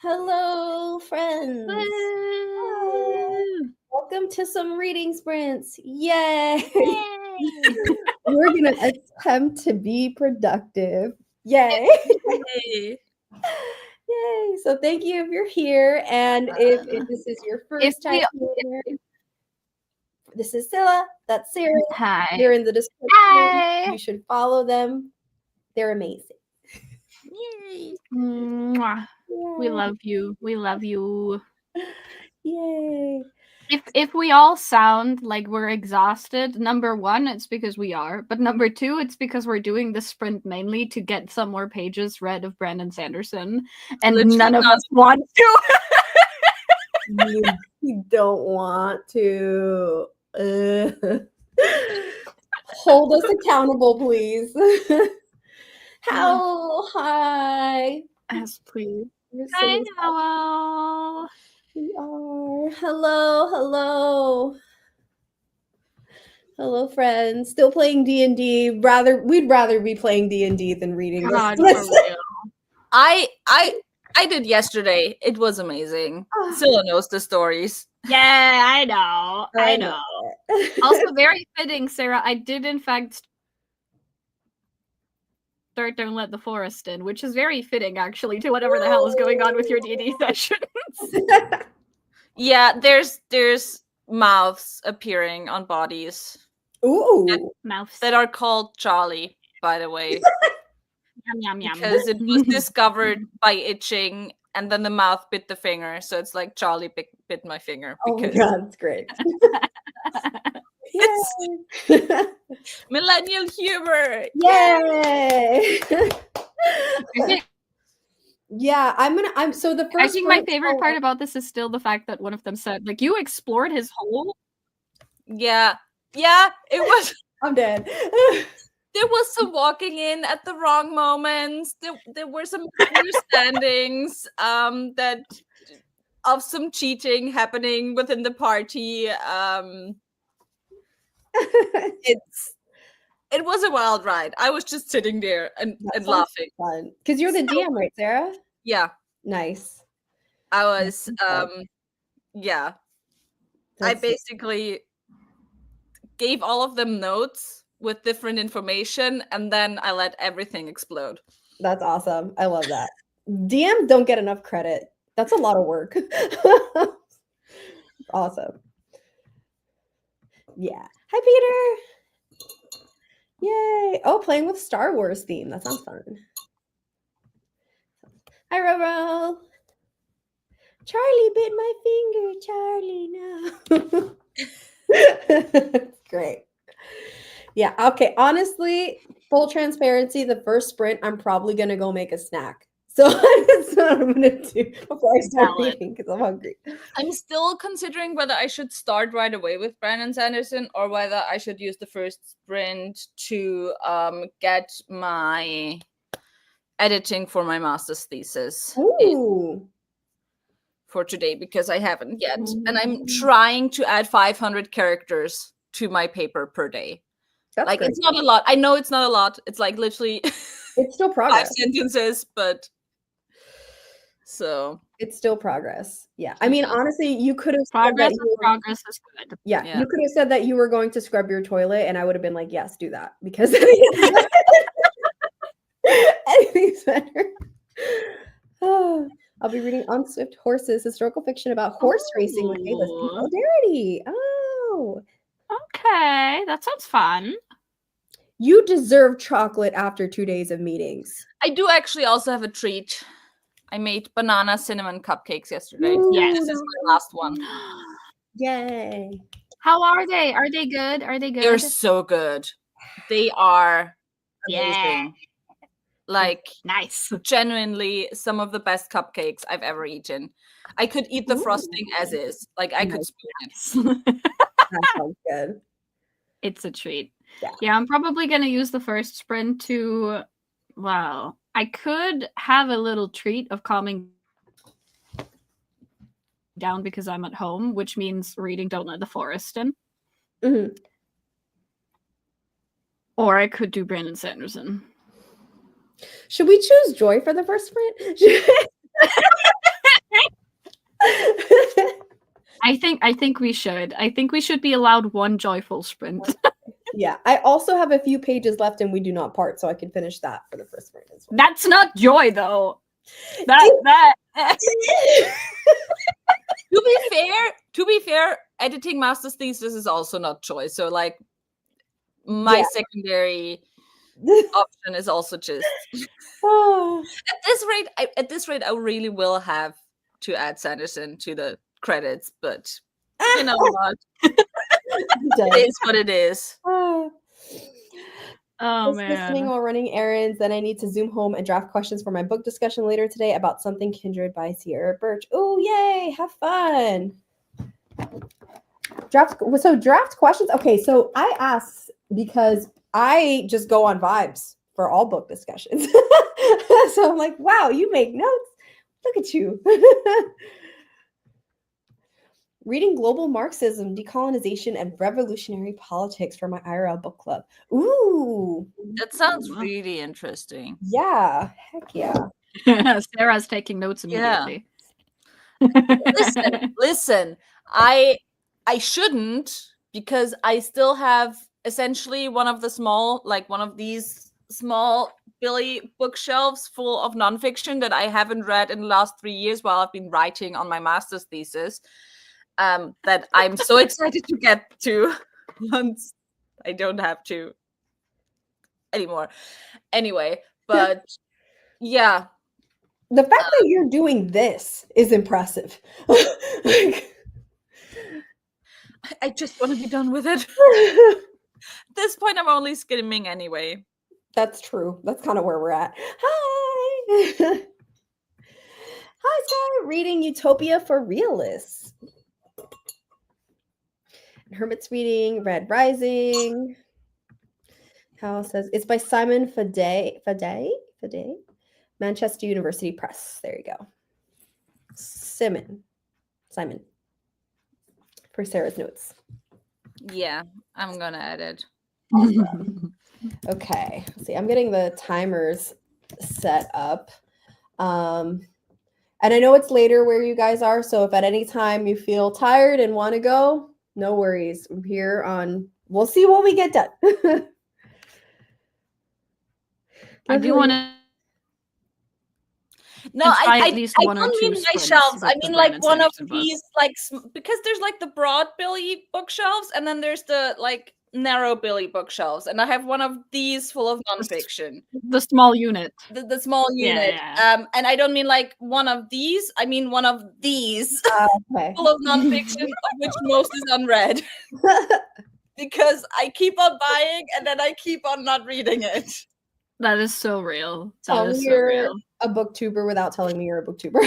Hello, friends. Hi. Woo! Welcome to some reading sprints. Yay! Yay! We're going to attempt to be productive. Yay! Yay! Yay! So thank you if you're here. And if this is your first time here, this is Sylla. That's Sarah. Hi. They're in the description. Hi. You should follow them. They're amazing. Yay! Mwah. We love you. We love you. Yay! If we all sound like we're exhausted, number one, it's because we are. But number two, it's because we're doing the sprint mainly to get some more pages read of Brandon Sanderson. And Literally none of us want to. You don't want to. Hold us accountable, please. Hi. Yes, please. We're Hi, so hello. We are. Hello. Hello, friends. Still playing D&D. We'd rather be playing D&D than reading God, this. for real. I did yesterday. It was amazing. Sylla knows the stories. Yeah, I know. I know. Also, very fitting, Sarah. I did, in fact, start Don't Let the Forest In, which is very fitting, actually, to whatever the hell is going on with your D&D sessions. Yeah, there's mouths appearing on bodies. Ooh. Mouths. That are called Charlie, by the way. Yum, yum. Because it was discovered by itching, and then the mouth bit the finger. So it's like Charlie bit my finger. Oh my god, that's great. It's millennial humor. Yay! Yeah, I'm so the first I think my favorite part about this is still the fact that one of them said, like, you explored his hole. Yeah, it was. I'm dead. There was some walking in at the wrong moments. There were some misunderstandings that of some cheating happening within the party. It was a wild ride. I was just sitting there and laughing. Fun. Because you're the DM, right, Sarah? Yeah. Nice. I was yeah. I basically gave all of them notes with different information, and then I let everything explode. That's awesome. I love that. DMs don't get enough credit. That's a lot of work. Awesome. Yeah. Hi, Peter. Yay. Oh, playing with Star Wars theme. That sounds fun. Hi, Roro. Charlie bit my finger. Charlie, no. Great. Yeah. Okay. Honestly, full transparency, the first sprint, I'm probably going to go make a snack. So that's what I'm going to do before I start eating because I'm hungry. I'm still considering whether I should start right away with Brandon Sanderson or whether I should use the first sprint to get my editing for my master's thesis for today, because I haven't yet. And I'm trying to add 500 characters to my paper per day. That's like great. It's not a lot. I know it's not a lot. It's like literally it's still progress. 5 sentences, but so it's still progress. Yeah. I mean, honestly, you could have progress is good. Yeah. You could have said that you were going to scrub your toilet, and I would have been like, yes, do that, because anything's better. Oh, I'll be reading On Swift Horses, historical fiction about horse racing with A-list popularity. Oh. Okay, that sounds fun. You deserve chocolate after 2 days of meetings. I do actually also have a treat. I made banana cinnamon cupcakes yesterday. Yes. This is my last one. Yay. How are they? Are they good? They're so good. They are amazing. Yeah. Like, nice. Genuinely some of the best cupcakes I've ever eaten. I could eat the frosting as is. Like, I could spoon it. That sounds good. It's a treat. Yeah, I'm probably going to use the first sprint to, well, I could have a little treat of calming down because I'm at home, which means reading Don't Let the Forest In. Mm-hmm. Or I could do Brandon Sanderson. Should we choose Joy for the first sprint? I think we should. I think we should be allowed one joyful sprint. Yeah, I also have a few pages left and we do not part, so I can finish that for the first sprint as well. That's not joy though. That To be fair, editing master's thesis is also not choice. So like my secondary option is also just at this rate I really will have to add Sanderson to the credits, but you know what? It is what it is. Oh Just listening man. while running errands. Then I need to zoom home and draft questions for my book discussion later today about Something Kindred by Sierra Birch. Oh, yay! Have fun. Draft questions. Okay, so I asked because I just go on vibes for all book discussions. So I'm like, wow, you make notes. Look at you. Reading Global Marxism, Decolonization, and Revolutionary Politics for my IRL book club. Ooh. That sounds really interesting. Yeah. Heck yeah. Sarah's taking notes immediately. Listen. I shouldn't, because I still have essentially one of these small Billy bookshelves full of nonfiction that I haven't read in the last 3 years while I've been writing on my master's thesis. That I'm so excited to get to once I don't have to anymore. Anyway, but yeah. The fact that you're doing this is impressive. I just want to be done with it. At this point, I'm only skimming anyway. That's true. That's kind of where we're at. Hi. Hi, Sky. Reading Utopia for Realists. Hermit's reading Red Rising. Hal says it's by Simon Fade. Manchester University Press. There you go. Simon. For Sarah's notes. Yeah, I'm gonna edit. Okay. Let's see. I'm getting the timers set up. And I know it's later where you guys are, so if at any time you feel tired and want to go, no worries. I'm here on. We'll see what we get done. I do want to. No, I at least I one or don't two mean my sprints shelves. with I the mean like Brandon one of Sanderson book. these, like, because there's like the broad Billy bookshelves, and then there's the like narrow Billy bookshelves, and I have one of these full of nonfiction. The small unit. The small unit. Yeah. And I don't mean like one of these. I mean one of these Okay. full of nonfiction, of which most is unread. Because I keep on buying and then I keep on not reading it. That is so real. Tell me you're a booktuber without telling me you're a booktuber.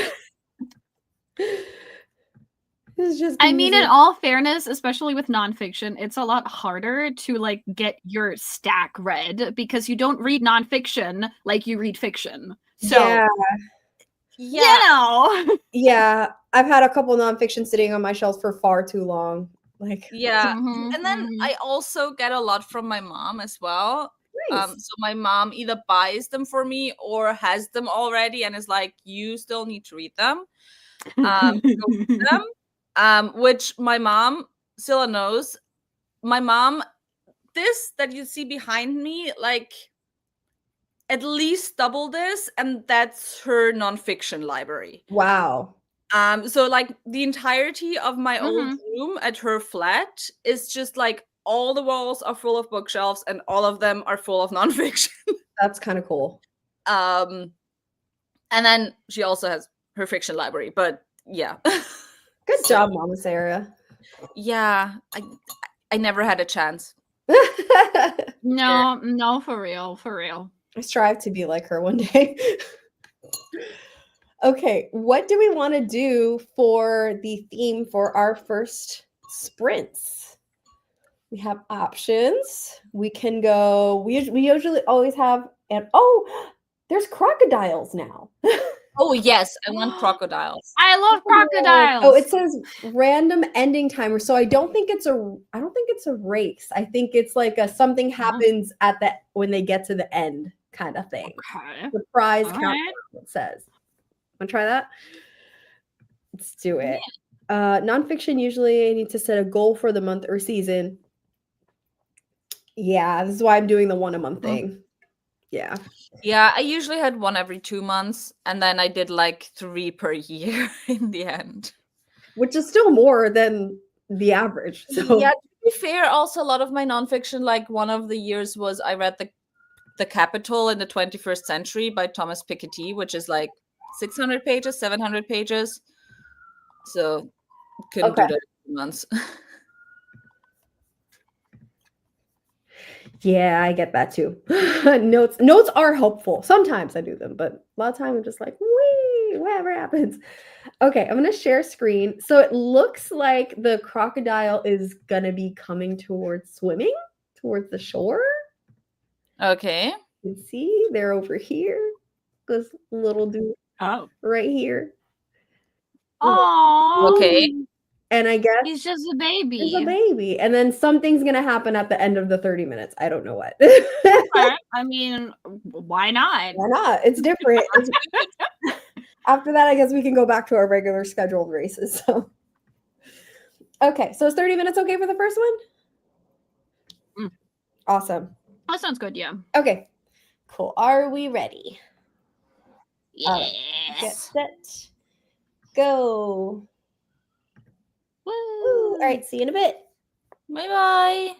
It's just I mean, in all fairness, especially with nonfiction, it's a lot harder to like get your stack read because you don't read nonfiction like you read fiction. So you know. Yeah, I've had a couple nonfiction sitting on my shelves for far too long. Like, and then I also get a lot from my mom as well. Nice. So my mom either buys them for me or has them already and is like, you still need to read them. Go read them. Which my mom, Sylla, knows. My mom, this that you see behind me, like at least double this, and that's her nonfiction library. Wow. So like the entirety of my old room at her flat is just like all the walls are full of bookshelves and all of them are full of nonfiction. That's kind of cool. And then she also has her fiction library, but yeah. Good job, Mama Sarah. Yeah, I never had a chance. No, for real. I strive to be like her one day. Okay, what do we want to do for the theme for our first sprints? We have options. We can go. We usually always have. And there's crocodiles now. Oh yes, I want crocodiles. I love crocodiles. Oh, it says random ending timer. So I don't think it's a race. I think it's like something happens when they get to the end kind of thing. Okay. Surprise countdown, it says. Want to try that? Let's do it. Nonfiction, usually I need to set a goal for the month or season. Yeah, this is why I'm doing the one a month thing. Yeah. Yeah, I usually had one every 2 months, and then I did like 3 per year in the end. Which is still more than the average. So Yeah, to be fair, also a lot of my nonfiction, like one of the years was I read the Capital in the 21st Century by Thomas Piketty, which is like 600 pages, 700 pages. So couldn't okay. do that in 2 months. Yeah, I get that too. Notes are helpful. Sometimes I do them, but a lot of time I'm just like, wee, whatever happens. Okay, I'm gonna share screen. So it looks like the crocodile is gonna be coming towards swimming towards the shore. Okay. You can see they're over here. This little dude Oh. right here. Aww. Okay. And I guess He's just a there's baby. a baby. And then something's gonna happen at the end of the 30 minutes. I don't know what. Okay, I mean, why not? Why not? It's different. After that, I guess we can go back to our regular scheduled races. So, okay, so is 30 minutes okay for the first one? Mm. Awesome. That sounds good, yeah. Okay, cool. Are we ready? Yes. Get set, go. Woo. Woo. All right, see you in a bit. Bye-bye.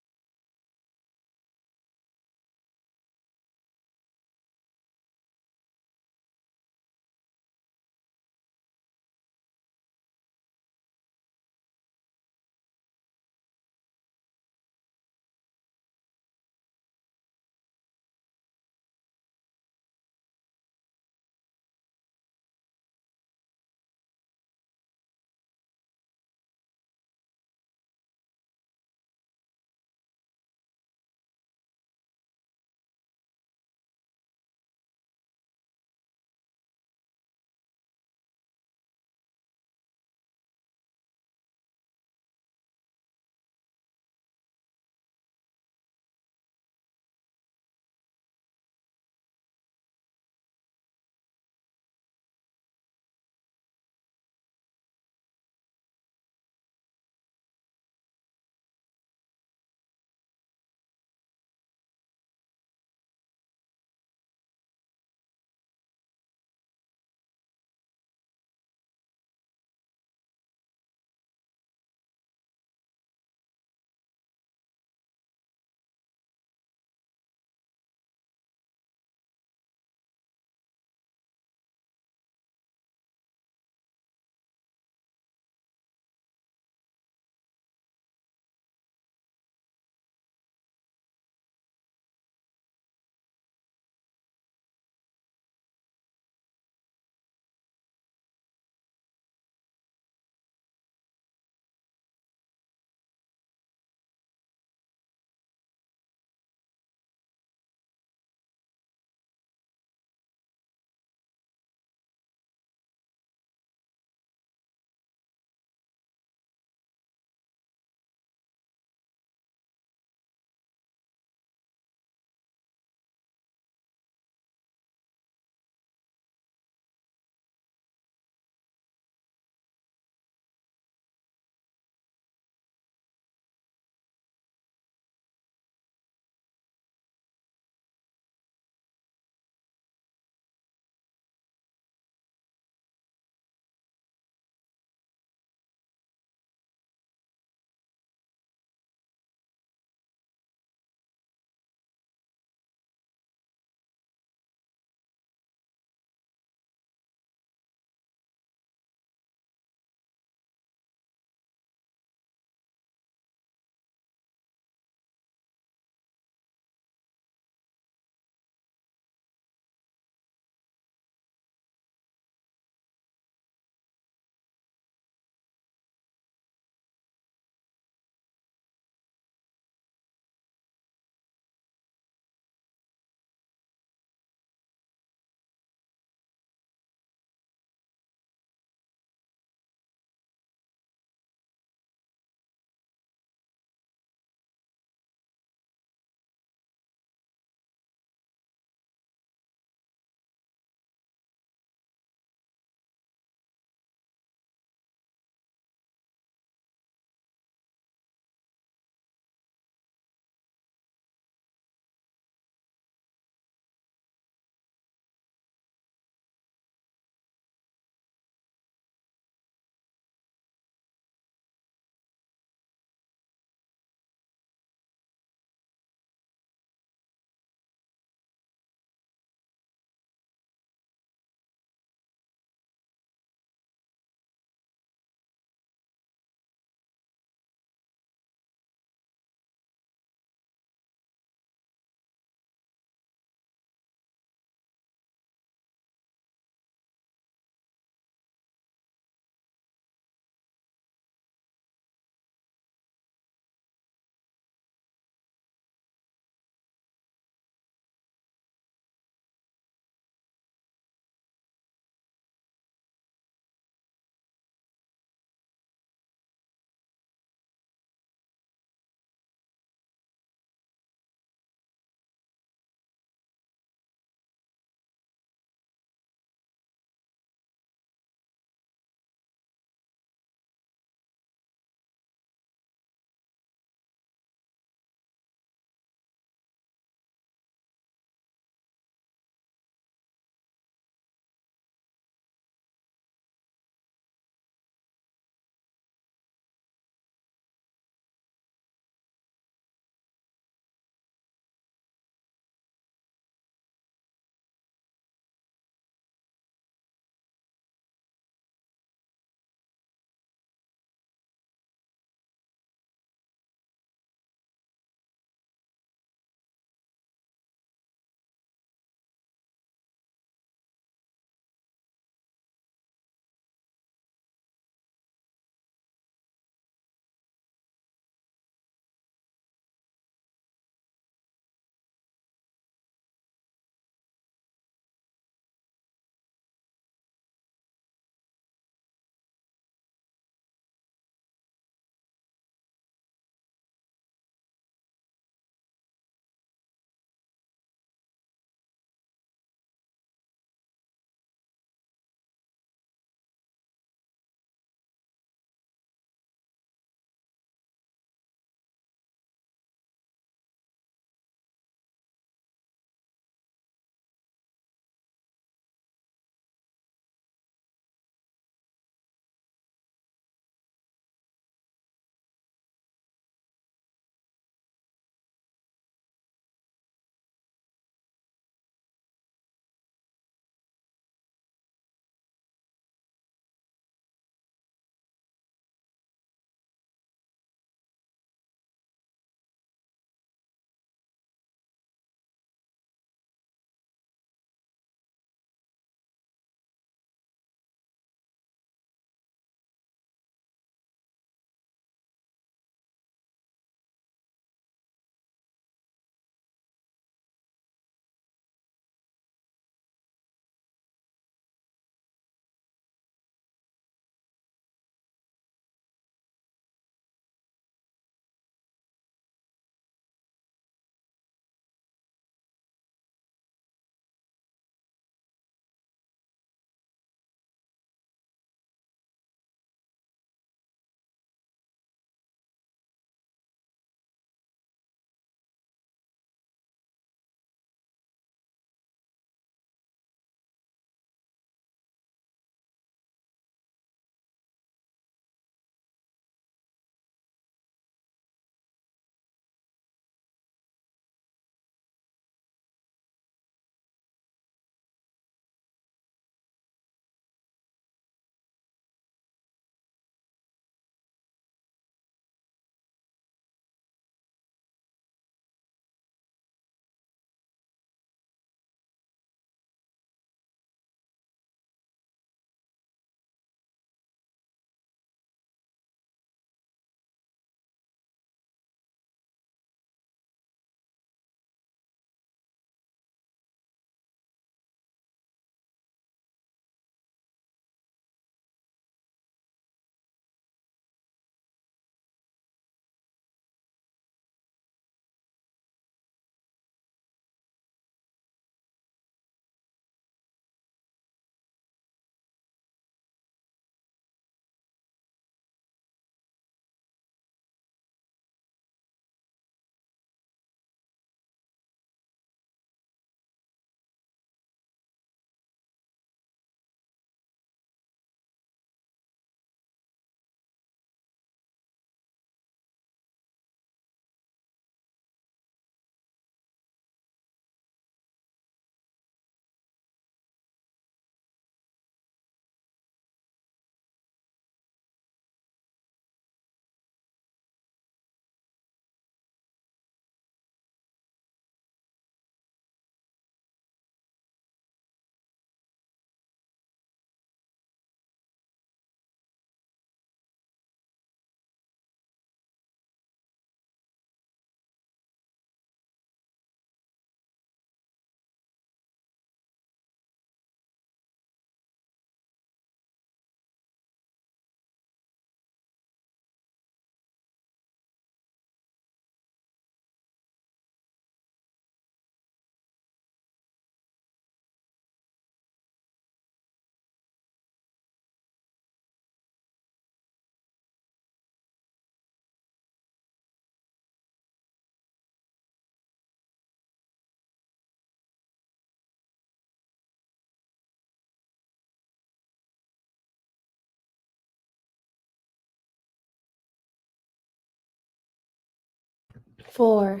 4,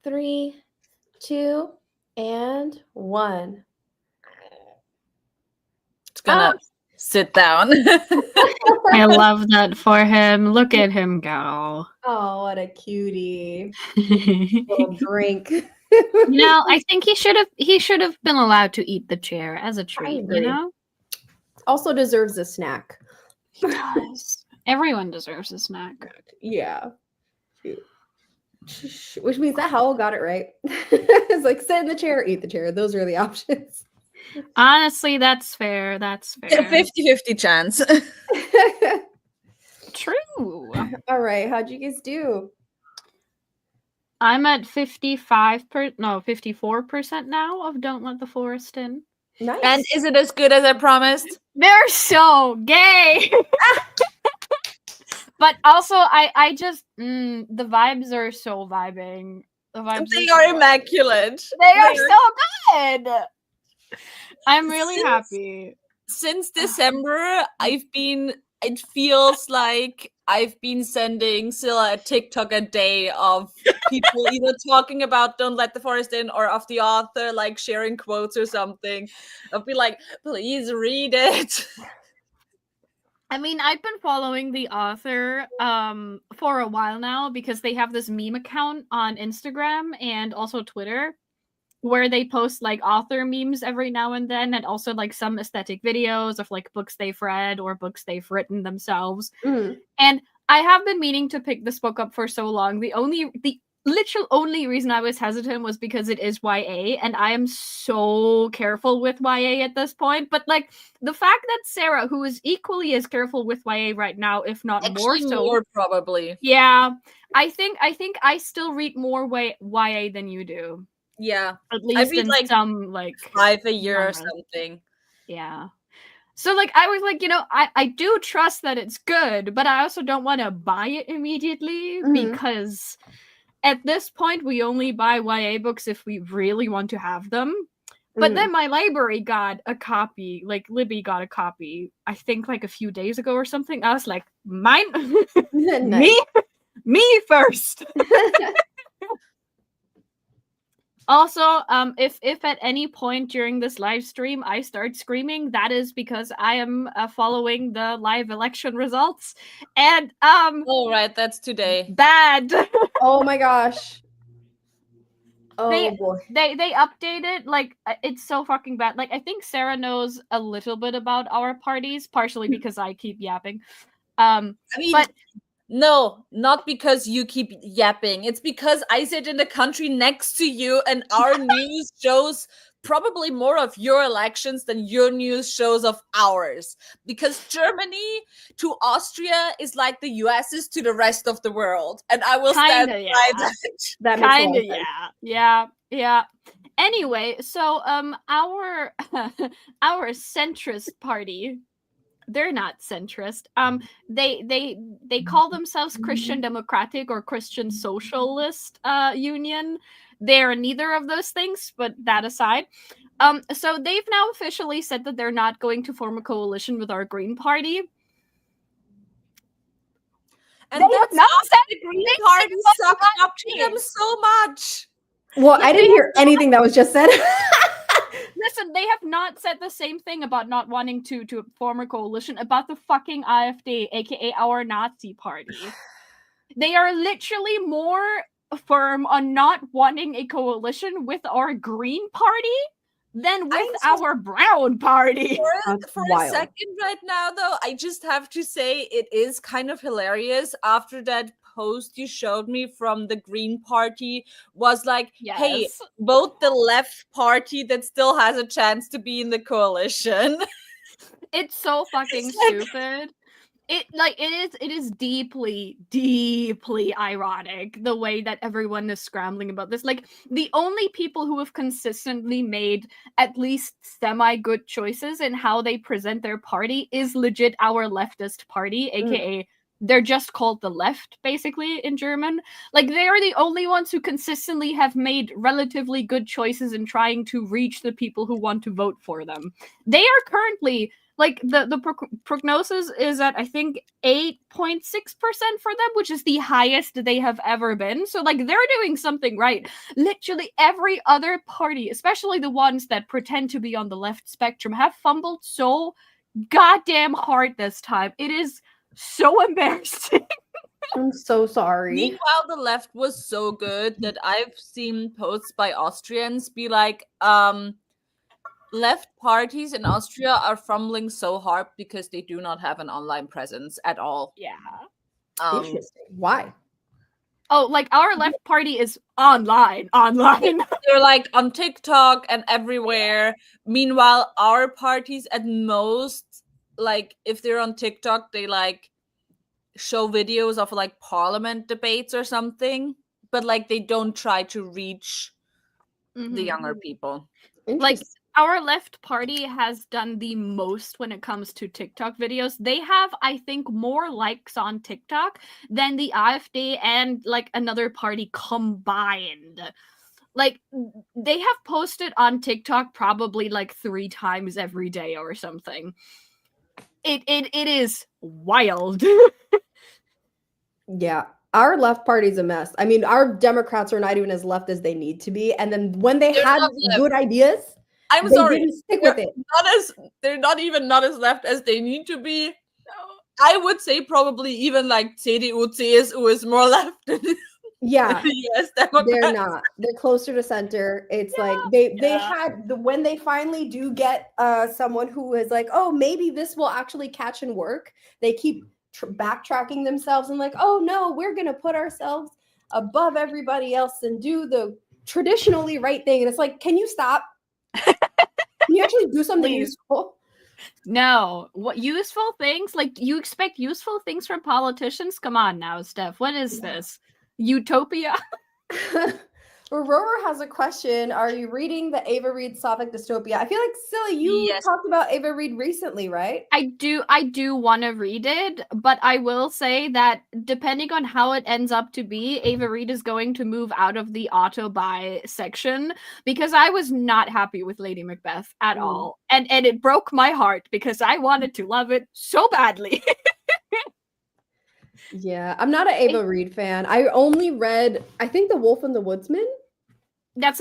3, 2, and 1. It's gonna sit down. I love that for him. Look at him go. Oh, what a cutie. You Little drink. know, I think he should have been allowed to eat the chair as a treat, you agree. know? Also deserves a snack. He does. Everyone deserves a snack. Yeah. Which means that Howell got it right. It's like sit in the chair, eat the chair. Those are the options. Honestly, that's fair. That's A fair. 50-50 chance. True. All right. How'd you guys do? I'm at 54% now of Don't Let the Forest In. Nice. And is it as good as I promised? They're so gay. But also, I just the vibes are so vibing. The vibes They are immaculate. They are so good. I'm really happy. Since December, it feels like I've been sending Sylla a TikTok a day of people either talking about Don't Let the Forest In or of the author, like sharing quotes or something. I'll be like, please read it. I mean, I've been following the author for a while now because they have this meme account on Instagram and also Twitter where they post like author memes every now and then, and also like some aesthetic videos of like books they've read or books they've written themselves. Mm. And I have been meaning to pick this book up for so long. The literal only reason I was hesitant was because it is YA, and I am so careful with YA at this point. But like the fact that Sarah, who is equally as careful with YA right now, if not more Actually, so, more probably. yeah, I think I still read more YA than you do. Yeah, At least read, in like, some like 5 a year or genres. something. Yeah. So like I was like, you know, I do trust that it's good, but I also don't want to buy it immediately because at this point we only buy YA books if we really want to have them. But then my library got a copy, like Libby got a copy, I think like a few days ago or something. I was like, mine me first. Also, if at any point during this live stream I start screaming, that is because I am following the live election results, and Oh right, that's today. Bad. Oh my gosh. Oh boy. They updated, like it's so fucking bad. Like I think Sarah knows a little bit about our parties, partially because I keep yapping. I mean, but no, not because you keep yapping. It's because I sit in the country next to you, and our news shows probably more of your elections than your news shows of ours. Because Germany to Austria is like the US is to the rest of the world. And I will stand by that. That makes kinda, a lot of sense. yeah. Anyway, so our our centrist party, they're not centrist. They call themselves Christian Democratic or Christian Socialist Union. They're neither of those things, but that aside. So they've now officially said that they're not going to form a coalition with our Green Party. And that's not the Green Party sucked up to them so much. Well, I didn't hear anything that was just said. Listen, they have not said the same thing about not wanting to form a coalition about the fucking AfD, aka our Nazi party. They are literally more firm on not wanting a coalition with our Green Party than with our Brown Party. For a second right now, though, I just have to say it is kind of hilarious. After that post you showed me from the Green Party was like, hey, vote the left party that still has a chance to be in the coalition. It's so fucking stupid. It is deeply ironic the way that everyone is scrambling about this. Like the only people who have consistently made at least semi-good choices in how they present their party is legit our leftist party, aka they're just called the left, basically, in German. Like, they are the only ones who consistently have made relatively good choices in trying to reach the people who want to vote for them. They are currently like the prognosis is at I think 8.6% for them, which is the highest they have ever been. So like they're doing something right. Literally every other party, especially the ones that pretend to be on the left spectrum, have fumbled so goddamn hard this time. It is so embarrassing. I'm so sorry. Meanwhile, the left was so good that I've seen posts by Austrians be like, left parties in Austria are fumbling so hard because they do not have an online presence at all. Yeah. Interesting. Why? Oh, like our left party is online. They're like on TikTok and everywhere. Meanwhile, our parties at most, like if they're on TikTok, they like show videos of like parliament debates or something, but like they don't try to reach the younger people. Like our left party has done the most when it comes to TikTok videos. They have, I think, more likes on TikTok than the AfD and like another party combined. Like they have posted on TikTok probably like 3 times every day or something. It is wild. Yeah. Our left party's a mess. I mean, our Democrats are not even as left as they need to be. And then when they They're had not left. good ideas, I'm they sorry, didn't stick with it. they're not even not as left as they need to be. I would say probably even like CDU, CSU is more left than Yeah, the US Democrats. they're not. They're closer to center. It's like they had when they finally do get someone who is like, oh, maybe this will actually catch and work. They keep backtracking themselves and like, oh no, we're gonna put ourselves above everybody else and do the traditionally right thing. And it's like, can you stop? Can you actually do something useful? No, what useful things? Like you expect useful things from politicians? Come on now, Steph. What is this? Utopia? Aurora has a question. Are you reading the Ava Reid Sapphic dystopia? I feel like Sylla, you talked about Ava Reid recently, right? I do want to read it, but I will say that depending on how it ends up to be, Ava Reid is going to move out of the auto-buy section because I was not happy with Lady Macbeth at all. And it broke my heart because I wanted to love it so badly. Yeah, I'm not an Ava Reid fan. I only read, I think, The Wolf and the Woodsman. That's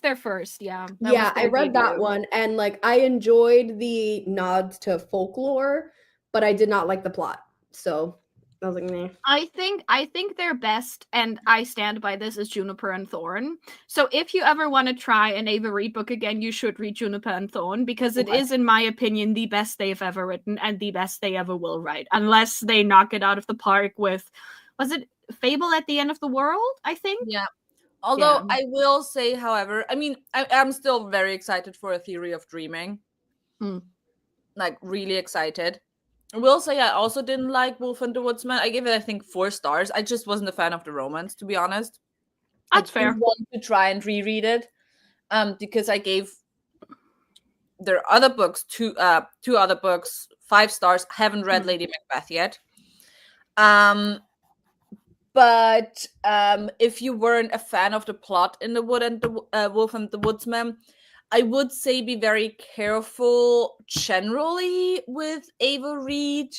their first, yeah. Yeah, I read that one, and like I enjoyed the nods to folklore, but I did not like the plot. So I was like, meh. I think their best, and I stand by this, is Juniper and Thorn. So if you ever want to try an Ava Reid book again, you should read Juniper and Thorn because it is, in my opinion, the best they've ever written and the best they ever will write, unless they knock it out of the park with, was it Fable at the End of the World? I think. Yeah. Although I will say, however, I mean, I'm still very excited for A Theory of Dreaming. Like, really excited. I will say I also didn't like Wolf and the Woodsman. I gave it, I think, 4 stars. I just wasn't a fan of the romance, to be honest. That's fair. I want to try and reread it because I gave their other books, two other books, 5 stars. Haven't read Lady Macbeth yet. But if you weren't a fan of the plot in The Wolf and the Woodsman, I would say be very careful generally with Ava Reid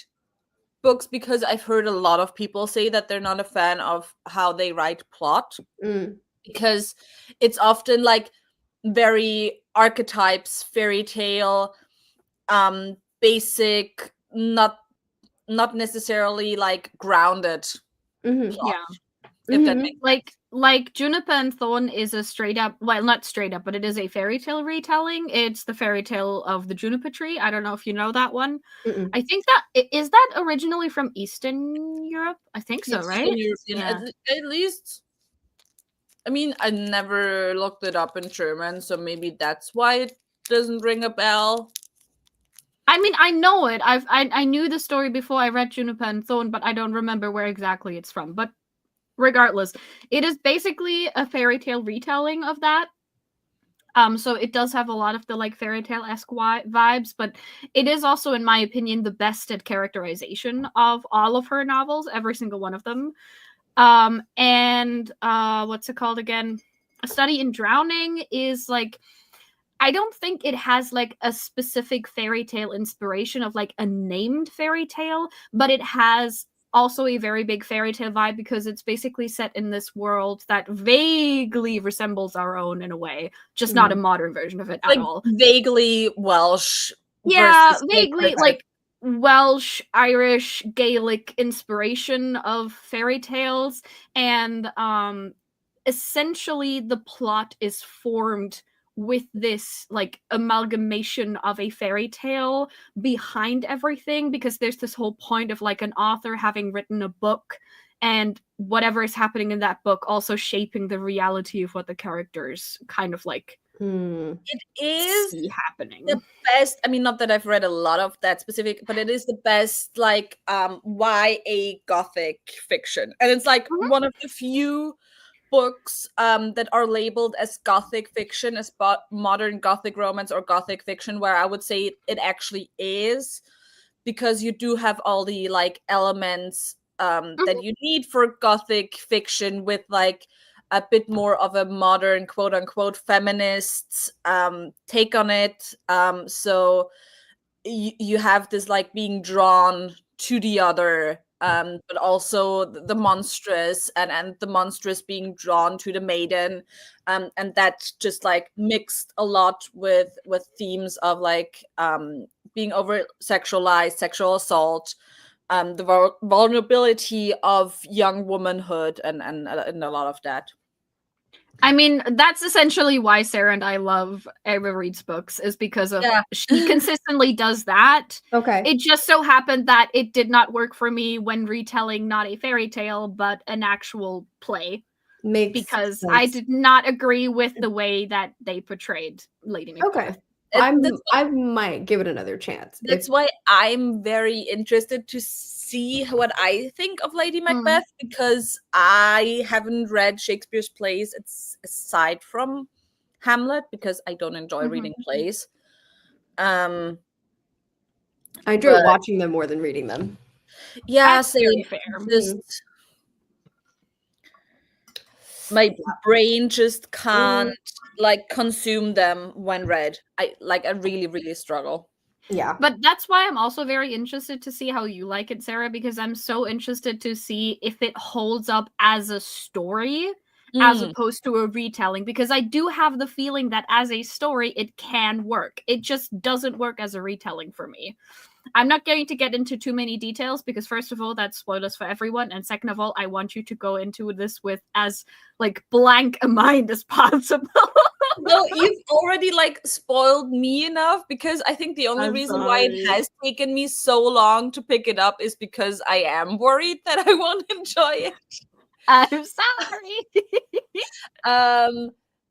books because I've heard a lot of people say that they're not a fan of how they write plot because it's often like very archetypes, fairy tale, basic, not necessarily like grounded. Yeah. If that makes like Juniper and Thorn is a straight up, well, not straight up, but it is a fairy tale retelling. It's the fairy tale of the Juniper Tree. I don't know if you know that one. I think is that originally from Eastern Europe? I think so, right? Yeah. At least, I mean, I never looked it up in German, so maybe that's why it doesn't ring a bell. I mean, I know it. I knew the story before I read Juniper and Thorn, but I don't remember where exactly it's from. But regardless, it is basically a fairy tale retelling of that. So it does have a lot of the like fairy tale-esque vibes, but it is also, in my opinion, the best at characterization of all of her novels, every single one of them. And what's it called again? A Study in Drowning is like, I don't think it has like a specific fairy tale inspiration of like a named fairy tale, but it has also a very big fairy tale vibe because it's basically set in this world that vaguely resembles our own in a way, just not a modern version of it at Like all. vaguely Welsh. Yeah, versus vaguely British. like Welsh, Irish, Gaelic inspiration of fairy tales, and essentially the plot is formed with this like amalgamation of a fairy tale behind everything, because there's this whole point of like an author having written a book and whatever is happening in that book also shaping the reality of what the characters kind of like It is see happening. the best. I mean, not that I've read a lot of that specific, but it is the best like YA gothic fiction. And it's like one of the few books that are labeled as gothic fiction, as modern gothic romance or gothic fiction, where I would say it actually is, because you do have all the like elements that you need for gothic fiction, with like a bit more of a modern quote unquote feminist take on it. So you have this like being drawn to the other, but also the monstrous, and the monstrous being drawn to the maiden, and that just like mixed a lot with themes of like being over sexualized, sexual assault, the vulnerability of young womanhood, and a lot of that. I mean, that's essentially why Sarah and I love Ava Reed's books, is because of she consistently does that. Okay. It just so happened that it did not work for me when retelling not a fairy tale, but an actual play. Because sense. I did not agree with the way that they portrayed Lady Macbeth. Okay. I might give it another chance. That's why I'm very interested to see what I think of Lady Macbeth, because I haven't read Shakespeare's plays aside from Hamlet, because I don't enjoy reading plays. I enjoy watching them more than reading them. Yeah, very fair. Just my brain just can't like consume them when read. I really, really struggle. Yeah. But that's why I'm also very interested to see how you like it, Sarah, because I'm so interested to see if it holds up as a story as opposed to a retelling, because I do have the feeling that as a story it can work. It just doesn't work as a retelling for me. I'm not going to get into too many details because first of all, that's spoilers for everyone, and second of all, I want you to go into this with as like blank a mind as possible. No, you've already like spoiled me enough, because I think the only reason why it has taken me so long to pick it up is because I am worried that I won't enjoy it. I'm sorry.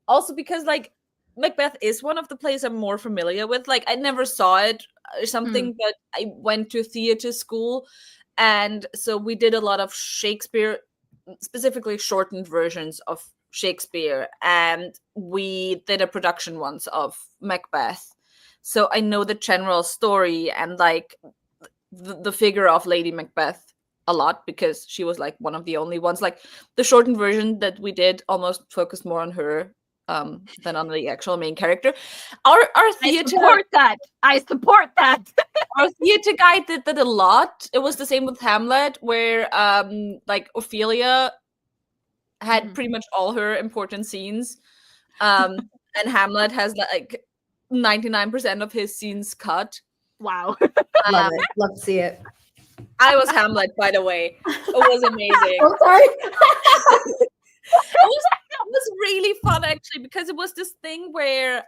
Also because like Macbeth is one of the plays I'm more familiar with. Like I never saw it or something, but I went to theater school, and so we did a lot of Shakespeare, specifically shortened versions of Shakespeare, and we did a production once of Macbeth. So I know the general story and like the figure of Lady Macbeth a lot, because she was like one of the only ones. Like the shortened version that we did almost focused more on her than on the actual main character. Our theater, I support that. Our theater guide did that a lot. It was the same with Hamlet, where like Ophelia had pretty much all her important scenes, and Hamlet has like 99% of his scenes cut. Wow. Love it. Love to see it. I was Hamlet, by the way. It was amazing. Oh, sorry. It was really fun, actually, because it was this thing where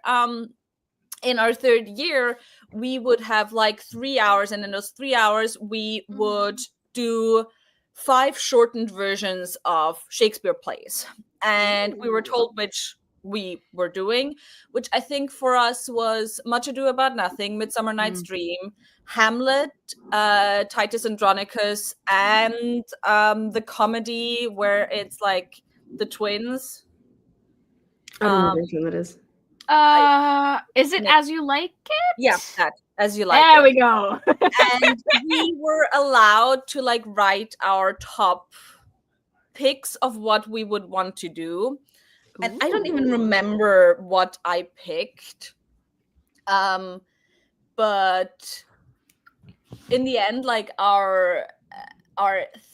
in our third year we would have like 3 hours, and in those 3 hours we would do 5 shortened versions of Shakespeare plays, and we were told which we were doing, which I think for us was Much Ado About Nothing, Midsummer Night's Dream, Hamlet, Titus Andronicus, and the comedy where it's like the twins. I don't know which one that is. Is it As You Like It? Yeah, that As You Like There It. we go. And we were allowed to like write our top picks of what we would want to do. And I don't even remember what I picked. But in the end, like our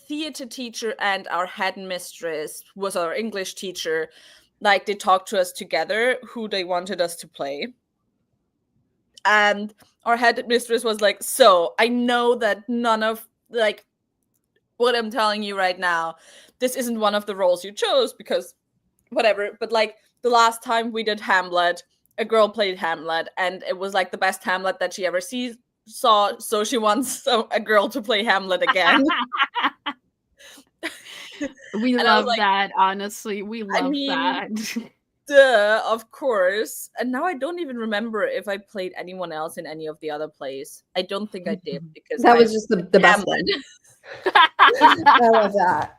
theater teacher and our headmistress was our English teacher. Like they talked to us together who they wanted us to play. And our headmistress was like, so I know that none of like what I'm telling you right now, this isn't one of the roles you chose because whatever. But like the last time we did Hamlet, a girl played Hamlet, and it was like the best Hamlet that she ever saw. So she wants a girl to play Hamlet again. We And I was love like, that, honestly. We I love mean, that. duh, of course. And now I don't even remember if I played anyone else in any of the other plays. I don't think I did because That was just the best one. I love that.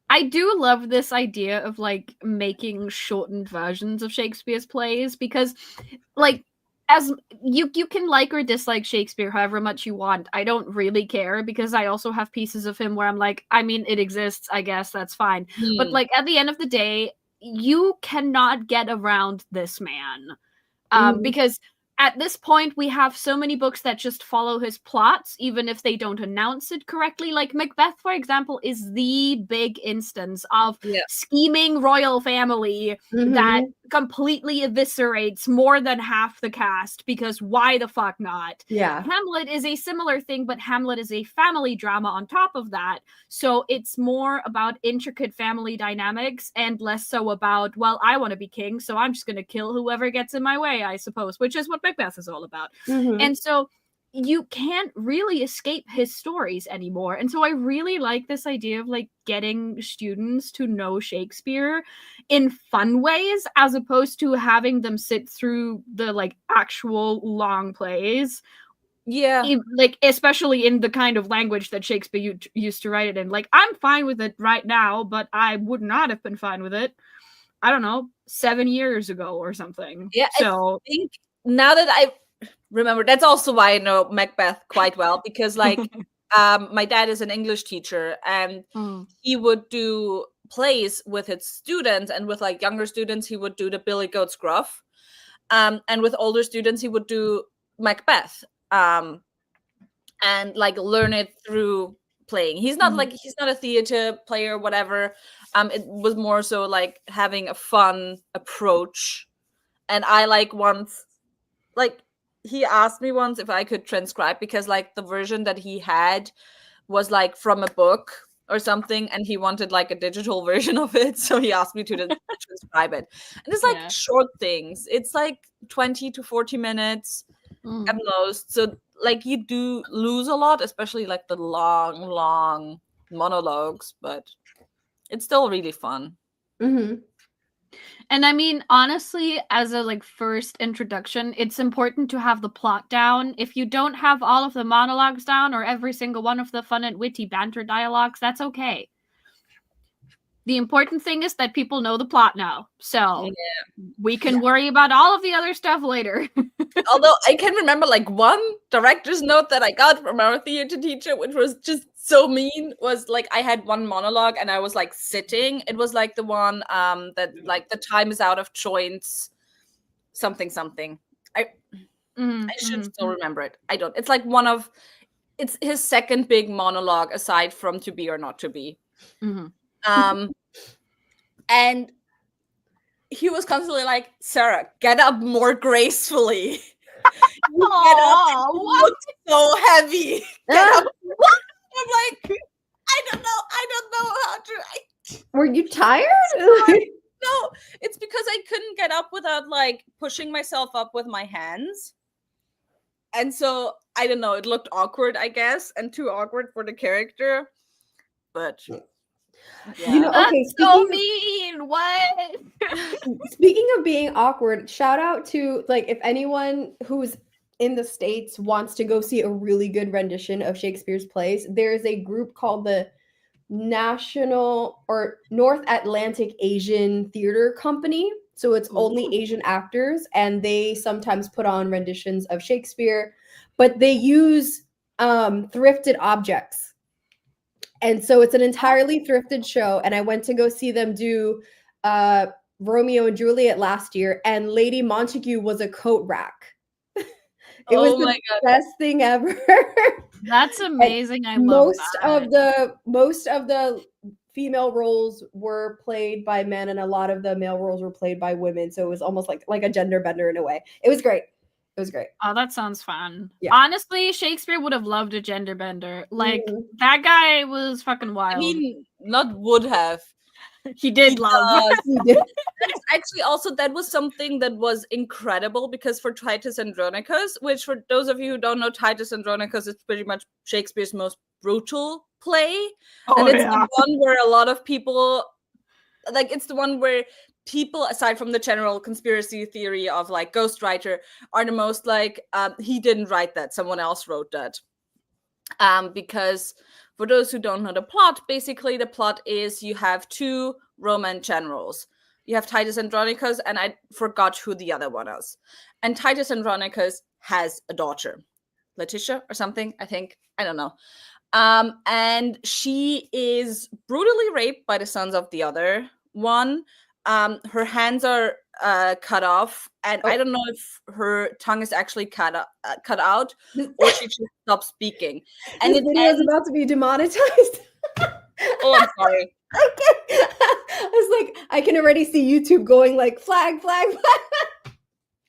I do love this idea of like making shortened versions of Shakespeare's plays because like as you can like or dislike Shakespeare however much you want. I don't really care because I also have pieces of him where I'm like, I mean, it exists, I guess that's fine. But like at the end of the day, you cannot get around this man. Because at this point we have so many books that just follow his plots even if they don't announce it correctly. Like Macbeth, for example, is the big instance of scheming royal family that completely eviscerates more than half the cast because why the fuck not? Hamlet is a similar thing, but Hamlet is a family drama on top of that, so it's more about intricate family dynamics and less so about, well, I want to be king, so I'm just going to kill whoever gets in my way, I suppose, which is what Macbeth is all about. And so you can't really escape his stories anymore. And so I really like this idea of like getting students to know Shakespeare in fun ways as opposed to having them sit through the like actual long plays. Like especially in the kind of language that Shakespeare used to write it in. Like I'm fine with it right now, but I would not have been fine with it, I don't know, 7 years ago or something. So I think now that I remember, that's also why I know Macbeth quite well, because like my dad is an English teacher and he would do plays with his students, and with like younger students he would do the Billy Goat's Gruff, and with older students he would do Macbeth, and like learn it through playing. He's not a theater player, whatever. It was more so like having a fun approach. And I like once, like he asked me once if I could transcribe, because like the version that he had was like from a book or something, and he wanted like a digital version of it, so he asked me to transcribe it. And it's like short things, it's like 20 to 40 minutes at most, so like you do lose a lot, especially like the long monologues, but it's still really fun. And I mean, honestly, as a like first introduction, it's important to have the plot down. If you don't have all of the monologues down or every single one of the fun and witty banter dialogues, that's okay. The important thing is that people know the plot now. So we can worry about all of the other stuff later. Although I can remember like one director's note that I got from our theater teacher, which was just so mean, was like I had one monologue and I was like sitting. It was like the one that like the time is out of joints, something. I should still remember it. I don't. It's like it's his second big monologue aside from To Be or Not to Be. And he was constantly like, Sarah, get up more gracefully. You get up, you look so heavy. Get up. I'm like, I don't know how to. Were you tired? No, it's because I couldn't get up without like pushing myself up with my hands. And so I don't know, it looked awkward, I guess, and too awkward for the character. But you know, okay, that's so mean. What? Speaking of being awkward, shout out to like if anyone who's in the States wants to go see a really good rendition of Shakespeare's plays, there is a group called the National or North Atlantic Asian Theater Company. So it's only Asian actors, and they sometimes put on renditions of Shakespeare, but they use thrifted objects. And so it's an entirely thrifted show. And I went to go see them do Romeo and Juliet last year, and Lady Montague was a coat rack. It was Oh the my god. best thing ever. That's And amazing. I love most of the female roles were played by men, and a lot of the male roles were played by women. So it was almost like a gender bender in a way. It was great. It was great. Oh, that sounds fun. Yeah. Honestly, Shakespeare would have loved a gender bender. Like, Mhm. that guy was fucking I wild. mean, not would have. He did He love. does. He did. That's actually also that was something that was incredible because for Titus Andronicus, which for those of you who don't know, Titus Andronicus is pretty much Shakespeare's most brutal play, and it's the one where a lot of people like it's the one where people, aside from the general conspiracy theory of like ghostwriter, are the most like he didn't write that, someone else wrote that. Because for those who don't know the plot, basically the plot is you have two Roman generals. You have Titus Andronicus, and I forgot who the other one is. And Titus Andronicus has a daughter, Letitia or something, I think. I don't know. And she is brutally raped by the sons of the other one. Her hands are cut off, and I don't know if her tongue is actually cut out or she just stopped speaking. And This video is about to be demonetized. Oh, I'm sorry. I was like, I can already see YouTube going like flag, flag, flag.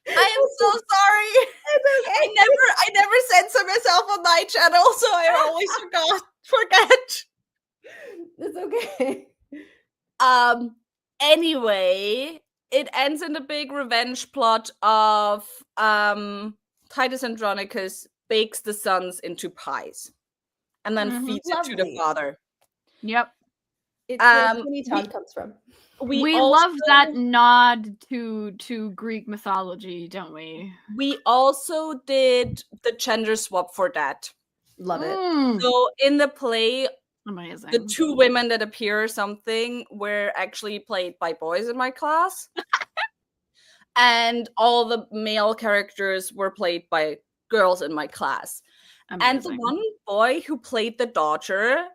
I am so sorry. It's okay. I never censor myself on my channel, so I always forget. It's okay. Anyway, it ends in a big revenge plot of Titus Andronicus bakes the sons into pies and then feeds it to the Lovely. father. Yep. It's where Sweeney Todd comes from. We also love that nod to Greek mythology, don't we? We also did the gender swap for that. Love it. So in the play, Amazing. the two women that appear or something were actually played by boys in my class. And all the male characters were played by girls in my class. Amazing. And the one boy who played the daughter,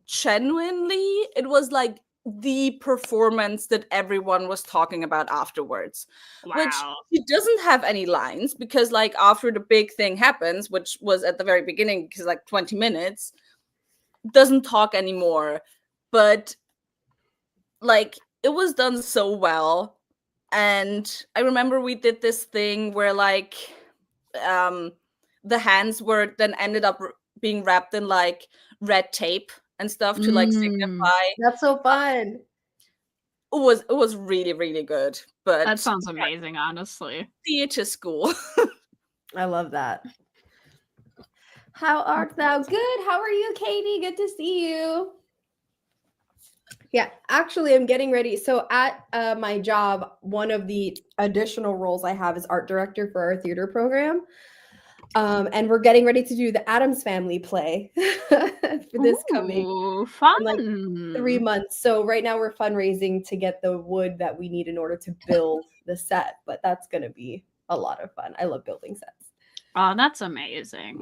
genuinely, it was like the performance that everyone was talking about afterwards. Wow. Which he doesn't have any lines because like after the big thing happens, which was at the very beginning, because like 20 minutes, doesn't talk anymore. But like it was done so well. And I remember we did this thing where like the hands were then ended up being wrapped in like red tape and stuff to like signify. That's so fun. It was really, really good. But that sounds amazing, honestly. Theater school. I love that. How art thou? Good. How are you, Katie? Good to see you. Yeah, actually, I'm getting ready. So at my job, one of the additional roles I have is art director for our theater program. And we're getting ready to do the Addams Family play for this coming fun. in like 3 months. So right now we're fundraising to get the wood that we need in order to build the set. But that's going to be a lot of fun. I love building sets. Oh, that's amazing.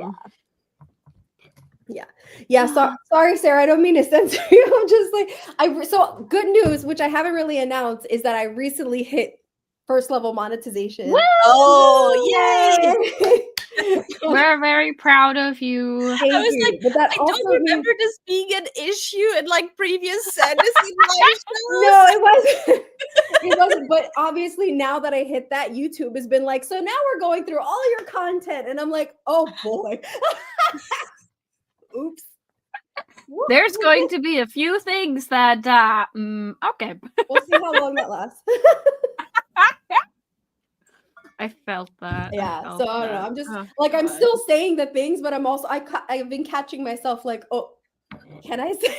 Yeah. So sorry, Sarah. I don't mean to censor you. I'm just like so good news, which I haven't really announced, is that I recently hit first level monetization. Woo! Oh, yay! We're very proud of you. Thank I was you. like, But that I also don't remember this being an issue in like previous fantasy live shows. No, it wasn't. It wasn't. But obviously, now that I hit that, YouTube has been like, so now we're going through all your content, and I'm like, oh boy. Oops. There's going to be a few things that okay. We'll see how long that lasts. I felt that. Yeah. I So felt I don't know. that. I'm just Oh, like I'm God. still saying the things, but I'm also I've been catching myself like, oh, can I say?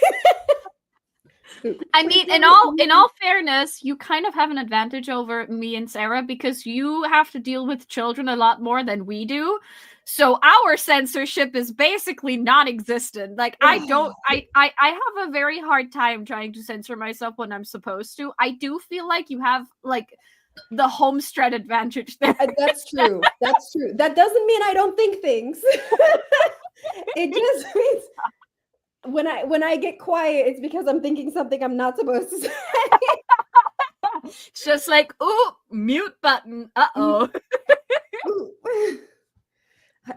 I mean, in all fairness, you kind of have an advantage over me and Sarah because you have to deal with children a lot more than we do. So our censorship is basically non-existent. Like I have a very hard time trying to censor myself when I'm supposed to. I do feel like you have like the homestead advantage there. That's true. That's true. That doesn't mean I don't think things. It just means when I get quiet, it's because I'm thinking something I'm not supposed to say. It's just like, ooh, mute button. Uh-oh.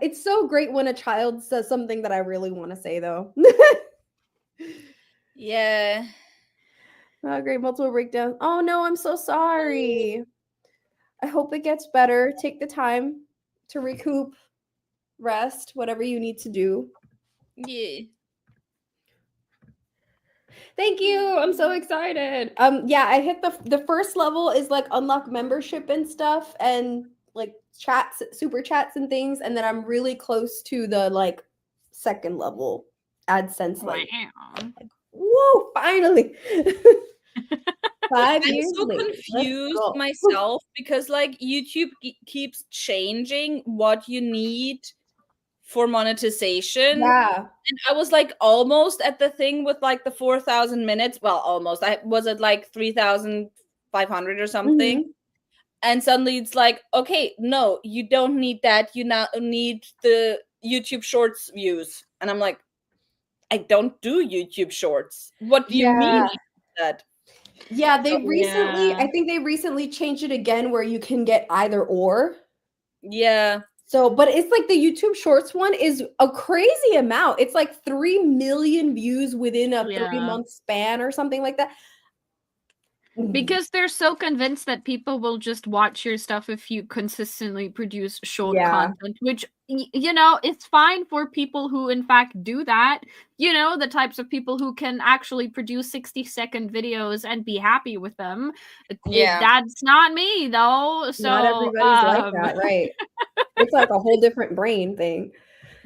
It's so great when a child says something that I really want to say, though. Yeah. Great multiple breakdowns. Oh no, I'm so sorry. I hope it gets better. Take the time to recoup, rest, whatever you need to do. Yeah. Thank you. I'm so excited. Yeah, I hit the first level is like unlock membership and stuff and like chats, super chats and things, and then I'm really close to the like second level AdSense like Wow. whoa, finally. 5 I'm years so later. Let's confused go. myself because like YouTube keeps changing what you need for monetization. Yeah. And I was like almost at the thing with like the 4,000 minutes. Well, almost. I was at like 3,500 or something. Mhm. And suddenly it's like, okay, no, you don't need that. You now need the YouTube Shorts views. And I'm like, I don't do YouTube Shorts. What do you mean that? Yeah, they So, recently, yeah. I think they recently changed it again where you can get either or. Yeah. So, but it's like the YouTube Shorts one is a crazy amount. It's like 3 million views within a 3-month span or something like that. Because they're so convinced that people will just watch your stuff if you consistently produce short content, which, you know, it's fine for people who, in fact, do that. You know, the types of people who can actually produce 60-second videos and be happy with them. Yeah. That's not me, though. So, not everybody's like that, right? It's like a whole different brain thing.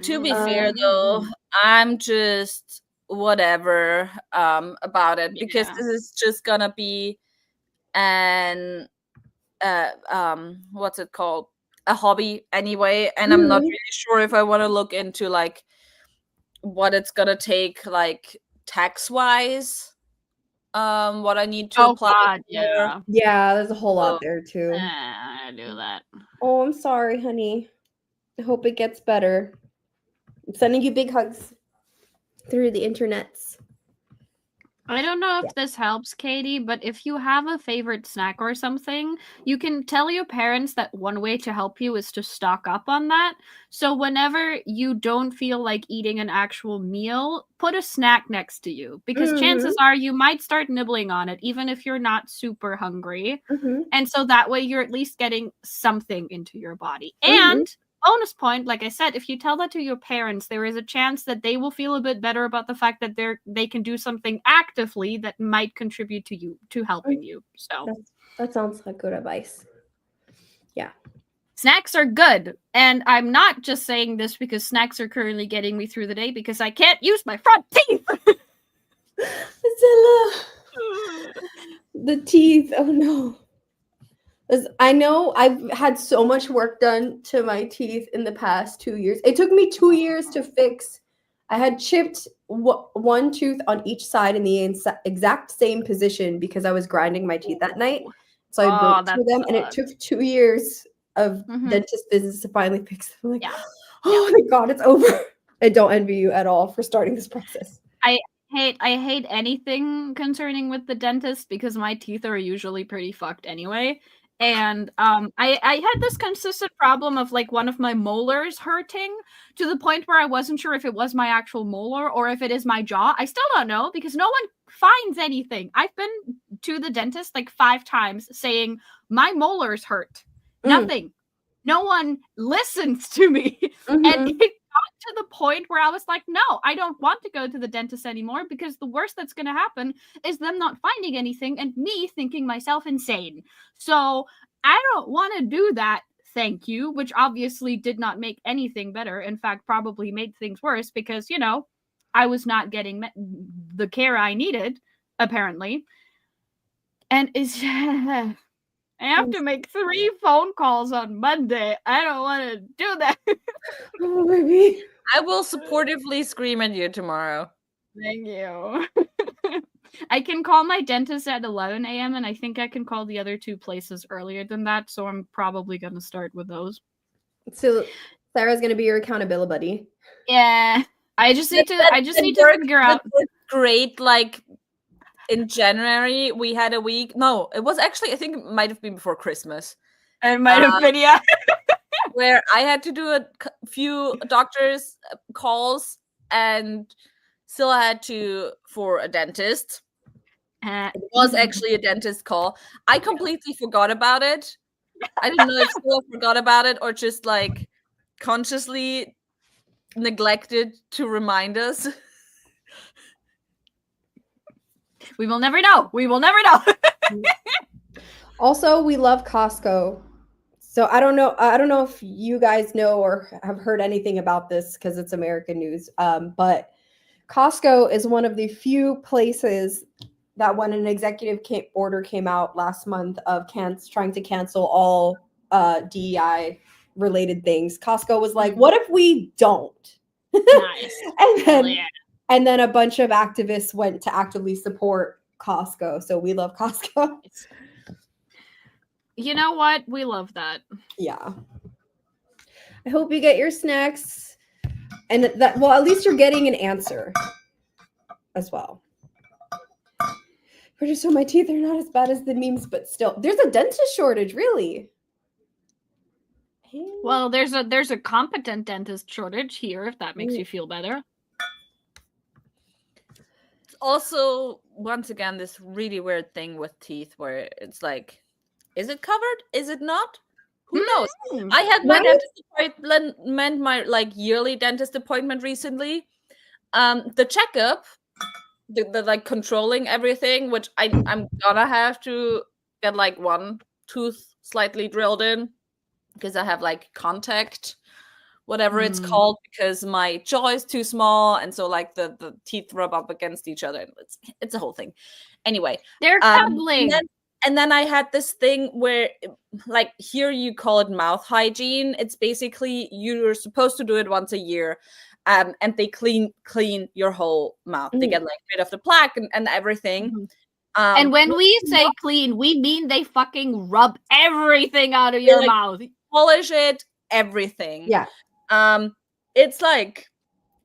To be fair, though, I'm just whatever about it because this is just gonna be an what's it called, a hobby anyway, and I'm not really sure if I want to look into like what it's gonna take like tax wise, what I need to apply God, for. Yeah, there's a whole lot there too. I do that. Oh, I'm sorry, honey. I hope it gets better. I'm sending you big hugs through the internets. I don't know if this helps, Katie, but if you have a favorite snack or something, you can tell your parents that one way to help you is to stock up on that. So whenever you don't feel like eating an actual meal, put a snack next to you because chances are you might start nibbling on it even if you're not super hungry. And so that way you're at least getting something into your body. And bonus point, like I said, if you tell that to your parents, there is a chance that they will feel a bit better about the fact that they can do something actively that might contribute to helping you. So that sounds like good advice. Yeah. Snacks are good. And I'm not just saying this because snacks are currently getting me through the day because I can't use my front teeth. Sylla. The teeth. Oh no. I know I've had so much work done to my teeth in the past 2 years. It took me 2 years to fix. I had chipped one tooth on each side in the exact same position because I was grinding my teeth that night. So I broke two of them, and it took 2 years of dentist visits to finally fix them. I'm like, oh my God, it's over. I don't envy you at all for starting this process. I hate anything concerning with the dentist because my teeth are usually pretty fucked anyway. And I had this consistent problem of like one of my molars hurting to the point where I wasn't sure if it was my actual molar or if it is my jaw. I still don't know because no one finds anything. I've been to the dentist like 5 times saying my molars hurt. Nothing. No one listens to me. And it got to the point where I was like, no, I don't want to go to the dentist anymore because the worst that's going to happen is them not finding anything and me thinking myself insane. So I don't want to do that. Thank you, which obviously did not make anything better. In fact, probably made things worse because, you know, I was not getting the care I needed, apparently. And it's I have to make 3 phone calls on Monday. I don't want to do that. Oh, baby. I will supportively scream at you tomorrow. Thank you. I can call my dentist at 11 a.m. and I think I can call the other 2 places earlier than that. So I'm probably going to start with those. So Sarah's going to be your accountability buddy. Yeah. I just need to figure out. Great. Like in January, we had a week. No, it was actually, I think it might have been before Christmas. It might have been, yeah. where I had to do a few doctors' calls, and Sylla had to for a dentist. It was actually a dentist call. I completely forgot about it. I didn't know if Sylla forgot about it or just like consciously neglected to remind us. We will never know. We will never know. Also, we love Costco. So I don't know if you guys know or have heard anything about this because it's American news. But Costco is one of the few places that when an executive order came out last month of trying to cancel all DEI related things, Costco was like, what if we don't? Nice. And then a bunch of activists went to actively support Costco. So we love Costco. You know what? We love that. Yeah. I hope you get your snacks. And that, well, at least you're getting an answer as well. Pretty sure my teeth are not as bad as the memes, but still. There's a dentist shortage, really. Well, there's a competent dentist shortage here, if that makes you feel better. It's also, once again, this really weird thing with teeth where it's like, is it covered? Is it not? Who knows? I had my dentist appointment, my like yearly dentist appointment recently. The checkup, the like controlling everything, which I'm gonna have to get like one tooth slightly drilled in because I have like contact, whatever it's called, because my jaw is too small, and so like the teeth rub up against each other. It's a whole thing. Anyway, they're cuddling. And then I had this thing where, like, here you call it mouth hygiene. It's basically you're supposed to do it once a year, and they clean your whole mouth. They get like rid of the plaque and everything. And when we say clean, we mean they fucking rub everything out of your mouth, polish it, everything. Yeah. It's like,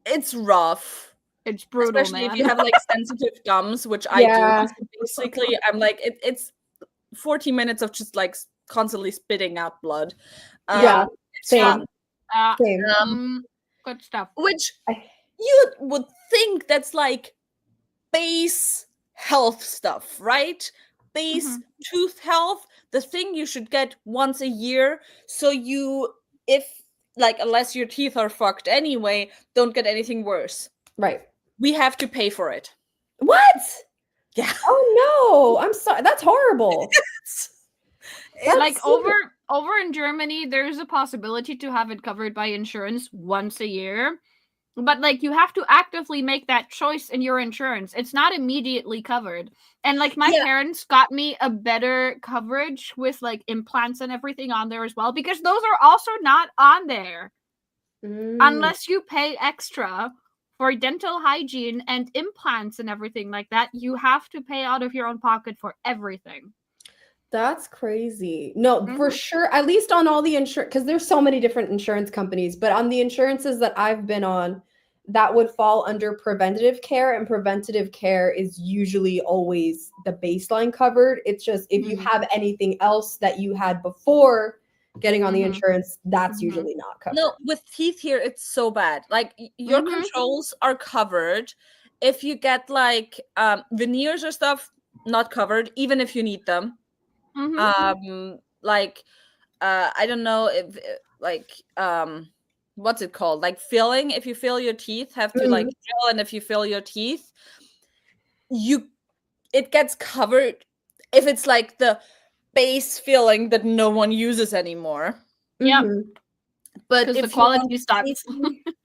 it's rough. It's brutal, especially man. if you have like sensitive gums, which I do. So basically, I'm like, it's 40 minutes of just like constantly spitting out blood. Same. Good stuff. Which you would think that's like base health stuff, right? Base tooth health, the thing you should get once a year, so you, if like, unless your teeth are fucked anyway, don't get anything worse. Right. We have to pay for it. What? Yeah. Oh no, I'm sorry. That's horrible. That's like over in Germany, there's a possibility to have it covered by insurance once a year. But like you have to actively make that choice in your insurance. It's not immediately covered. And like my parents got me a better coverage with like implants and everything on there as well, because those are also not on there. Unless you pay extra for dental hygiene and implants and everything like that, you have to pay out of your own pocket for everything. That's crazy. No, for sure. At least on all the insurance, because there's so many different insurance companies, but on the insurances that I've been on, that would fall under preventative care, and preventative care is usually always the baseline covered. It's just if you have anything else that you had before getting on the insurance, that's usually not covered. No, with teeth here, it's so bad. Like your controls are covered. If you get like veneers or stuff, not covered, even if you need them. Like I don't know if like what's it called, like filling, if you fill your teeth, have to like drill, and if you fill your teeth, it gets covered if it's like the base filling that no one uses anymore. But if the quality sucks.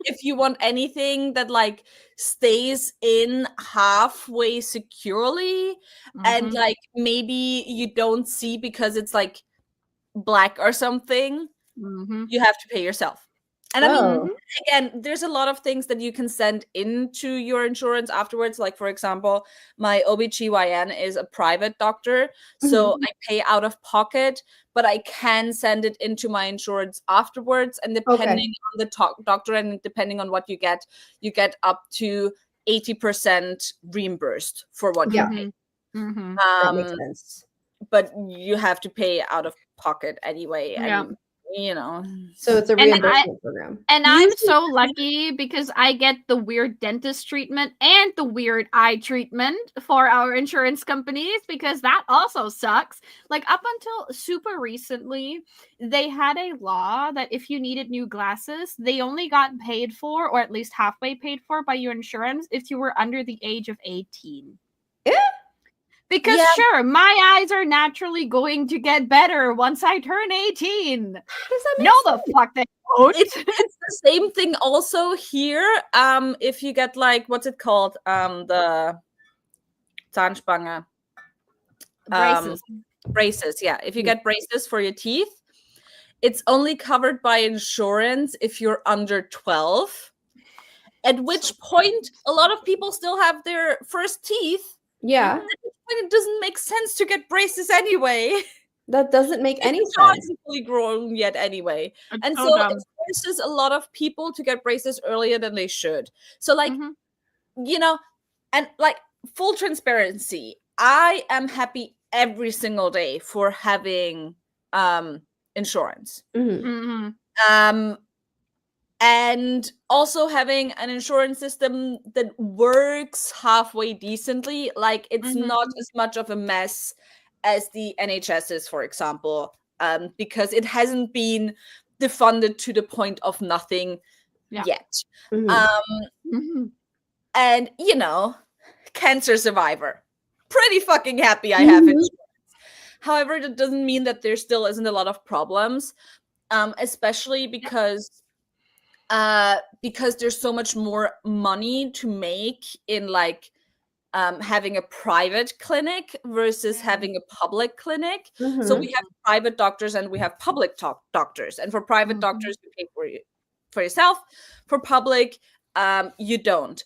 If you want anything that like stays in halfway securely, and like maybe you don't see because it's like black or something, you have to pay yourself. And I mean, again, there's a lot of things that you can send into your insurance afterwards. Like, for example, my OBGYN is a private doctor, so I pay out of pocket, but I can send it into my insurance afterwards. And depending on the doctor and depending on what you get up to 80% reimbursed for what you pay. That makes sense. But you have to pay out of pocket anyway. And you know. So it's a And reimbursement program. And I'm so lucky because I get the weird dentist treatment and the weird eye treatment for our insurance companies, because that also sucks. Like, up until super recently, they had a law that if you needed new glasses, they only got paid for, or at least halfway paid for, by your insurance if you were under the age of 18. Yeah. Because Yeah. sure, my eyes are naturally going to get better once I turn 18. How does that make No, sense? the fuck they don't. It's the same thing also here. If you get like, what's it called? The Zahnspange. Braces. Braces, yeah. If you get braces for your teeth, it's only covered by insurance if you're under 12. At which point, a lot of people still have their first teeth. Yeah. At which point, it doesn't make sense to get braces anyway. That doesn't make any Your jaw sense. isn't fully grown yet anyway. It's And so so dumb. it forces a lot of people to get braces earlier than they should. So, like, you know, and like, full transparency, I am happy every single day for having insurance. And also having an insurance system that works halfway decently. Like, it's not as much of a mess as the NHS is, for example, because it hasn't been defunded to the point of nothing yet. And, you know, cancer survivor. Pretty fucking happy I have insurance. However, that doesn't mean that there still isn't a lot of problems, especially because there's so much more money to make in like having a private clinic versus having a public clinic. So we have private doctors and we have public doctors. And for private doctors, you pay for yourself. For public, you don't.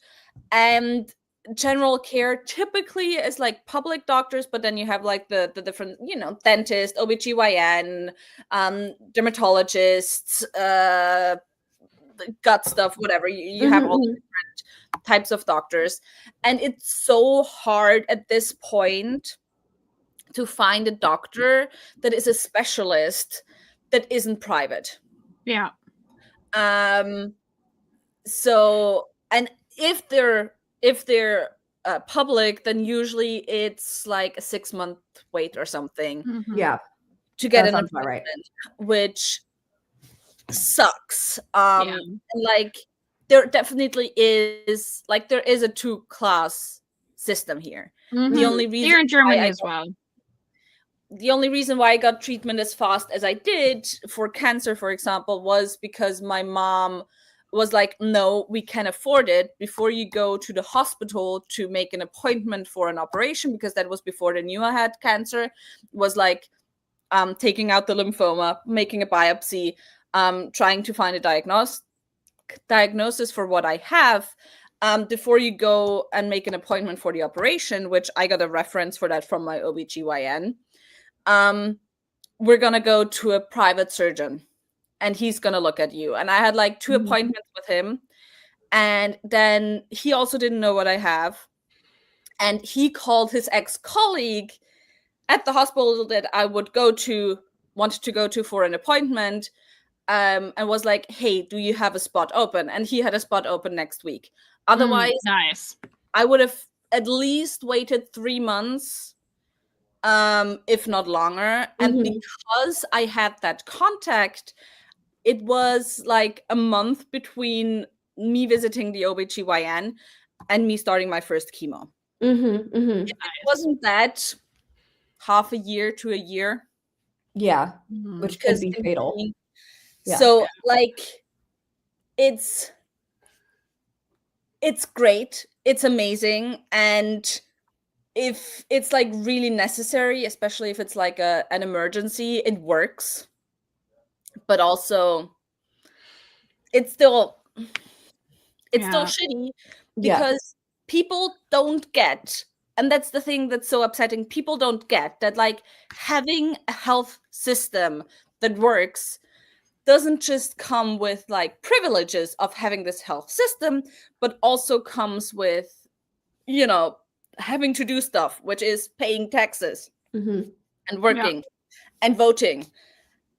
And general care typically is like public doctors, but then you have like the different, you know, dentist, OBGYN, dermatologists, gut stuff, whatever. You have all the different types of doctors. And it's so hard at this point to find a doctor that is a specialist that isn't private. Yeah. So, and if they're public, then usually it's like a 6-month wait or something. Yeah. To get That an sounds about right. appointment, which sucks. And like, there definitely is like, there is a 2-class system here. The only reason here in Germany as well. The only reason why I got treatment as fast as I did for cancer, for example, was because my mom was like, no, we can afford it. Before you go to the hospital to make an appointment for an operation, because that was before they knew I had cancer, was like taking out the lymphoma, making a biopsy, trying to find a diagnosis for what I have. Before you go and make an appointment for the operation, which I got a reference for that from my OBGYN, we're going to go to a private surgeon and he's going to look at you. And I had like 2 appointments with him. And then he also didn't know what I have. And he called his ex-colleague at the hospital that I wanted to go to for an appointment, and was like, hey, do you have a spot open? And he had a spot open next week. Otherwise, nice. I would have at least waited 3 months, if not longer. And because I had that contact, it was like a month between me visiting the OBGYN and me starting my first chemo. It wasn't that half a year to a year. Yeah, which could be fatal. Yeah. So like, it's great. It's amazing. And if it's like really necessary, especially if it's like an emergency, it works. But also, it's still shitty because people don't get, and that's the thing that's so upsetting, people don't get that like having a health system that works doesn't just come with like privileges of having this health system, but also comes with, you know, having to do stuff, which is paying taxes and working and voting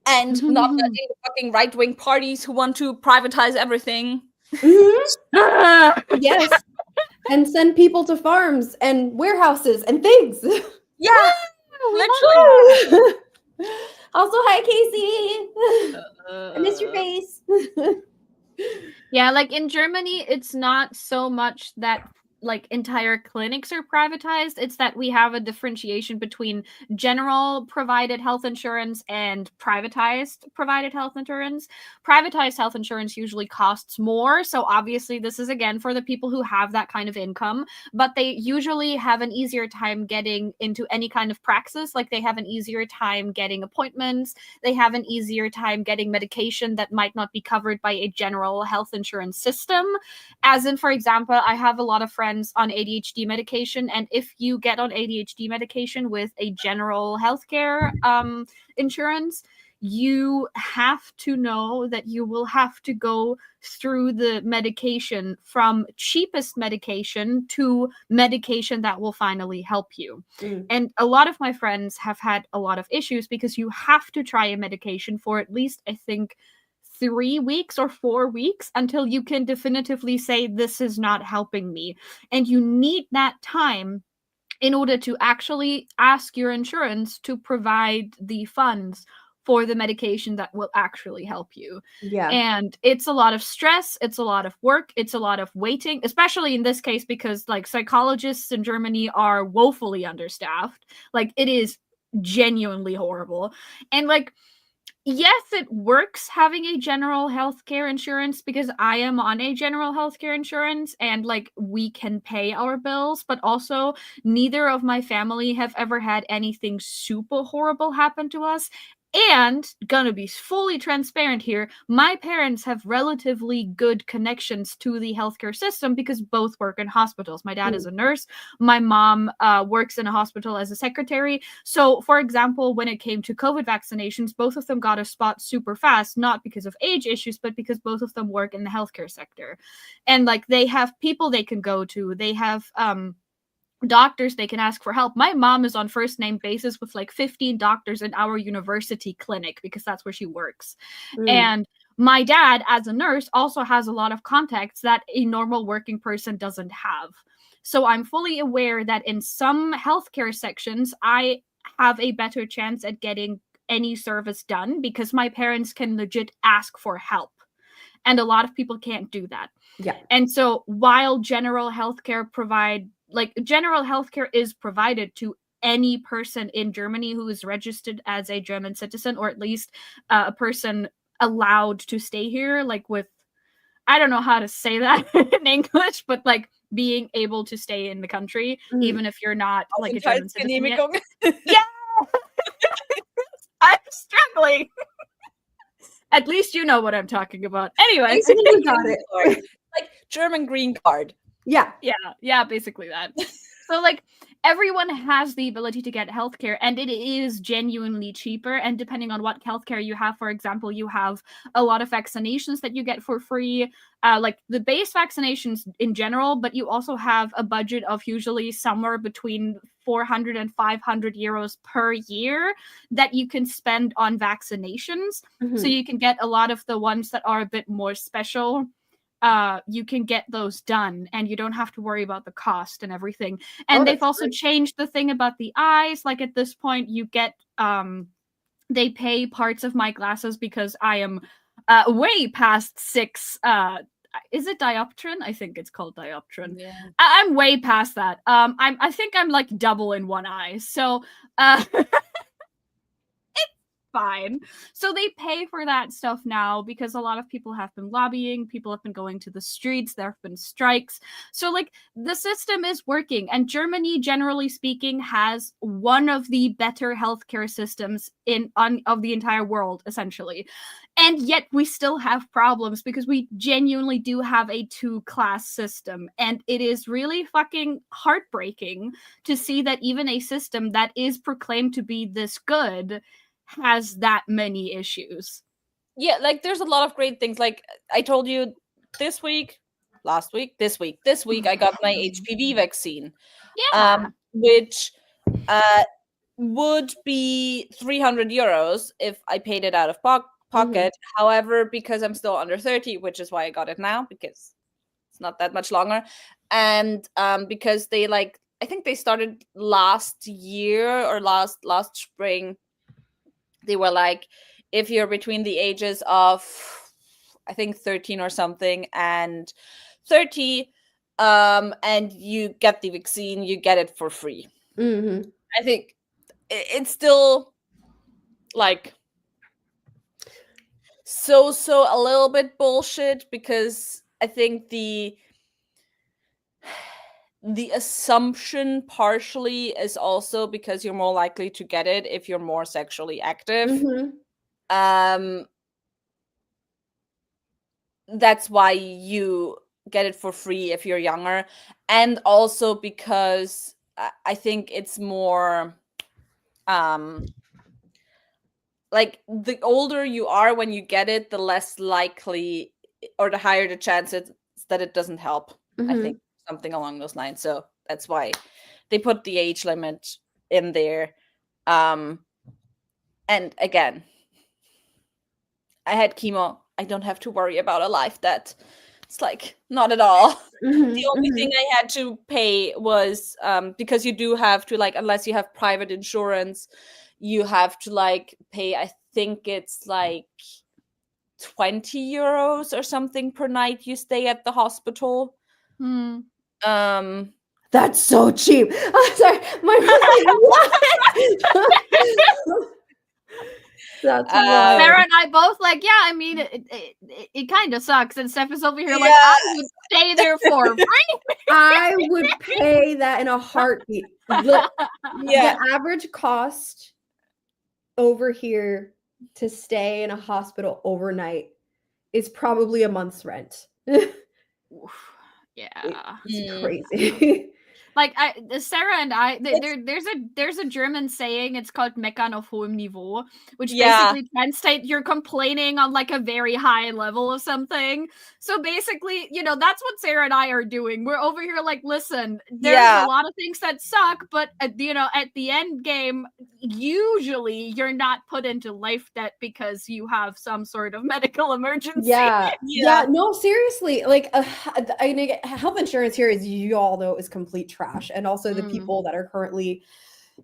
and not letting the fucking right-wing parties who want to privatize everything. Mm-hmm. Yes. And send people to farms and warehouses and things. Yeah, literally. Also, hi, Casey. I miss your face. Yeah, like in Germany, it's not so much that like entire clinics are privatized. It's that we have a differentiation between general provided health insurance and privatized provided health insurance. Privatized health insurance usually costs more. So obviously, this is again for the people who have that kind of income, but they usually have an easier time getting into any kind of praxis. Like they have an easier time getting appointments. They have an easier time getting medication that might not be covered by a general health insurance system. As in, for example, I have a lot of friends on ADHD medication, and if you get on ADHD medication with a general healthcare insurance, you have to know that you will have to go through the medication from cheapest medication to medication that will finally help you. And a lot of my friends have had a lot of issues because you have to try a medication for at least, I think, 3 weeks or 4 weeks until you can definitively say, this is not helping me. And you need that time in order to actually ask your insurance to provide the funds for the medication that will actually help you. Yeah. And it's a lot of stress, it's a lot of work, it's a lot of waiting, especially in this case because like psychologists in Germany are woefully understaffed. Like it is genuinely horrible. And like yes, it works having a general healthcare insurance because I am on a general healthcare insurance and like we can pay our bills, but also neither of my family have ever had anything super horrible happen to us. And gonna be fully transparent here, my parents have relatively good connections to the healthcare system because both work in hospitals. My dad is a nurse. My mom works in a hospital as a secretary. So, for example, when it came to COVID vaccinations, both of them got a spot super fast, not because of age issues, but because both of them work in the healthcare sector. And like they have people they can go to. They have doctors they can ask for help. My mom is on first name basis with like 15 doctors in our university clinic because that's where she works. And my dad, as a nurse, also has a lot of contacts that a normal working person doesn't have. So I'm fully aware that in some healthcare sections, I have a better chance at getting any service done because my parents can legit ask for help. And a lot of people can't do that. Yeah. And so while general healthcare is provided to any person in Germany who is registered as a German citizen, or at least a person allowed to stay here, like with, I don't know how to say that in English, but like being able to stay in the country, even if you're not like a German citizen yet. Yeah! I'm struggling. At least you know what I'm talking about. Anyway, You got it. Like German green card. Yeah. Yeah, basically that. So like everyone has the ability to get healthcare and it is genuinely cheaper. And depending on what healthcare you have, for example, you have a lot of vaccinations that you get for free, like the base vaccinations in general, but you also have a budget of usually somewhere between 400 and 500 euros per year that you can spend on vaccinations. So you can get a lot of the ones that are a bit more special. You can get those done and you don't have to worry about the cost and everything. And they've also changed the thing about the eyes. Like at this point you get they pay parts of my glasses because I am way past 6 is it dioptrin? I think it's called dioptrin. Yeah. I'm way past that. I think I'm like double in one eye. So fine. So they pay for that stuff now because a lot of people have been lobbying, people have been going to the streets, there have been strikes. So like the system is working, and Germany, generally speaking, has one of the better healthcare systems of the entire world, essentially. And yet we still have problems because we genuinely do have a two-class system. And it is really fucking heartbreaking to see that even a system that is proclaimed to be this good has that many issues. Yeah, like there's a lot of great things. Like I told you this week, last week, this week I got my HPV vaccine. Yeah. Which would be 300 euros if I paid it out of pocket. However, because I'm still under 30, which is why I got it now, because it's not that much longer, and because they I think they started last year or last spring. They were like, if you're between the ages of, I think 13 or something and 30, and you get the vaccine, you get it for free. I think it's still like so a little bit bullshit, because I think the assumption partially is also because you're more likely to get it if you're more sexually active. That's why you get it for free if you're younger, and also because I think it's more like the older you are when you get it, the less likely or the higher the chances that it doesn't help. I think something along those lines. So that's why they put the age limit in there. And again, I had chemo. I don't have to worry about a life debt. It's like not at all. The only thing I had to pay was because you do have to, like, unless you have private insurance, you have to pay, I think it's 20 euros or something per night you stay at the hospital. That's so cheap. I'm sorry, my what? That's wild. Sarah and I both I mean, it kind of sucks. And Steph is over here I would stay there for free. I would pay that in a heartbeat. The average cost over here to stay in a hospital overnight is probably a month's rent. It's crazy. Sarah and I, there's a German saying. It's called "Meckern auf hohem Niveau," which basically translates you're complaining on a very high level of something. So basically, that's what Sarah and I are doing. We're over here listen, there's a lot of things that suck, but at the end game, usually you're not put into life debt because you have some sort of medical emergency. Yeah. No, seriously, health insurance here, as you all know, is complete trash. And also the people that are currently,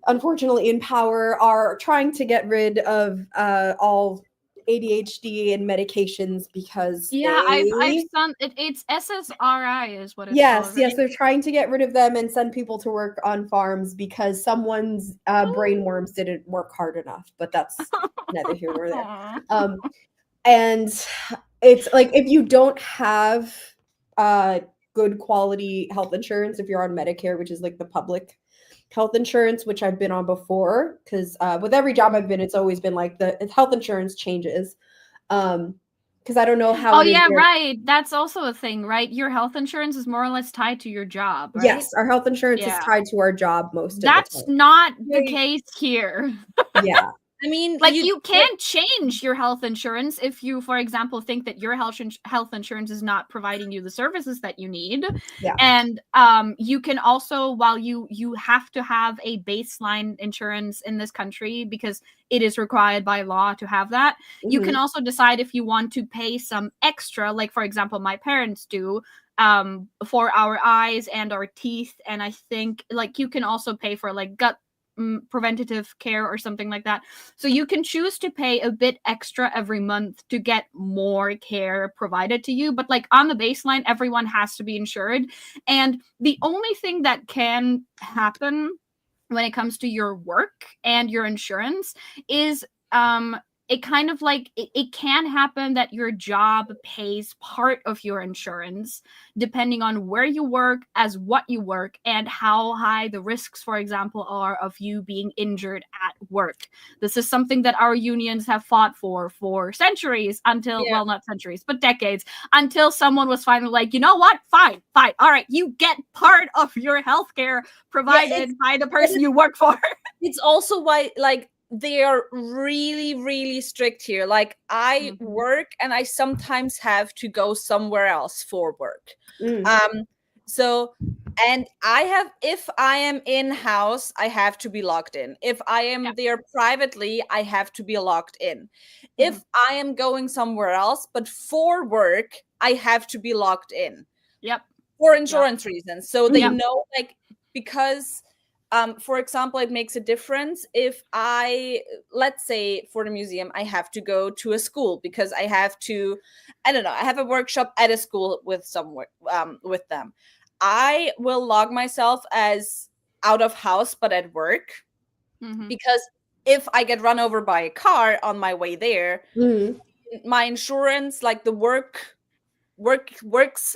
unfortunately, in power are trying to get rid of all ADHD and medications because I've done it. It's SSRI is what it's called. Right? Yes, they're trying to get rid of them and send people to work on farms because someone's brain worms didn't work hard enough. But that's neither here nor there. And it's if you don't have good quality health insurance, if you're on Medicare, which is the public health insurance, which I've been on before, because with every job I've been, it's always been the health insurance changes. Because I don't know how. Oh yeah, right. That's also a thing, right? Your health insurance is more or less tied to your job, right? Yes, our health insurance is tied to our job most of the time. That's not the case here. Yeah. I mean, you can change your health insurance if you, for example, think that your health insurance is not providing you the services that you need. Yeah. And you can also, while you have to have a baseline insurance in this country because it is required by law to have that, you can also decide if you want to pay some extra, for example, my parents do, for our eyes and our teeth. And I think you can also pay for gut preventative care or something like that. So you can choose to pay a bit extra every month to get more care provided to you. But on the baseline, everyone has to be insured. And the only thing that can happen when it comes to your work and your insurance is it kind of it can happen that your job pays part of your insurance depending on where you work, as what you work, and how high the risks, for example, are of you being injured at work. This is something that our unions have fought for centuries until, well, not centuries, but decades, until someone was finally you know what? Fine. All right. You get part of your healthcare provided by the person you work for. It's also why, they are really, really strict here. I work and I sometimes have to go somewhere else for work. So, and if I am in house, I have to be logged in. If I am there privately, I have to be logged in. If I am going somewhere else, but for work, I have to be logged in. Yep. For insurance reasons. So they Yep. know, like, because for example, it makes a difference if let's say for the museum, I have to go to a school because I have to, I don't know, I have a workshop at a school with with them. I will log myself as out of house, but at work, because if I get run over by a car on my way there, my insurance, like the works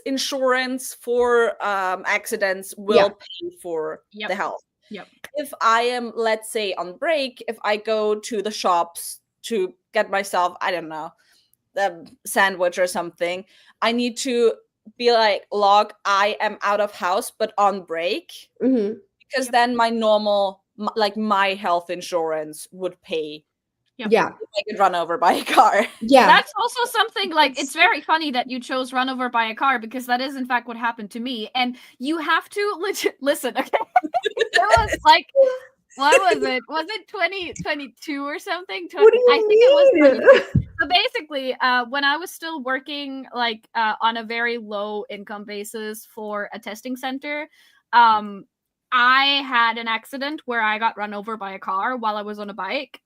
insurance for accidents will pay for the health. If I am, let's say, on break, if I go to the shops to get myself, I don't know, a sandwich or something, I need to be like, log, I am out of house but on break, because then my normal, like my health insurance would pay. If I get run over by a car. That's also something, like, it's very funny that you chose run over by a car, because that is in fact what happened to me. And you have to listen, okay? It was like, what was it? Was it 2022 or something? What do you I think it was 22. mean? So basically, when I was still working like on a very low income basis for a testing center, I had an accident where I got run over by a car while I was on a bike.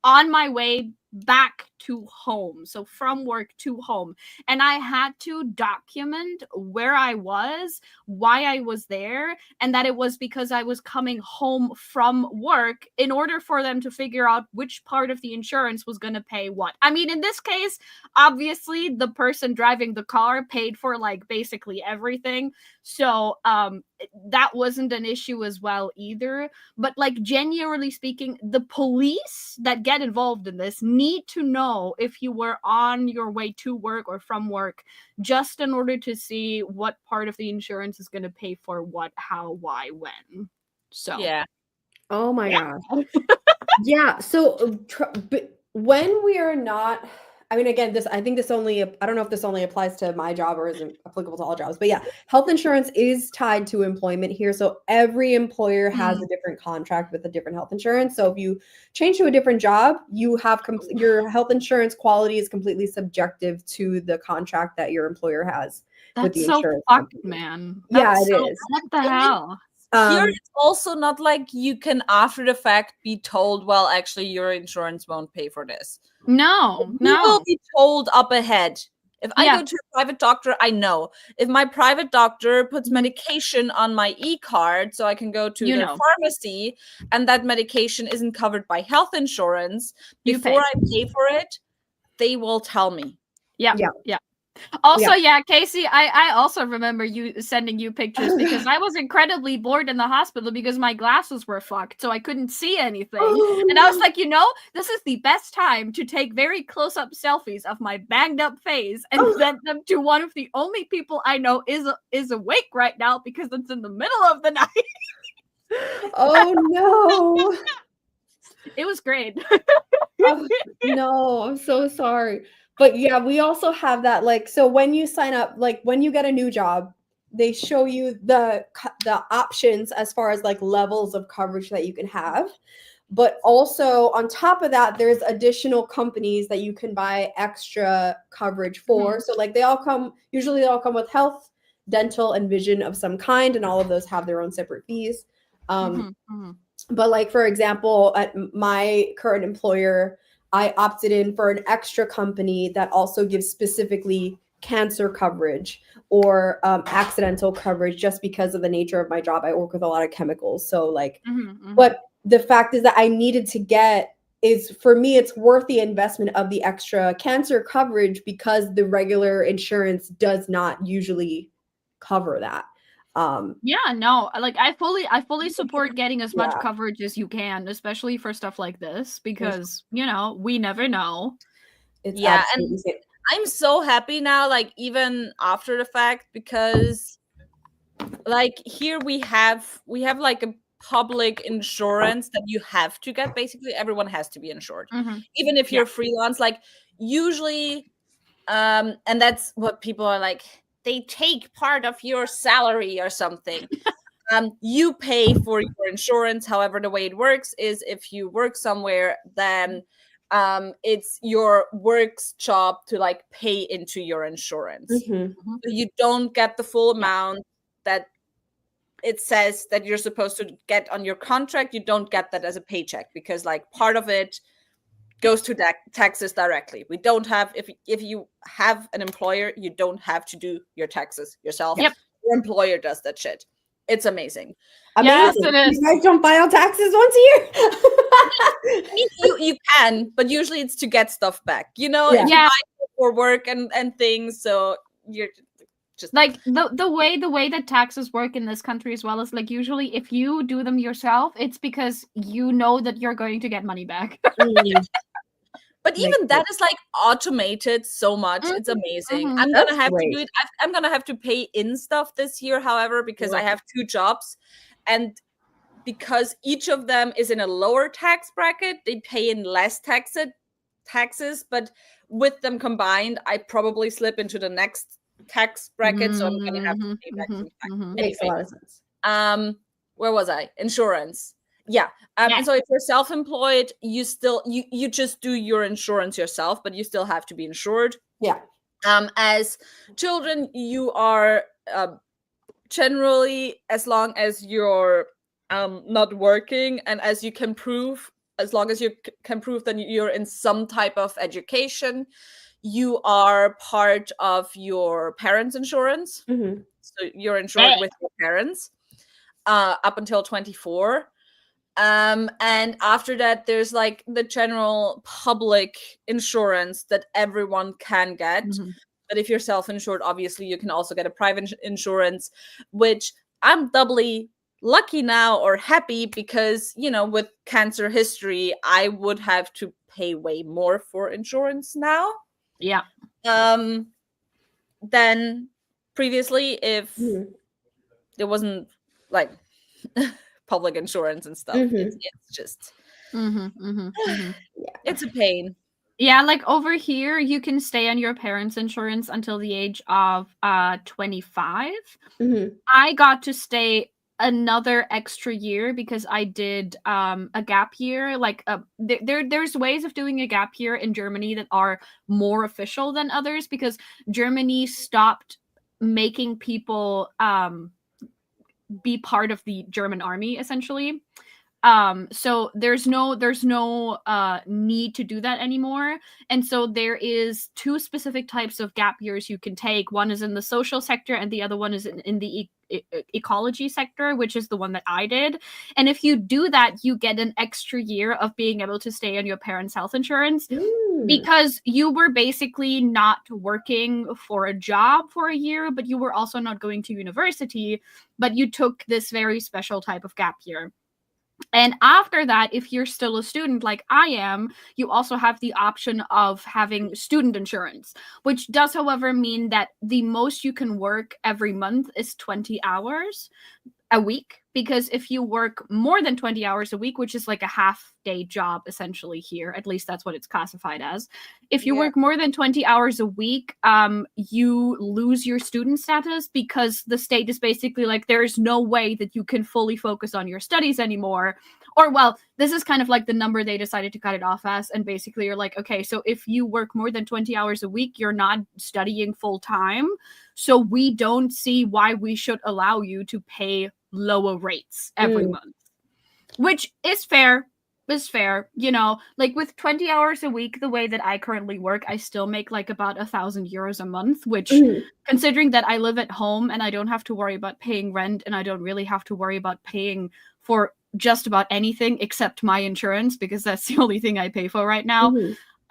On my way back to home, so from work to home, and I had to document where I was, why I was there, and that it was because I was coming home from work, in order for them to figure out which part of the insurance was going to pay what. I mean, in this case, obviously the person driving the car paid for like basically everything, so that wasn't an issue as well either. But like, generally speaking, the police that get involved in this need to know if you were on your way to work or from work, just in order to see what part of the insurance is going to pay for what, how, why, when. So Oh my gosh. So but when we are not, I mean, again, I think this only, I don't know if this only applies to my job or isn't applicable to all jobs, but health insurance is tied to employment here. So every employer has a different contract with a different health insurance. So if you change to a different job, you have your health insurance quality is completely subjective to the contract that your employer has with the insurance fucked, company. man. It is. What the hell? Here, it's also not like you can, after the fact, be told, well, actually, your insurance won't pay for this. No. You will be told up ahead. If I go to a private doctor, I know. If my private doctor puts medication on my e-card so I can go to their pharmacy, and that medication isn't covered by health insurance, before I pay for it, they will tell me. Yeah. Also, Casey, I also remember you sending you pictures, because I was incredibly bored in the hospital because my glasses were fucked, so I couldn't see anything. And I was like, this is the best time to take very close-up selfies of my banged up face and send them to one of the only people I know is awake right now, because it's in the middle of the night. Oh no. It was great. No, I'm so sorry. But we also have that, like, so when you sign up, like when you get a new job, they show you the options as far as like levels of coverage that you can have. But also on top of that, there's additional companies that you can buy extra coverage for. So like usually they all come with health, dental, and vision of some kind, and all of those have their own separate fees. But like, for example, at my current employer, I opted in for an extra company that also gives specifically cancer coverage or accidental coverage, just because of the nature of my job. I work with a lot of chemicals. So like, but the fact is that I needed to get is, for me, it's worth the investment of the extra cancer coverage, because the regular insurance does not usually cover that. Like I fully support getting as much coverage as you can, especially for stuff like this, because we never know. And I'm so happy now, like even after the fact, because like here we have like a public insurance that you have to get. Basically everyone has to be insured, even if you're freelance, like usually and that's what people are like, they take part of your salary or something. You pay for your insurance. However, the way it works is if you work somewhere, then it's your work's job to like pay into your insurance. Mhm. So you don't get the full amount that it says that you're supposed to get on your contract. You don't get that as a paycheck because like part of it goes to taxes directly. We don't have, if you have an employer, you don't have to do your taxes yourself. Yep. Your employer does that shit. It's amazing. Yes, Amazing. it is. You guys don't file taxes once a year? You can, but usually it's to get stuff back. You know, Yeah. if you Yeah. buy it for work and things, so you're just Like the way that taxes work in this country as well is like usually if you do them yourself, it's because you know that you're going to get money back. Mm. But Makes even that is like automated so much. It's amazing. I'm That's gonna have great. to do it. I'm gonna have to pay in stuff this year, however, because I have 2 jobs, and because each of them is in a lower tax bracket, they pay in less taxes. But with them combined, I probably slip into the next tax bracket, so I'm gonna have to pay back some tax. Makes a lot of sense. Where was I? Insurance. Yeah. And so if you're self-employed, you still you just do your insurance yourself, but you still have to be insured. Yeah. As children, you are generally, as long as you're not working and as you can prove, as long as you can prove that you're in some type of education, you are part of your parents' insurance. Mhm. So you're insured with your parents up until 24. And after that, there's like the general public insurance that everyone can get. But if you're self-insured, obviously you can also get a private insurance, which I'm doubly lucky now or happy because, you know, with cancer history, I would have to pay way more for insurance now. Yeah. Than previously if Mhm. there wasn't like public insurance and stuff. It's just it's a pain. Yeah, like over here, you can stay on your parents' insurance until the age of 25. Mhm. I got to stay another extra year because I did a gap year. Like there's ways of doing a gap year in Germany that are more official than others because Germany stopped making people be part of the German army essentially. So there's no need to do that anymore, and so there is 2 specific types of gap years you can take. One is in the social sector and the other one is in the ecology sector, which is the one that I did. And if you do that, you get an extra year of being able to stay on your parents' health insurance because you were basically not working for a job for a year, but you were also not going to university, but you took this very special type of gap year. And after that, if you're still a student like I am, you also have the option of having student insurance, which does, however, mean that the most you can work every month is 20 hours a week. Because if you work more than 20 hours a week, which is like a half-day job essentially here, at least that's what it's classified as. If you work more than 20 hours a week, you lose your student status because the state is basically like, there's no way that you can fully focus on your studies anymore. Or, well, this is kind of like the number they decided to cut it off as. And basically you're like, okay, so if you work more than 20 hours a week, you're not studying full time. So we don't see why we should allow you to pay lower rates every month, which is fair. You know, like with 20 hours a week, the way that I currently work, I still make like about 1,000 euros a month, which considering that I live at home and I don't have to worry about paying rent and I don't really have to worry about paying for just about anything except my insurance, because that's the only thing I pay for right now.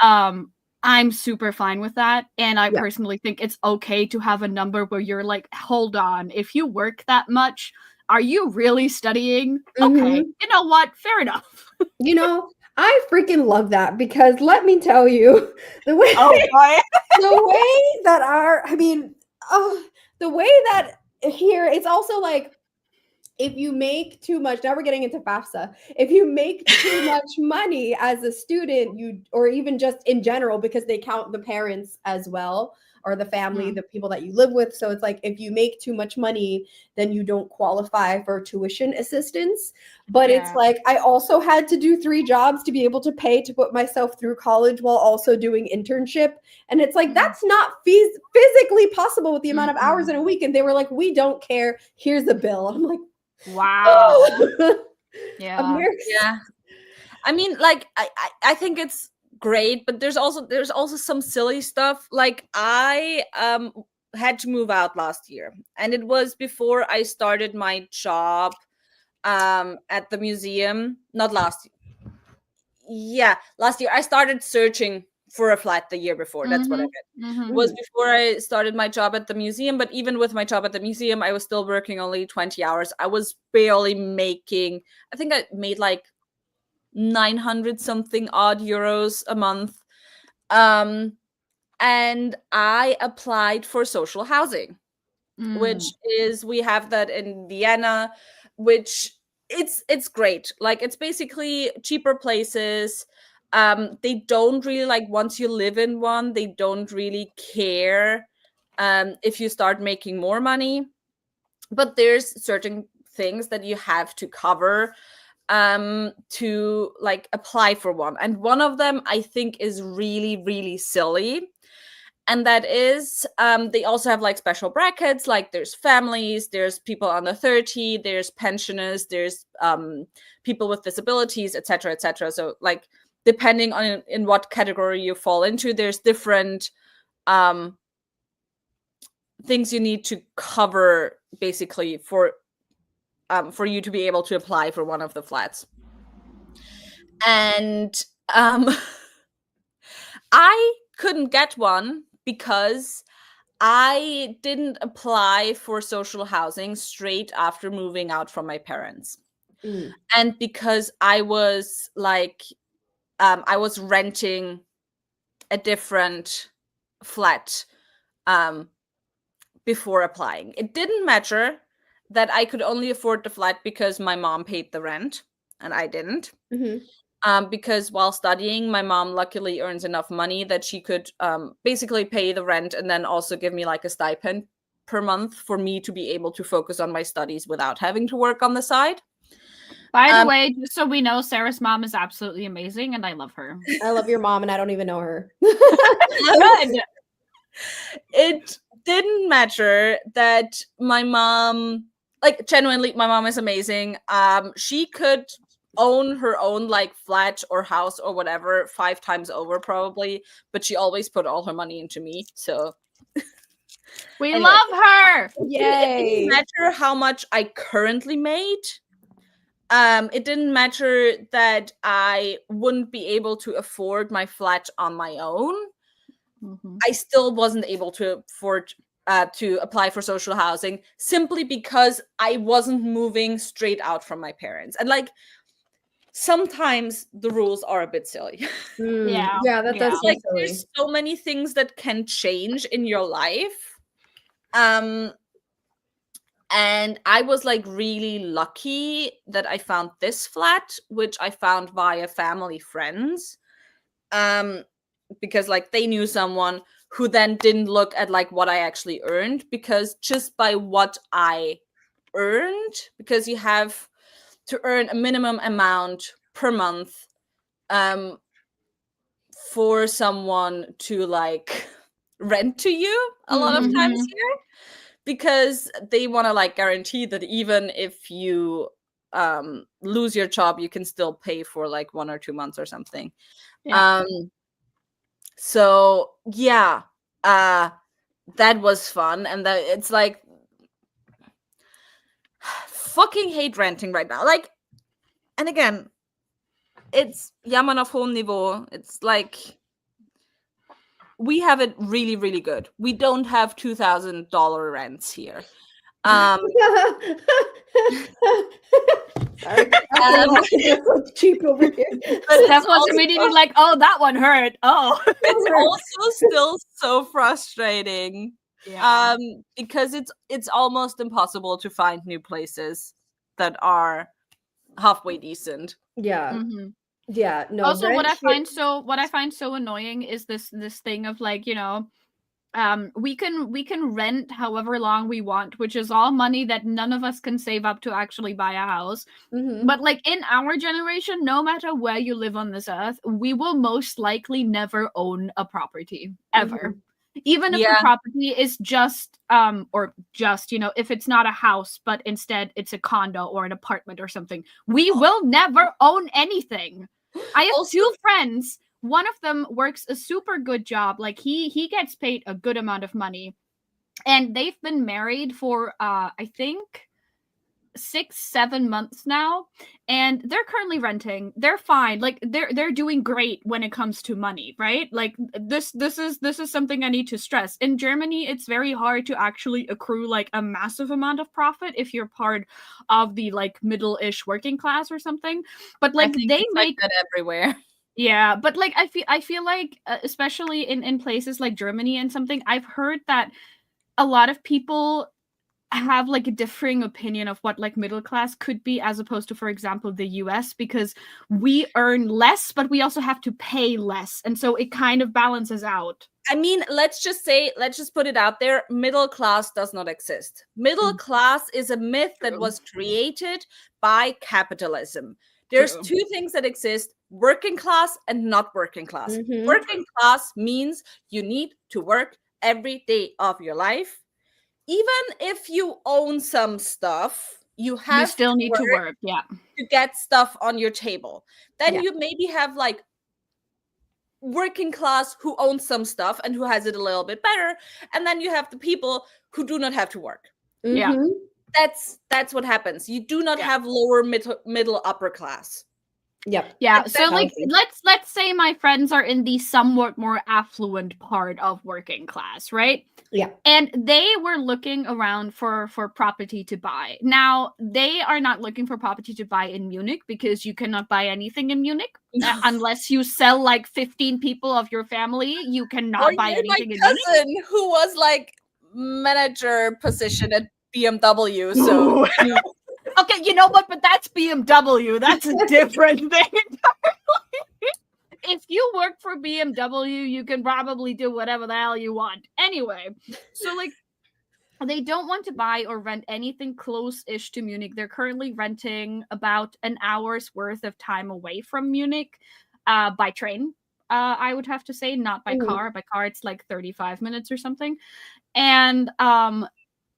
I'm super fine with that. And I personally think it's okay to have a number where you're like, hold on, if you work that much, are you really studying? Okay, you know what? Fair enough. You know, I freaking love that because let me tell you, the way the way that the way that here, it's also like if you make too much, now we're getting into FAFSA. If you make too much money as a student, or even just in general, because they count the parents as well, or the family, the people that you live with. So it's like, if you make too much money, then you don't qualify for tuition assistance. But it's like, I also had to do 3 jobs to be able to pay to put myself through college while also doing internship. And it's like, that's not physically possible with the amount of hours in a week. And they were like, we don't care. Here's a bill. I'm like, wow. oh. Yeah. Yeah. I mean, like, I think it's great, but there's also some silly stuff. Like, I had to move out last year, and it was before I started my job at the museum. Not last year. Yeah, last year I started searching for a flat the year before. That's what I meant. It was before I started my job at the museum, but even with my job at the museum, I was still working only 20 hours. I was barely making, I think I made like 900 something odd euros a month. And I applied for social housing, which is, we have that in Vienna, which it's great. Like, it's basically cheaper places. They don't really, like, once you live in one, they don't really care if you start making more money, but there's certain things that you have to cover to, like, apply for one. And one of them, I think, is really, really silly. And that is, they also have, like, special brackets. Like, there's families, there's people under 30, there's pensioners, there's people with disabilities, etc., etc. So, like, depending on in what category you fall into, there's different things you need to cover, basically, for you to be able to apply for one of the flats. And I couldn't get one because I didn't apply for social housing straight after moving out from my parents. And because I was, like, I was renting a different flat before applying. It didn't matter that I could only afford the flat because my mom paid the rent and I didn't. Because while studying, my mom luckily earns enough money that she could basically pay the rent and then also give me, like, a stipend per month for me to be able to focus on my studies without having to work on the side. By the way, just so we know, Sarah's mom is absolutely amazing and I love her. I love your mom and I don't even know her. Good. It didn't matter that my mom, like, genuinely, my mom is amazing. She could own her own, like, flat or house or whatever 5 times over probably, but she always put all her money into me. So we love her. Yay. It didn't matter how much I currently made. It didn't matter that I wouldn't be able to afford my flat on my own. I still wasn't able to afford to apply for social housing simply because I wasn't moving straight out from my parents. And, like, sometimes the rules are a bit silly. Yeah, that does seem like, silly. there's so many things that can change in your life. And I was, like, really lucky that I found this flat, which I found via family friends. Because, like, they knew someone who then didn't look at, like, what I actually earned, because just by what I earned, because you have to earn a minimum amount per month for someone to, like, rent to you a lot of times here, because they want to, like, guarantee that even if you lose your job, you can still pay for, like, 1 or 2 months or something. So yeah, that was fun. And that, it's like, fucking hate renting right now. Like, and again, it's jammern auf hohem Niveau. It's like, we have it really, really good. We don't have $2,000 rents here. Sorry, that's cheap over here. But Steph was immediately like, "Oh, that one hurt." Oh, it's also still so frustrating. Because it's almost impossible to find new places that are halfway decent. Yeah. Mhm. Yeah. No. Also, what I rent find so annoying is this thing of like, we can rent however long we want, which is all money that none of us can save up to actually buy a house. Mhm. But like in our generation, no matter where you live on this earth, we will most likely never own a property ever. Even if the Yeah. property is just or just, if it's not a house, but instead it's a condo or an apartment or something, we will never own anything. I have Also- two friends. One of them works a super good job. Like he gets paid a good amount of money. And they've been married for I think 6-7 months now, and they're currently renting. They're fine. Like they're doing great when it comes to money, right? Like this is something I need to stress. In Germany, it's very hard to actually accrue like a massive amount of profit if you're part of the like middle-ish working class or something. But I like think they it's like that everywhere. yeah, but like I feel like especially in places like Germany and something, I've heard that a lot of people have like a differing opinion of what like middle class could be as opposed to, for example, the US, because we earn less but we also have to pay less, and so it kind of balances out. I mean, let's just put it out there. Middle class does not exist. Middle class is a myth that True. was created by capitalism. There's True. two things that exist: working class and not working class. Mhm. Working class means you need to work every day of your life. Even if you own some stuff, you have You still need to work work, yeah. to get stuff on your table. Then Yeah. you maybe have like working class who owns some stuff and who has it a little bit better, and then you have the people who do not have to work. Yeah. Mhm. That's what happens. You do not Yeah. have lower middle upper class. Yep. Yeah, That- so that- like Okay. let's say my friends are in the somewhat more affluent part of working class, right? Yeah. And they were looking around for property to buy. Now, they are not looking for property to buy in Munich because you cannot buy anything in Munich unless you sell like 15 people of your family. You Or cannot buy you're my anything in Munich. cousin who was like manager position at BMW. So Okay, you know what? But that's BMW. That's a different thing. If you work for BMW, you can probably do whatever the hell you want. Anyway, so like they don't want to buy or rent anything close-ish to Munich. They're currently renting about an hour's worth of time away from Munich by train. I would have to say, not by car. By car, it's like 35 minutes or something. And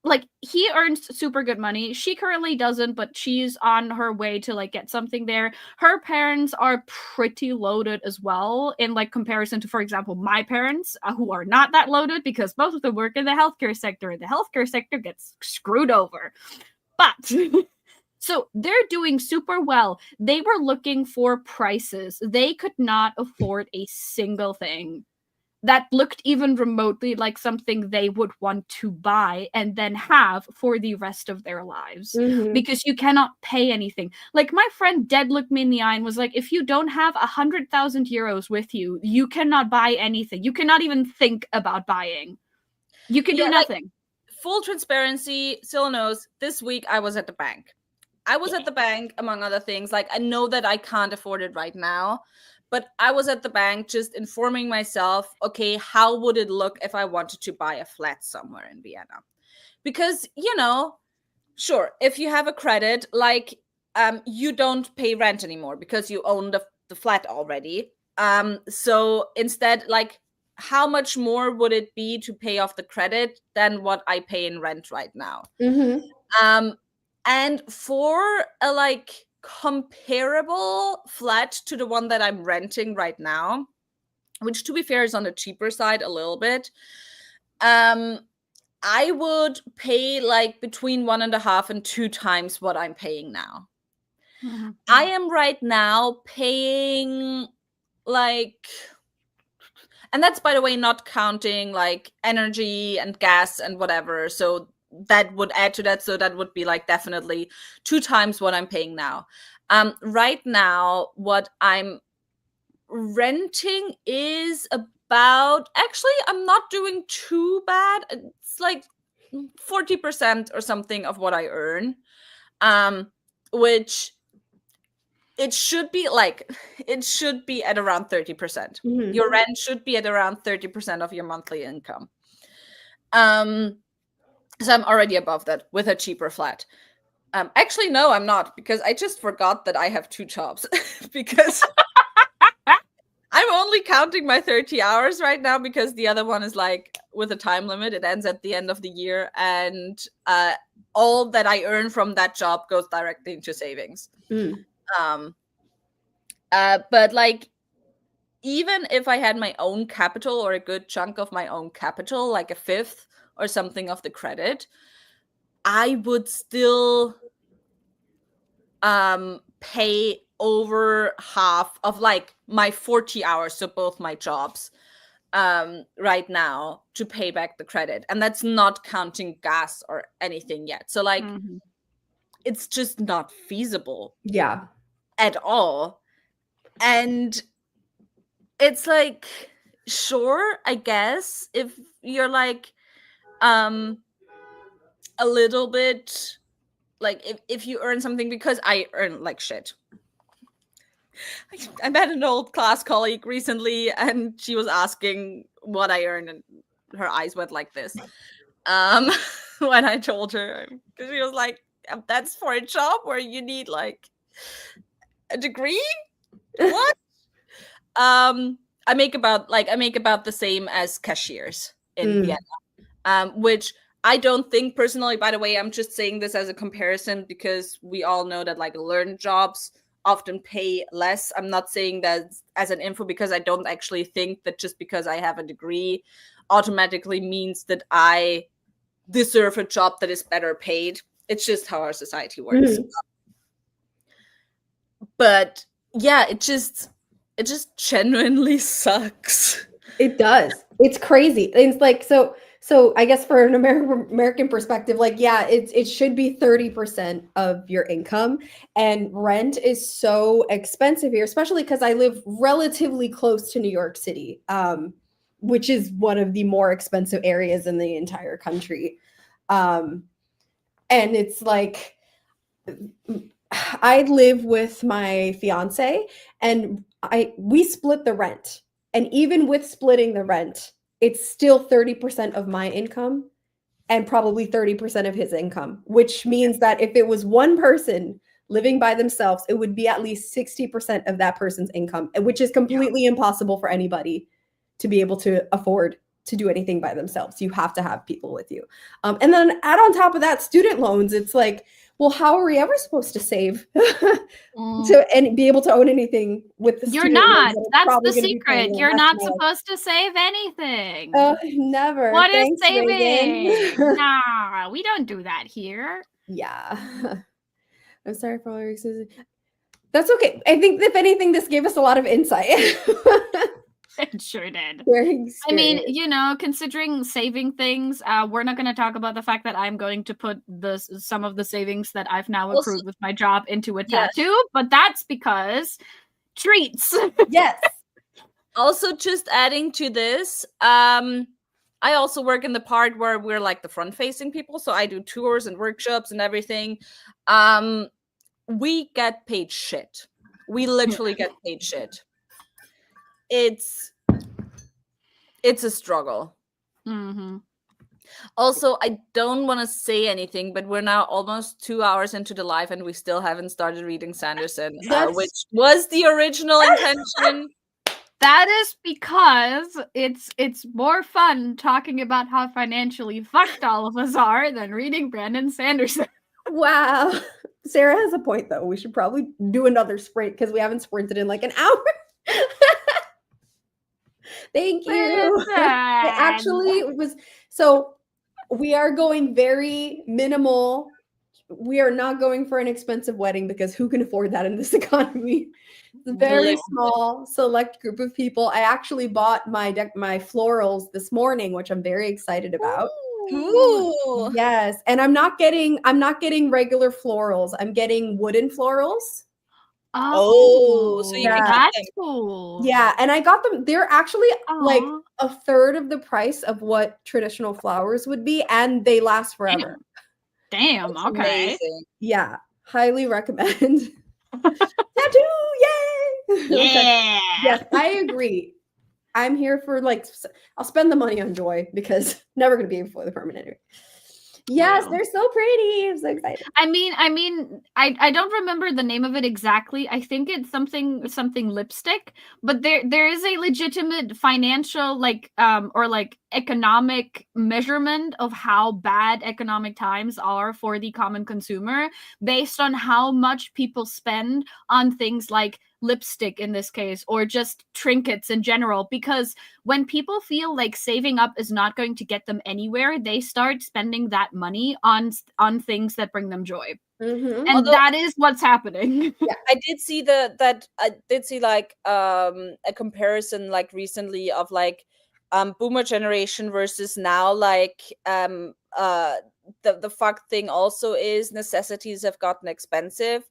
like he earns super good money. She currently doesn't, but she's on her way to like get something there. Her parents are pretty loaded as well in like comparison to, for example, my parents, who are not that loaded because both of them work in the healthcare sector, and the healthcare sector gets screwed over. But so they're doing super well. They were looking for prices. They could not afford a single thing that looked even remotely like something they would want to buy and then have for the rest of their lives, because you cannot pay anything. Like my friend dead looked me in the eye and was like, if you don't have 100,000 euros with you, you cannot buy anything. You cannot even think about buying. You can do nothing. Like, full transparency, Sylla knows, this week I was at the bank. I was at the bank, among other things. Like, I know that I can't afford it right now, but I was at the bank just informing myself, okay, how would it look if I wanted to buy a flat somewhere in Vienna? Because, sure, if you have a credit, like, you don't pay rent anymore because you own the flat already. So instead, like, how much more would it be to pay off the credit than what I pay in rent right now? And for a like comparable flat to the one that I'm renting right now, which to be fair is on the cheaper side a little bit, I would pay like between 1.5 and 2 times what I'm paying now. I am right now paying like, and that's, by the way, not counting like energy and gas and whatever. So that would add to that. So that would be like definitely 2 times what I'm paying now. Right now, what I'm renting is about, actually, I'm not doing too bad. It's like 40% or something of what I earn. which it should be at around 30%. Mhm. Your rent should be at around 30% of your monthly income. So I'm already above that with a cheaper flat. Actually, no, I'm not, because I just forgot that I have 2 jobs because I'm only counting my 30 hours right now because the other one is like with a time limit. It ends at the end of the year, and all that I earn from that job goes directly into savings. Mm. But like, even if I had my own capital or a good chunk of my own capital, like a fifth or something of the credit, I would still pay over half of like my 40 hours, so both my jobs, right now, to pay back the credit. And that's not counting gas or anything yet. So like, it's just not feasible Yeah. at all. And it's like, sure, I guess if you're like a little bit like, if you earn something, because I earn like shit. I met an old class colleague recently, and she was asking what I earn, and her eyes went like this when I told her, because she was like, that's for a job where you need like a degree? What? I make about the same as cashiers in Vienna, which I don't think personally, by the way, I'm just saying this as a comparison because we all know that like learned jobs often pay less. I'm not saying that as an info because I don't actually think that just because I have a degree automatically means that I deserve a job that is better paid. It's just how our society works. But yeah, it just genuinely sucks. It does. It's crazy. It's like, so I guess for an American perspective, like, yeah, it should be 30% of your income, and rent is so expensive here, especially because I live relatively close to New York City, which is one of the more expensive areas in the entire country. And it's like, I live with my fiance, and we split the rent. And even with splitting the rent, it's still 30% of my income and probably 30% of his income, which means that if it was one person living by themselves, it would be at least 60% of that person's income, which is completely impossible for anybody to be able to afford to do anything by themselves. You have to have people with you. And then add on top of that student loans. It's like, well, how are we ever supposed to save and be able to own anything with the You're student not. loans That's the secret. You're not supposed to save anything. Never. What is Thanks, saving? Megan. Nah, we don't do that here. Yeah. I'm sorry for all your excuses. That's okay. I think if anything, this gave us a lot of insight. It sure did. I mean, you know, considering saving things, we're not going to talk about the fact that I'm going to put some of the savings that I've now accrued with my job into a tattoo, but that's because treats. Yes. Also, just adding to this, I also work in the part where we're like the front-facing people, so I do tours and workshops and everything. We get paid shit. We literally get paid shit. It's a struggle. Also, I don't want to say anything, but we're now almost 2 hours into the live and we still haven't started reading Sanderson, which was the original intention. That is because it's more fun talking about how financially fucked all of us are than reading Brandon Sanderson. Wow. Sarah has a point, though. We should probably do another sprint because we haven't sprinted in like an hour. Thank you. It actually was. So we are going very minimal. We are not going for an expensive wedding because who can afford that in this economy? It's a very small, select group of people. I actually bought my florals this morning, which I'm very excited about. Ooh. Yes, and I'm not getting regular florals. I'm getting wooden florals. Oh, so you can that's cool. Yeah, and I got them. They're actually like a third of the price of what traditional flowers would be, and they last forever. Damn. Okay. Amazing. Yeah, Highly recommend. Tattoo, yay! Okay. Yes, I agree. I'm here for like, I'll spend the money on Joy because never gonna be able for the permanent. Yes, they're so pretty. I'm so excited. I don't remember the name of it exactly. I think it's something lipstick, but there is a legitimate financial or economic measurement of how bad economic times are for the common consumer based on how much people spend on things like lipstick in this case, or just trinkets in general, because when people feel like saving up is not going to get them anywhere, they start spending that money on things that bring them joy. And that is what's happening. Yeah, I did see like a comparison like recently of like boomer generation versus now, like the fuck thing also is necessities have gotten expensive.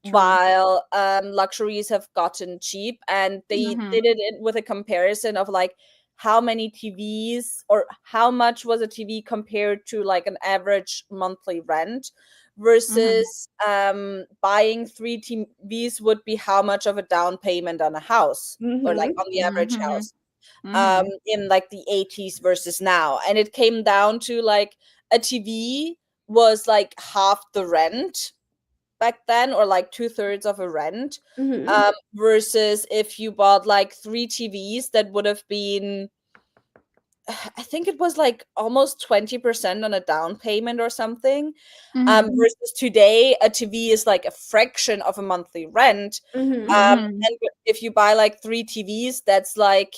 True. While luxuries have gotten cheap, and they did it with a comparison of like how many TVs or how much was a TV compared to like an average monthly rent versus buying 3 TVs would be how much of a down payment on a house or like on the average house in like the 80s versus now. And it came down to like a TV was like half the rent back then, or like 2/3 of a rent, versus if you bought like 3 TVs, that would have been, I think it was like almost 20% on a down payment or something. Versus today, a TV is like a fraction of a monthly rent. And if you buy like 3 TVs, that's like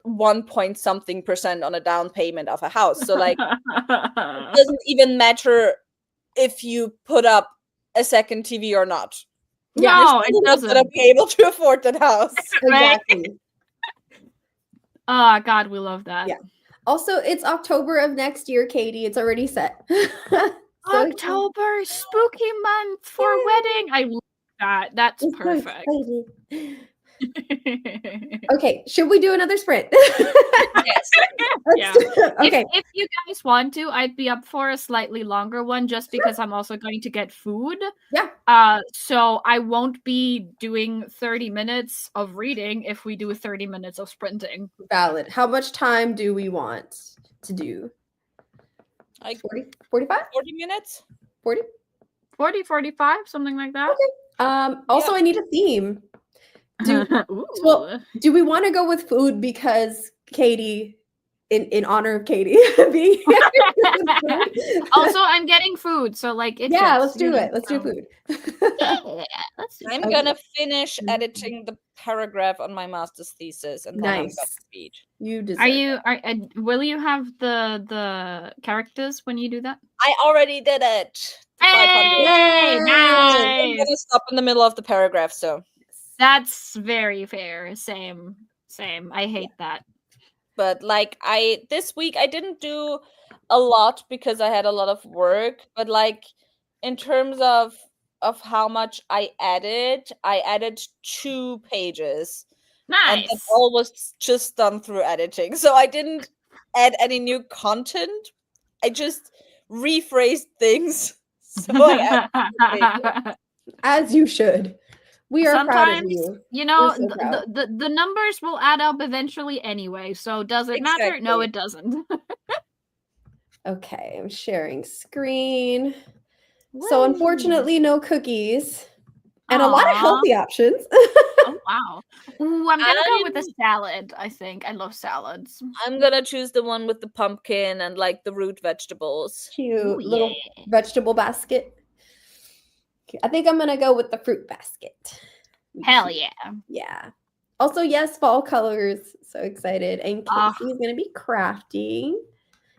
1 point something% on a down payment of a house. So like it doesn't even matter if you put up a second TV or not. Yeah, no, it doesn't. Gonna be able to afford that house. Exactly. Oh God, we love that. Yeah. Also, it's October of next year, Katie. It's already set. October, spooky month for wedding. I love that. That's perfect. Okay, should we do another sprint? Yes. Yeah. Okay. If you guys want to, I'd be up for a slightly longer one just because I'm also going to get food. Yeah. So I won't be doing 30 minutes of reading if we do 30 minutes of sprinting. Valid. How much time do we want to do? Like 40, 45? 40 minutes? 40? 40, 45, something like that. Okay. Also, I need a theme. Do we want to go with food because Katie, in honor of Katie being here? Also, I'm getting food, so like it let's do it. Let's do food. I'm gonna finish editing the paragraph on my master's thesis, and then I'm gonna read. You deserve. Will you have the characters when you do that? I already did it. Hey, nice. I'm gonna stop in the middle of the paragraph, so. That's very fair. Same. I hate that. But like this week I didn't do a lot because I had a lot of work, but like in terms of how much I added 2 pages. Nice. And that all was just done through editing. So I didn't add any new content. I just rephrased things. So as you should. We are proud of you. You know, so the numbers will add up eventually anyway. So does it matter? No, it doesn't. Okay, I'm sharing screen. Woo. So unfortunately, no cookies. And a lot of healthy options. Oh, wow. Ooh, I'm going to go with a salad, I think. I love salads. I'm going to choose the one with the pumpkin and like the root vegetables. Cute little vegetable basket. I think I'm going to go with the fruit basket. Hell yeah. Yeah. Also, yes, fall colors. So excited. And Casey's going to be crafting.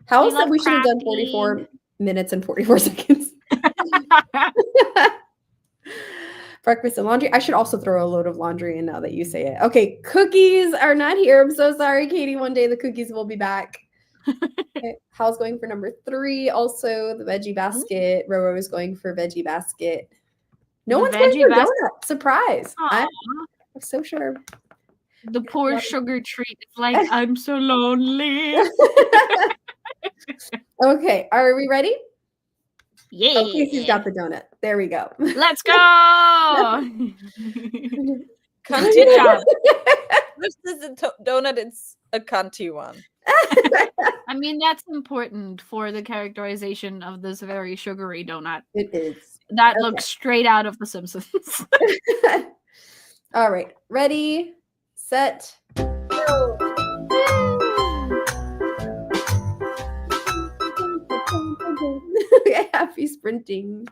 How is that? We should have done 44 minutes and 44 seconds. Breakfast and laundry. I should also throw a load of laundry in now that you say it. Okay, cookies are not here. I'm so sorry, Katie. One day the cookies will be back. Okay. Hal's going for number 3. Also, the veggie basket. Roro is going for veggie basket. No one's going for donut. Surprise. I'm so sure. The poor sugar treat. It's like, I'm so lonely. Okay, are we ready? Yeah. Oh, Casey's got the donut. There we go. Let's go! Cunty Good job. This is a donut. It's a cunty one. I mean, that's important for the characterization of this very sugary donut. It is. That Okay. looks straight out of The Simpsons. All right. Ready, set, go. Happy sprinting.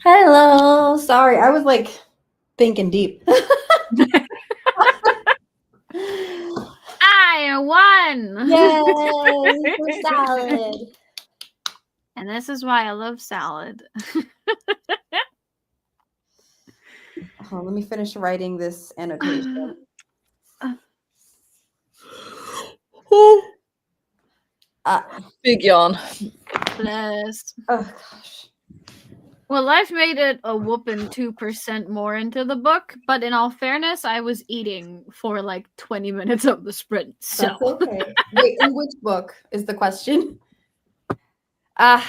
Hello. Sorry, I was like thinking deep. I won! Yay for salad. And this is why I love salad. Oh, let me finish writing this annotation. Big yawn. Bless. Oh gosh. Well, I've made it a whooping 2% more into the book, but in all fairness, I was eating for like 20 minutes of the sprint. So That's okay. Wait, in which book is the question? why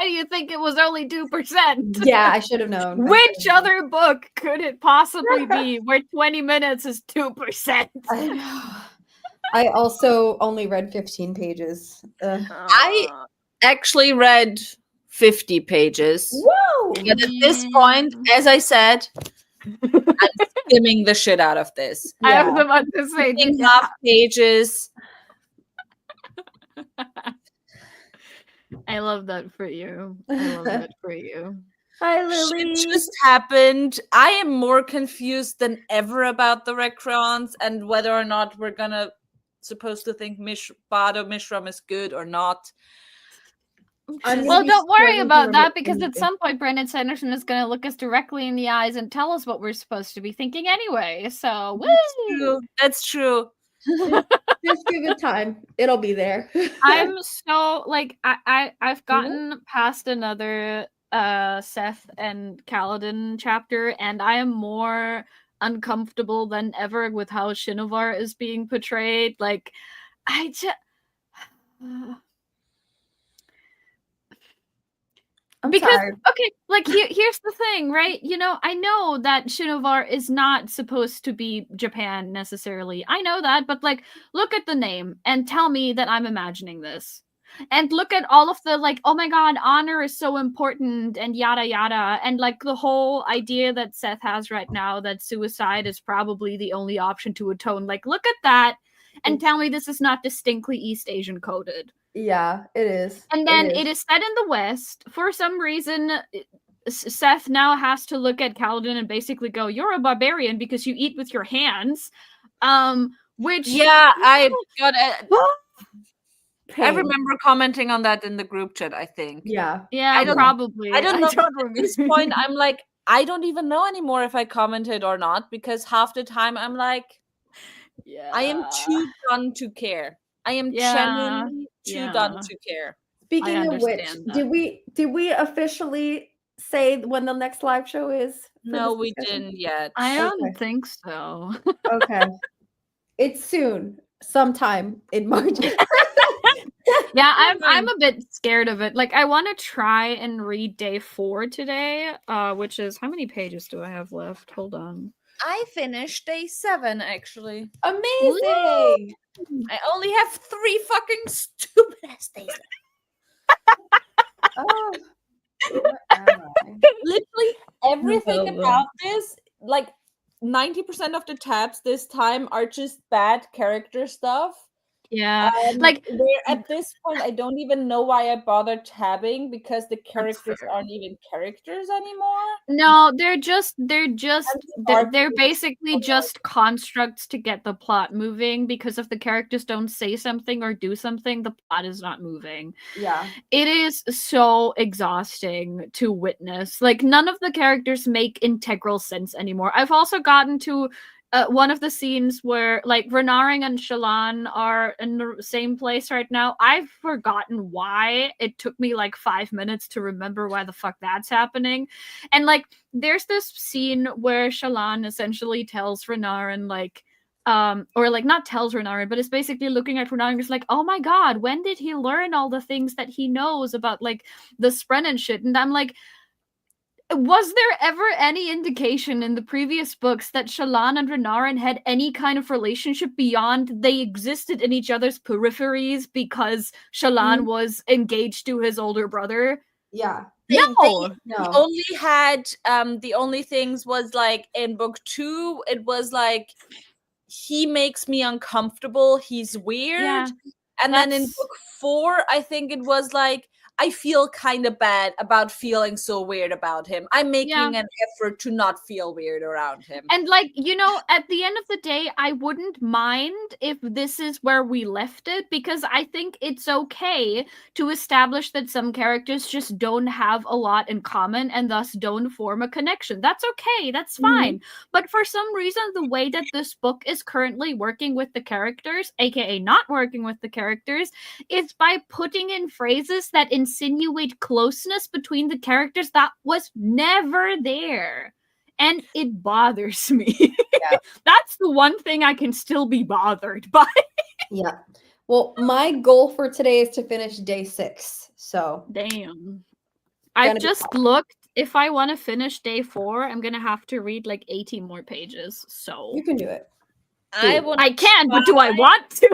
do you think it was only 2%? Yeah, I should have known. Which other book could it possibly be where 20 minutes is 2%? I know. I also only read 15 pages. I actually read 50 pages. Whoa! But at this point, as I said, I'm skimming the shit out of this. I Yeah. was about to say, Reading half pages. I love that for you. I love that for you. Hi, Shit Lily. just happened. I am more confused than ever about the Recrons and whether or not we're supposed to think Bado Mishram is good or not. Well, don't worry about that because at anything. some point Brandon Sanderson is going to look us directly in the eyes and tell us what we're supposed to be thinking anyway. So, woo! That's true. Just give it time. It'll be there. I'm so like I've gotten past another Seth and Kaladin chapter, and I am more uncomfortable than ever with how Shinovar is being portrayed. Like, I just. tired. Okay, like here's the thing, right? You know, I know that Shinovar is not supposed to be Japan necessarily. I know that, but like look at the name and tell me that I'm imagining this. And look at all of the like, oh my god, honor is so important and yada yada. And like the whole idea that Seth has right now that suicide is probably the only option to atone. Like, look at that and tell me this is not distinctly East Asian coded. Yeah, it is. And then it is set in the West. For some reason, Seth now has to look at Kaladin and basically go, "You're a barbarian because you eat with your hands." Which I got it. I remember commenting on that in the group chat, I think. Yeah. Probably. I don't know. At this point, I'm like, I don't even know anymore if I commented or not because half the time I'm like, I am too done to care. I am genuinely too done to care. Speaking of which, did we officially say when the next live show is? No, we didn't yet. I don't think so. Okay. It's soon, sometime in March. Yeah, I'm a bit scared of it. Like, I want to try and read day 4 today, which is how many pages do I have left? Hold on. I finished day 7 actually. Amazing. I only have 3 fucking stupid ass days Oh. Literally everything about this, like 90% of the tabs this time are just bad character stuff. Yeah, like at this point, I don't even know why I bothered tabbing because the characters aren't even characters anymore. No, they're basically just constructs to get the plot moving because if the characters don't say something or do something, the plot is not moving. Yeah. It is so exhausting to witness. Like, none of the characters make integral sense anymore. I've also gotten to one of the scenes where like Renaring and Shallan are in the same place right now. I've forgotten why. It took me like 5 minutes to remember why the fuck that's happening. And like there's this scene where Shallan essentially tells Renarin like or like not tells Renarin, but is basically looking at Renarin and is like, oh my god, when did he learn all the things that he knows about like the Spren and shit? And I'm like, was there ever any indication in the previous books that Shallan and Renarin had any kind of relationship beyond they existed in each other's peripheries because Shallan was engaged to his older brother? Yeah. No. Only had the only things was like in book 2, it was like he makes me uncomfortable, he's weird. And then in book 4, I think it was like I feel kind of bad about feeling so weird about him. I'm making an effort to not feel weird around him. And like, you know, at the end of the day, I wouldn't mind if this is where we left it, because I think it's okay to establish that some characters just don't have a lot in common and thus don't form a connection. That's okay. That's fine. But for some reason, the way that this book is currently working with the characters, aka not working with the characters, is by putting in phrases that insinuate closeness between the characters that was never there. And it bothers me. Yeah. That's the one thing I can still be bothered by. Yeah. Well, my goal for today is to finish day 6. So damn. I've just looked. If I want to finish day 4, I'm gonna have to read like 80 more pages. So you can do it. I can, but do I want to?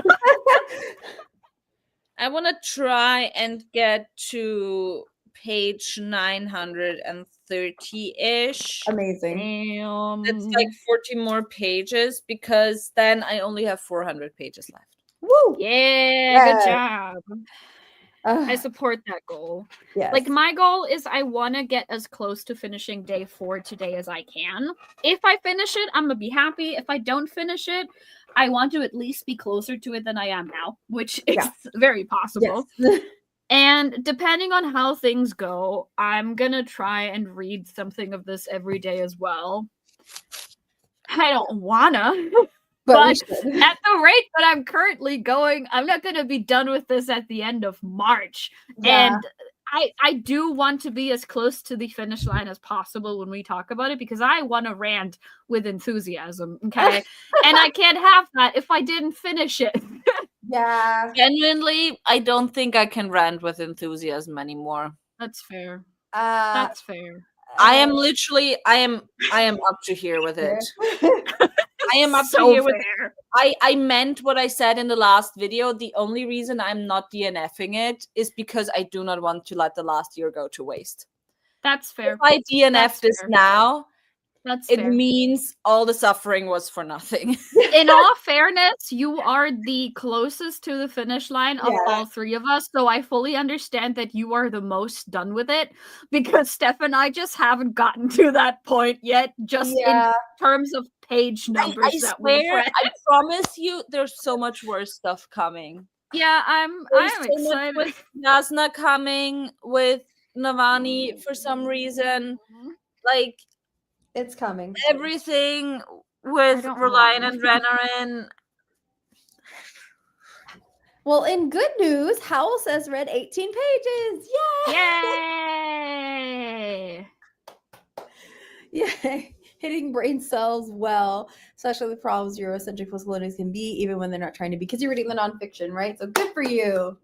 I want to try and get to page 930-ish. Amazing. Damn. It's like 40 more pages, because then I only have 400 pages left. Woo! Yeah, good job. I Ugh. support that goal. Yes. Like, my goal is I want to get as close to finishing day 4 today as I can. If I finish it, I'm gonna be happy. If I don't finish it, I want to at least be closer to it than I am now, which is very possible. Yes. And depending on how things go, I'm gonna try and read something of this every day as well. I don't wanna, but at the rate that I'm currently going, I'm not gonna be done with this at the end of March. Yeah. And I do want to be as close to the finish line as possible when we talk about it, because I want to rant with enthusiasm, okay? And I can't have that if I didn't finish it. Yeah. Genuinely, I don't think I can rant with enthusiasm anymore. That's fair. That's fair. I am literally, I am up to here with it. I am up So to here with fair. I meant what I said in the last video. The only reason I'm not DNFing it is because I do not want to let the last year go to waste. That's fair. If I DNF this now, it fair. means all the suffering was for nothing. In all fairness, you are the closest to the finish line of all 3 of us, so I fully understand that you are the most done with it, because Steph and I just haven't gotten to that point yet, just in terms of page numbers. I swear, I promise you, there's so much worse stuff coming. Yeah, I'm excited. With Yasna coming, with Navani for some reason, like, it's coming. Everything with Reliant and Renarin. Well, in good news, Howl has read 18 pages. Yay! Yay! Hitting brain cells well, especially the problems Eurocentric postcolonials can be, even when they're not trying to be. Because you're reading the nonfiction, right? So good for you.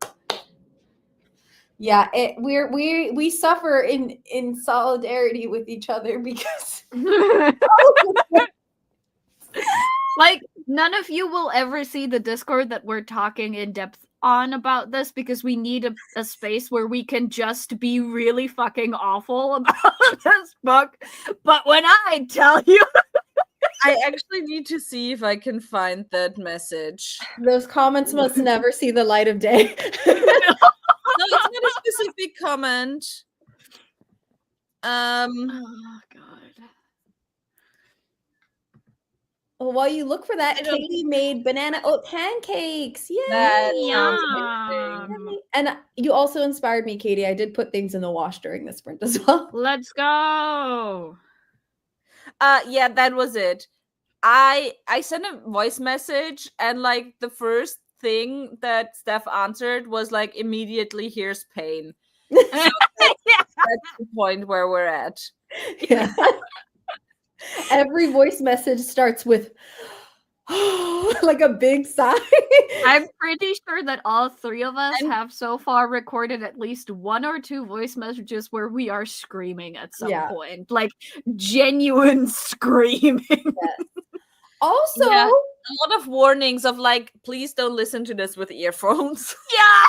Yeah, we suffer in solidarity with each other, because like, none of you will ever see the Discord that we're talking in depth on about this, because we need a space where we can just be really fucking awful about this book. But when I tell you, I actually need to see if I can find that message. Those comments must never see the light of day. No, it's not a specific comment. oh god. Well, while you look for that, Katie made banana oat pancakes. Yay! That sounds amazing. And you also inspired me, Katie. I did put things in the wash during the sprint as well. Let's go. Yeah, that was it. I sent a voice message, and like the first thing that Steph answered was like, immediately here's pain. So that's the point where we're at. Yeah. Every voice message starts with like a big sigh. I'm pretty sure that all 3 of us have so far recorded at least 1 or 2 voice messages where we are screaming at some point. Like, genuine screaming. Yes. Also, a lot of warnings of like, please don't listen to this with earphones. Yeah.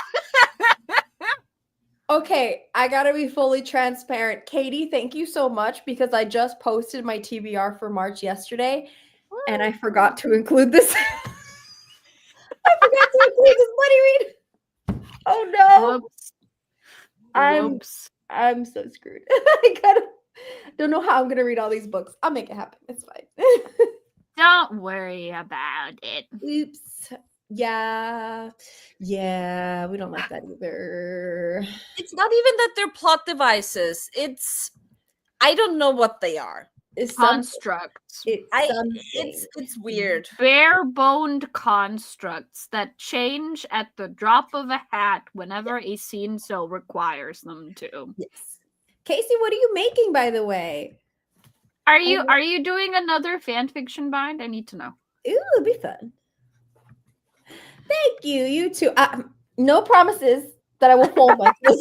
Okay, I gotta be fully transparent. Katie, thank you so much, because I just posted my TBR for March yesterday, and I forgot to include this. I forgot to include this buddy read. Oh no. Oops. Whoops. I'm so screwed. I don't know how I'm gonna read all these books. I'll make it happen. It's fine. Don't worry about it. Oops. Yeah. Yeah, we don't like that either. It's not even that they're plot devices. I don't know what they are. It's Constructs. It's weird. Bare-boned constructs that change at the drop of a hat whenever a scene so requires them to. Yes. Casey, what are you making, by the way? Are you doing another fan fiction bind? I need to know. Ooh, it'll be fun. Thank you. You too. No promises that I will fold myself.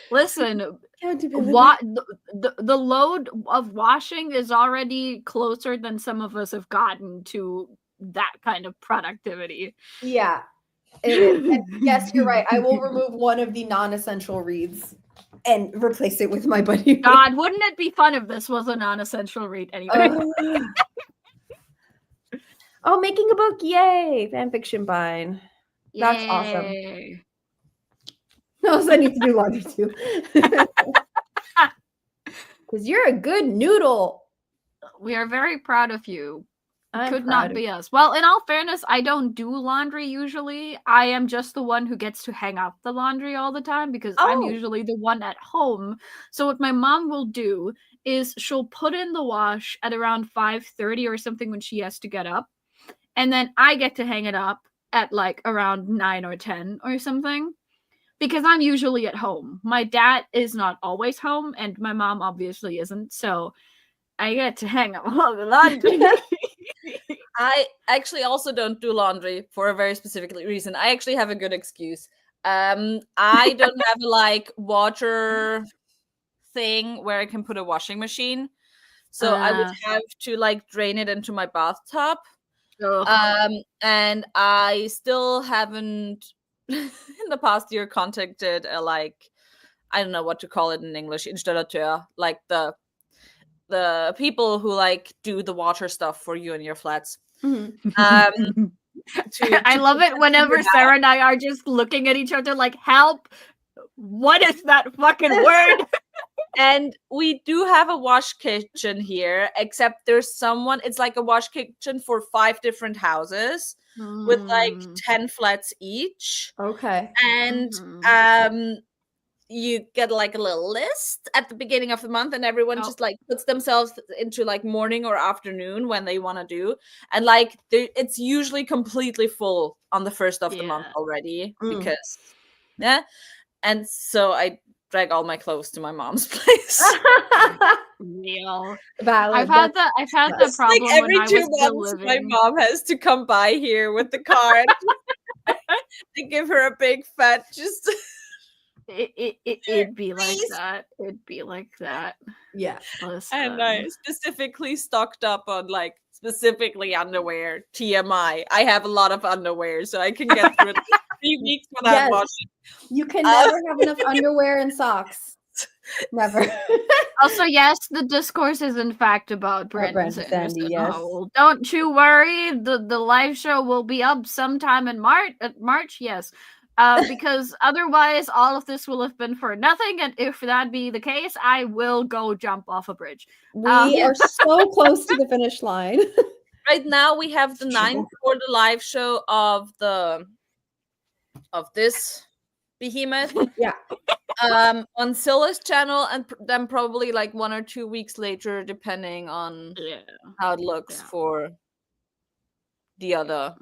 Listen, the load of washing is already closer than some of us have gotten to that kind of productivity. Yeah. And yes, you're right. I will remove one of the non-essential reads and replace it with my buddy. God, wouldn't it be fun if this was a non-essential read anyway? Oh, making a book. Yay. Fanfiction bind. That's awesome. Also, I need to do laundry too. Because you're a good noodle. We are very proud of you. Could not be us. Well, in all fairness, I don't do laundry usually. I am just the one who gets to hang up the laundry all the time because I'm usually the one at home. So what my mom will do is she'll put in the wash at around 5:30 or something when she has to get up. And then I get to hang it up at like around 9 or 10 or something. Because I'm usually at home. My dad is not always home, and my mom obviously isn't. So I get to hang up all the laundry. I actually also don't do laundry for a very specific reason. I actually have a good excuse. I don't have a water thing where I can put a washing machine. So I would have to drain it into my bathtub. And I still haven't in the past year contacted I don't know what to call it in English, installateur, the people who do the water stuff for you in your flats. Mm-hmm. I love it whenever Sarah and I are just looking at each other like, help, what is that fucking word? And we do have a wash kitchen here, except there's someone, it's like a wash kitchen for 5 different houses with 10 flats each. Okay. And you get a little list at the beginning of the month, and everyone just puts themselves into morning or afternoon when they want to do. And it's usually completely full on the first of the month already because and so I drag all my clothes to my mom's place. Real. Valid. I've had the problem every when I 2 was still months living. my mom has to come by here with the car to give her a big fat just It'd be like that. It'd be like that. Yeah. And I specifically stocked up on specifically underwear. TMI. I have a lot of underwear, so I can get through 3 weeks without washing. You can never have enough underwear and socks. Never. Also, yes, the discourse is in fact about Brandon Sanderson. Yes. Oh, don't you worry. The live show will be up sometime in March. Yes. Because otherwise all of this will have been for nothing, and if that be the case, I will go jump off a bridge. We are so close to the finish line. Right now we have the 9th for the live show of this behemoth. Yeah. On Sylla's channel, and then probably 1 or 2 weeks later, depending on how it looks for the other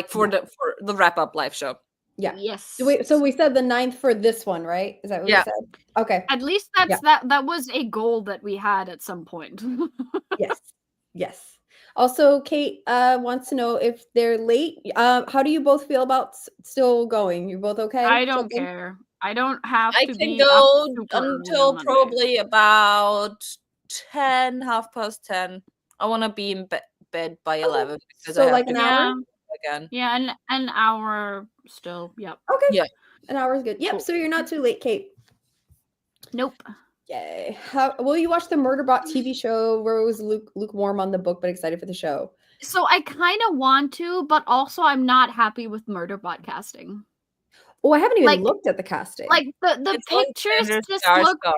for the wrap-up live show. Yeah. Yes. So we said the 9th for this one, right? Is that what we said? Okay. At least that was a goal that we had at some point. Yes. Also, Kate wants to know if they're late. How do you both feel about still going? You both okay? I don't care. I don't have to. I can go until probably about 10, 10:30. I want to be in bed by 11. So an hour? Again. Yeah, an hour still. Yep. Okay. Yeah. An hour is good. Yep. Cool. So you're not too late, Kate. Nope. Yay. Will you watch the Murderbot TV show where it was lukewarm on the book but excited for the show? So I kind of want to, but also I'm not happy with Murderbot casting. Oh, I haven't even Like- looked at the casting. Like the It's on pictures Xander just look Skarsgård.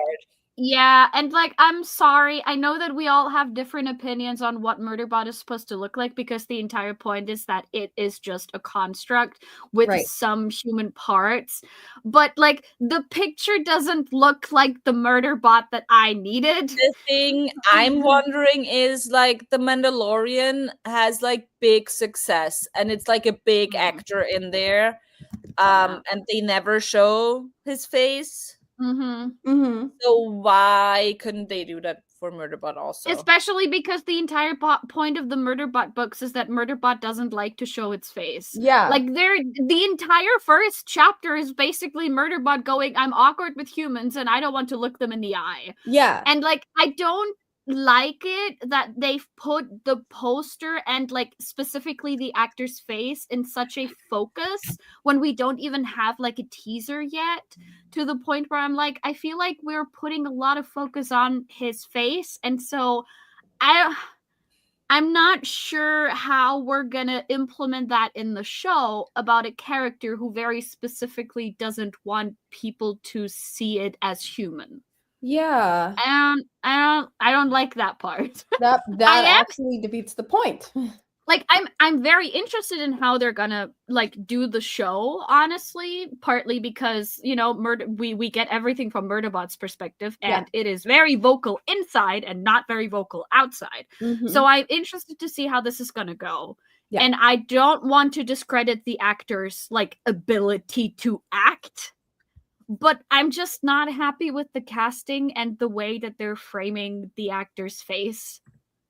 Yeah, and like I'm sorry. I know that we all have different opinions on what Murderbot is supposed to look like because the entire point is that it is just a construct with Right. some human parts. But like the picture doesn't look like the Murderbot that I needed. The thing I'm wondering is like the Mandalorian has like big success and it's like a big actor in there. And they never show his face. Mm-hmm. So why couldn't they do that for Murderbot also? Especially because the entire point of the Murderbot books is that Murderbot doesn't like to show its face. Yeah. Like the entire first chapter is basically Murderbot going, I'm awkward with humans and I don't want to look them in the eye. Yeah. And like I don't like it that they've put the poster and like specifically the actor's face in such a focus when we don't even have like a teaser yet, to the point where I'm like, I feel like we're putting a lot of focus on his face, and so I'm not sure how we're gonna implement that in the show about a character who very specifically doesn't want people to see it as human. Yeah. I don't like that part. That I am- actually defeats the point. Like I'm very interested in how they're gonna like do the show, honestly, partly because we get everything from Murderbot's perspective, and it is very vocal inside and not very vocal outside. So I'm interested to see how this is gonna go. Yeah. And I don't want to discredit the actor's like ability to act, but I'm just not happy with the casting and the way that they're framing the actor's face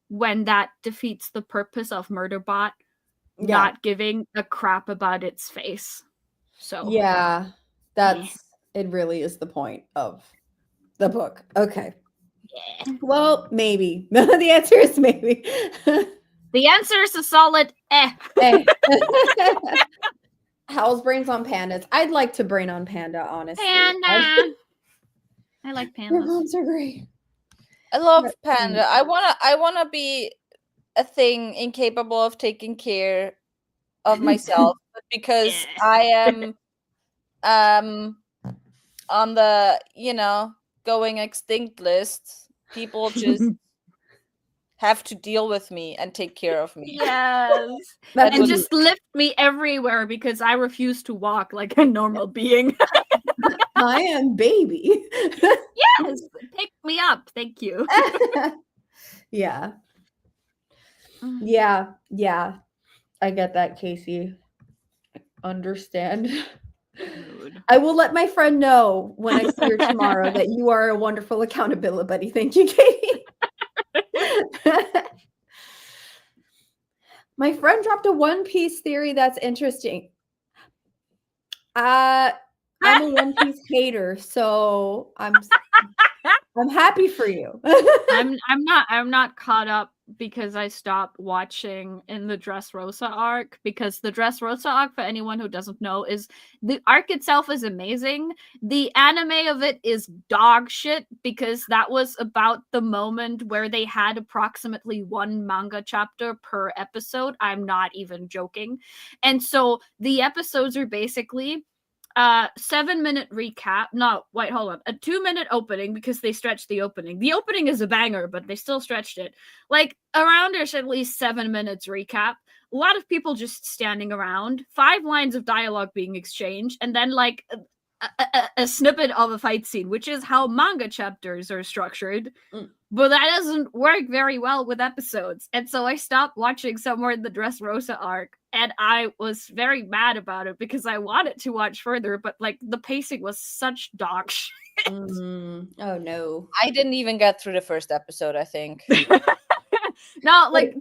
when that defeats the purpose of Murderbot not giving a crap about its face. So yeah, it really is the point of the book. Okay. Yeah. Well, maybe. The answer is maybe. The answer is a solid eh. Howl's brains on pandas. I'd like to brain on panda, honestly. Panda. I like Your pandas. moms are great. I love Panda. I wanna be a thing incapable of taking care of myself, but because I am on the going extinct list, people just have to deal with me and take care of me. Yes. That's And just lift me everywhere because I refuse to walk like a normal being. I am baby. Yes, pick me up. Thank you. Yeah. Yeah. I get that, Casey. Understand. Rude. I will let my friend know when I see her tomorrow that you are a wonderful accountability buddy. Thank you, Katie. My friend dropped a One Piece theory that's interesting. I'm a One Piece hater, so I'm happy for you. I'm not caught up because I stopped watching in the Dressrosa arc, because the Dressrosa arc, for anyone who doesn't know, is the arc itself is amazing. The anime of it is dog shit because that was about the moment where they had approximately one manga chapter per episode. I'm not even joking. And so the episodes are basically 7-minute recap. No, wait, hold on. A 2-minute opening because they stretched the opening. The opening is a banger, but they still stretched it. Like around there's at least 7 minutes recap. A lot of people just standing around, 5 lines of dialogue being exchanged, and then like a snippet of a fight scene, which is how manga chapters are structured. But that doesn't work very well with episodes. And so I stopped watching somewhere in the Dressrosa arc. And I was very mad about it because I wanted to watch further, but like the pacing was such dog shit. Oh no. I didn't even get through the first episode, I think. No, like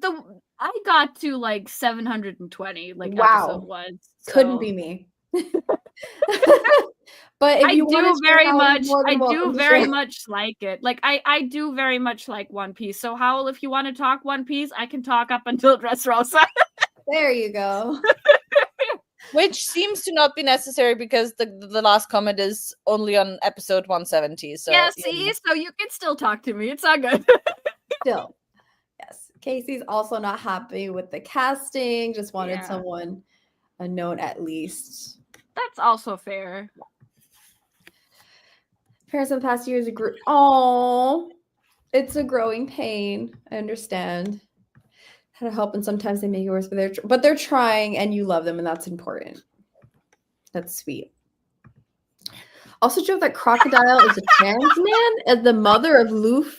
I got to like 720, like episode 1. So. Couldn't be me. But if I you do very much share. much like it. Like I do very much like One Piece. So Howl, if you want to talk One Piece, I can talk up until Dressrosa. There you go. Which seems to not be necessary because the last comment is only on episode 170. So yeah, see, so you can still talk to me. It's all good. Still. Yes. Casey's also not happy with the casting, just wanted someone unknown at least. That's also fair. Parents in the past years grew. Oh, it's a growing pain. I understand. How to help, and sometimes they make it worse, but they're trying, and you love them, and that's important. That's sweet. Also, joke that Crocodile is a trans man and the mother of Luffy.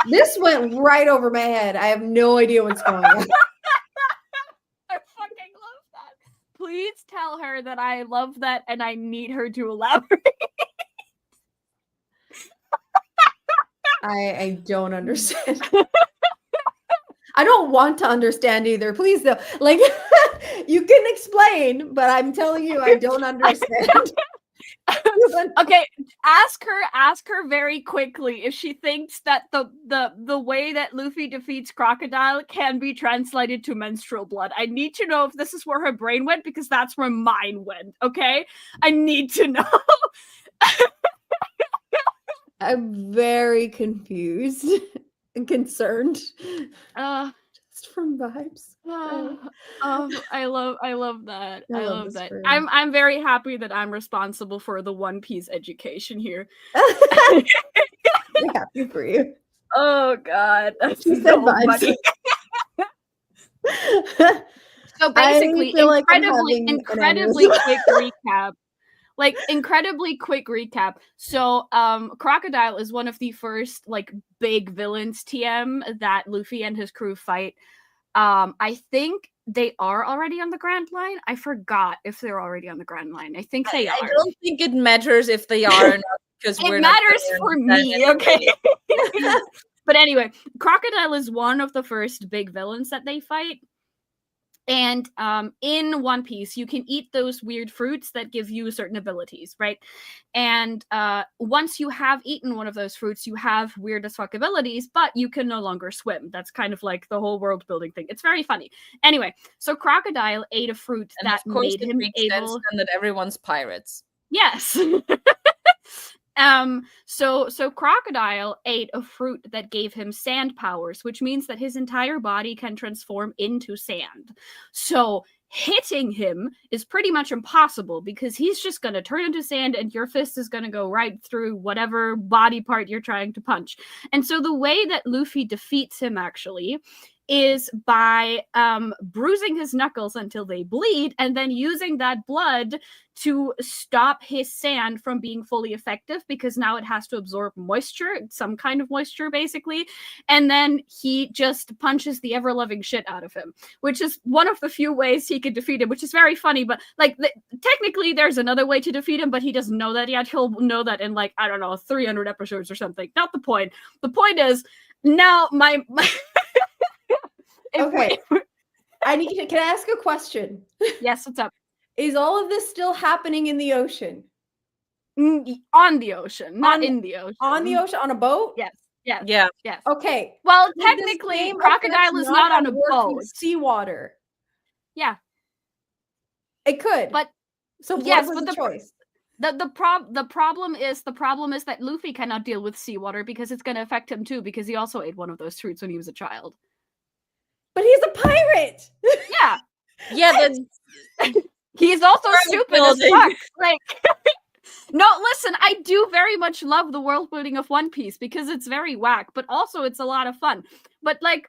This went right over my head. I have no idea what's going on. I fucking love that. Please tell her that I love that and I need her to elaborate. I don't understand. I don't want to understand either. Please, though. Like, you can explain, but I'm telling you, I don't understand. Okay, ask her very quickly if she thinks that the way that Luffy defeats Crocodile can be translated to menstrual blood. I need to know if this is where her brain went, because that's where mine went, okay? I need to know. I'm very confused and concerned. Just from vibes. I love that. I love that. Room. I'm very happy that I'm responsible for the One Piece education here. I'm happy for you. Oh god, that's She so said funny. So basically, incredibly quick recap. Like, incredibly quick recap. So, Crocodile is one of the first, like, big villains, TM, that Luffy and his crew fight. I think they are already on the Grand Line. I forgot if they're already on the Grand Line. I think they are. I don't think it matters if they are or not, because it matters for me, okay? But anyway, Crocodile is one of the first big villains that they fight. And in One Piece, you can eat those weird fruits that give you certain abilities, right? And once you have eaten one of those fruits, you have weird as fuck abilities, but you can no longer swim. That's kind of like the whole world building thing. It's very funny. Anyway, so Crocodile ate a fruit and that of course made him able. And that everyone's pirates. Yes. So Crocodile ate a fruit that gave him sand powers, which means that his entire body can transform into sand. So hitting him is pretty much impossible, because he's just going to turn into sand and your fist is going to go right through whatever body part you're trying to punch. And so the way that Luffy defeats him actually is by bruising his knuckles until they bleed, and then using that blood to stop his sand from being fully effective, because now it has to absorb moisture, some kind of moisture basically, and then he just punches the ever-loving shit out of him, which is one of the few ways he could defeat him, which is very funny. But like, technically there's another way to defeat him, but he doesn't know that yet. He'll know that in, like, I don't know, 300 episodes or something. Not the point. The point is, now my okay. Can I ask a question? Yes, what's up? Is all of this still happening in the ocean? On the ocean, not in the ocean. On the ocean, on a boat? Yes. Yes. Yeah. Yes. Okay. Well, technically, Crocodile is not on a boat. Seawater. Yeah. It could. But so yes, what was but the choice? The problem is that Luffy cannot deal with seawater, because it's going to affect him too, because he also ate one of those fruits when he was a child. But he's a pirate. Yeah. Yeah, he's also stupid as fuck. Like, no, listen, I do very much love the world building of One Piece, because it's very whack, but also it's a lot of fun. But like,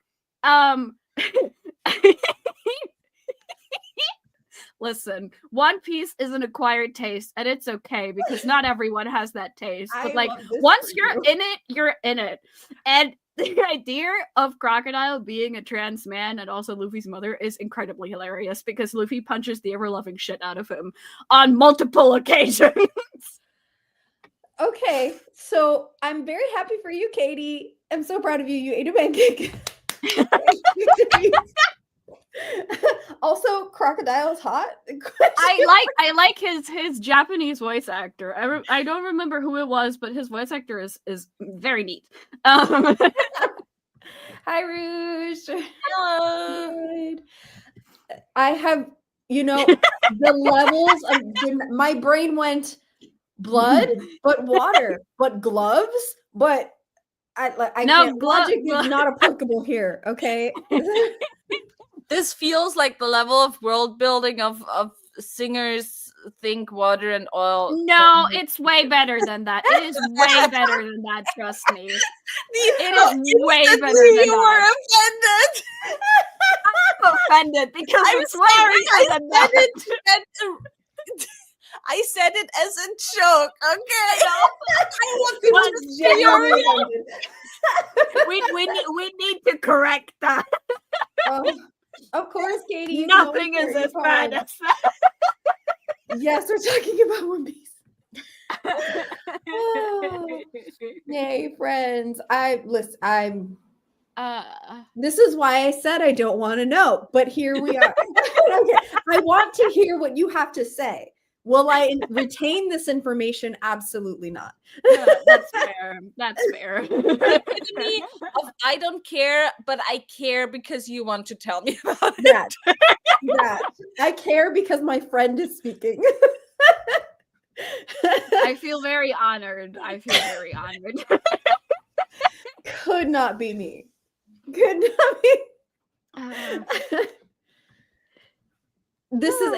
listen, One Piece is an acquired taste, and it's okay, because not everyone has that taste. But like, once you're in it, you're in it. And the idea of Crocodile being a trans man and also Luffy's mother is incredibly hilarious, because Luffy punches the ever-loving shit out of him on multiple occasions. Okay, so I'm very happy for you, Katie. I'm so proud of you. You ate a pancake. Also, Crocodile's hot. I like his Japanese voice actor. I don't remember who it was, but his voice actor is very neat. Hi, Rouge. Hello. I have, the levels of my brain went blood, but water, but gloves, but logic is not applicable here. Okay. This feels like the level of world building of Singers Think Water and Oil. No, it's way better than that. It is way better than that, trust me. It is way better than You were offended. I'm offended because I'm it's way sorry, better than that. I said it as a joke, okay? I want It to was just genuinely offended. We need to correct that. Of course, Katie. You can Nothing always is share as your bad poem. as that. Yes, we're talking about One Piece. Oh, yay, friends. This is why I said I don't want to know, but here we are. Okay. I want to hear what you have to say. Will I retain this information? Absolutely not. That's fair. That's fair. epitome of I don't care, but I care because you want to tell me about it. That. I care because my friend is speaking. I feel very honored. Could not be me. Could not be. This is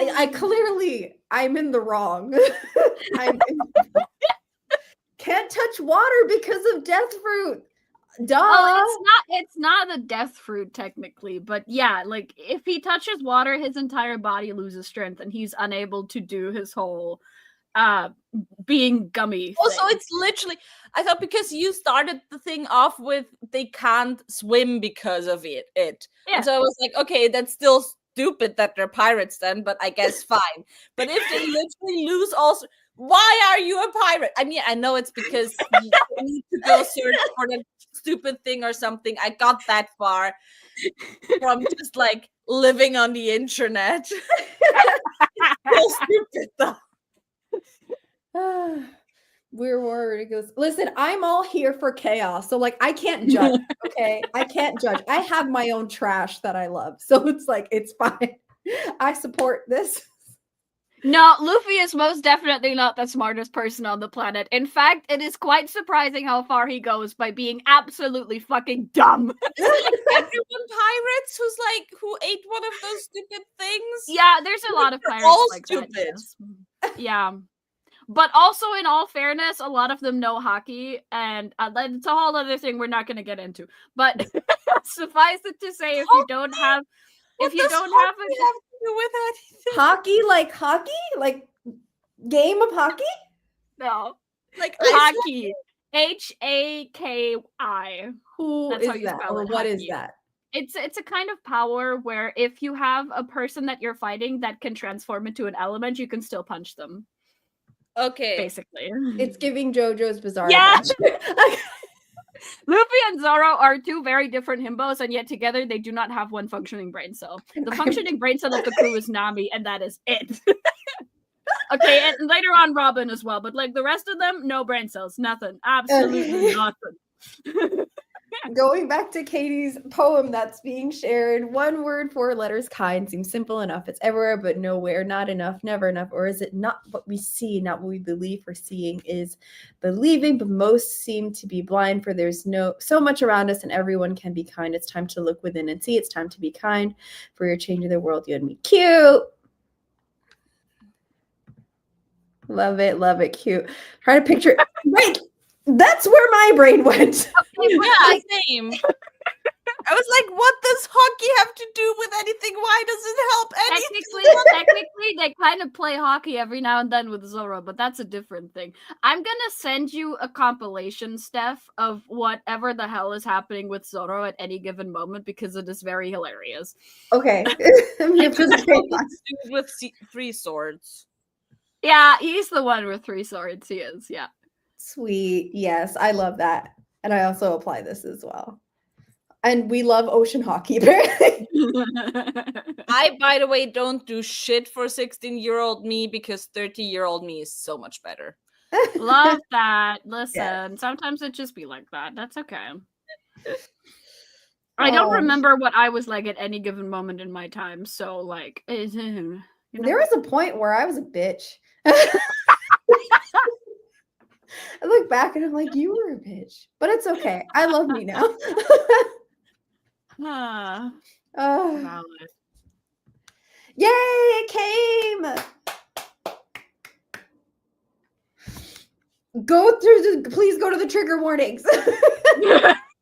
I'm in the wrong. Can't touch water because of death fruit. Duh. Well, it's not the death fruit technically, but yeah, like if he touches water, his entire body loses strength and he's unable to do his whole being gummy Also, thing. it's literally, I thought because you started the thing off with they can't swim because of it. Yeah. And so I was like, okay, that's still stupid that they're pirates then, but I guess fine. But if they literally lose also, why are you a pirate? I mean, I know it's because you need to go search for the stupid thing or something. I got that far from just like living on the internet. So stupid though. Weird word. It goes, listen, I'm all here for chaos. So like I can't judge. Okay. I can't judge. I have my own trash that I love. So it's like it's fine. I support this. No, Luffy is most definitely not the smartest person on the planet. In fact, it is quite surprising how far he goes by being absolutely fucking dumb. Like everyone pirates who ate one of those stupid things? Yeah, there's a lot of pirates all like stupid. that. Yes. Yeah. But also, in all fairness, a lot of them know hockey, and it's a whole other thing we're not going to get into. But suffice it to say, if you don't have, What does hockey have to do with anything? Hockey, like game of hockey. No, like hockey, HAKI. Who That's how is you that, spell or it, what hockey. is that? It's a kind of power where if you have a person that you're fighting that can transform into an element, you can still punch them. Okay. Basically. It's giving JoJo's Bizarre Yes! Adventure. Luffy and Zoro are two very different himbos, and yet together they do not have one functioning brain cell. The functioning brain cell of the crew is Nami, and that is it. Okay, and later on Robin as well, but like the rest of them, no brain cells, nothing. Absolutely nothing. Going back to Katie's poem that's being shared, 1 word, 4 letters, kind seems simple enough. It's everywhere but nowhere, not enough, never enough. Or is it not what we see, not what we believe? For seeing is believing, but most seem to be blind, for there's so much around us and everyone can be kind. It's time to look within and see. It's time to be kind, for you're changing the world, you and me. Cute. Love it, cute. Try to picture Wait, that's where my brain went. Yeah, same. I was like, what does hockey have to do with anything? Why does it help anything? Technically, they kind of play hockey every now and then with Zoro, but that's a different thing. I'm gonna send you a compilation, Steph, of whatever the hell is happening with Zoro at any given moment because it is very hilarious. Okay. With 3 swords. Yeah, he's the one with 3 swords. He is, yeah. Sweet. Yes, I love that. And I also apply this as well. And we love ocean hockey, apparently. I, by the way, don't do shit for 16-year-old me because 30-year-old me is so much better. Love that. Listen, sometimes it just be like that. That's okay. I don't remember what I was like at any given moment in my time. So, like, you know. There was a point where I was a bitch. I look back and I'm like, you were a bitch. But it's okay. I love me now. Valid. Yay, it came! Please go to the trigger warnings.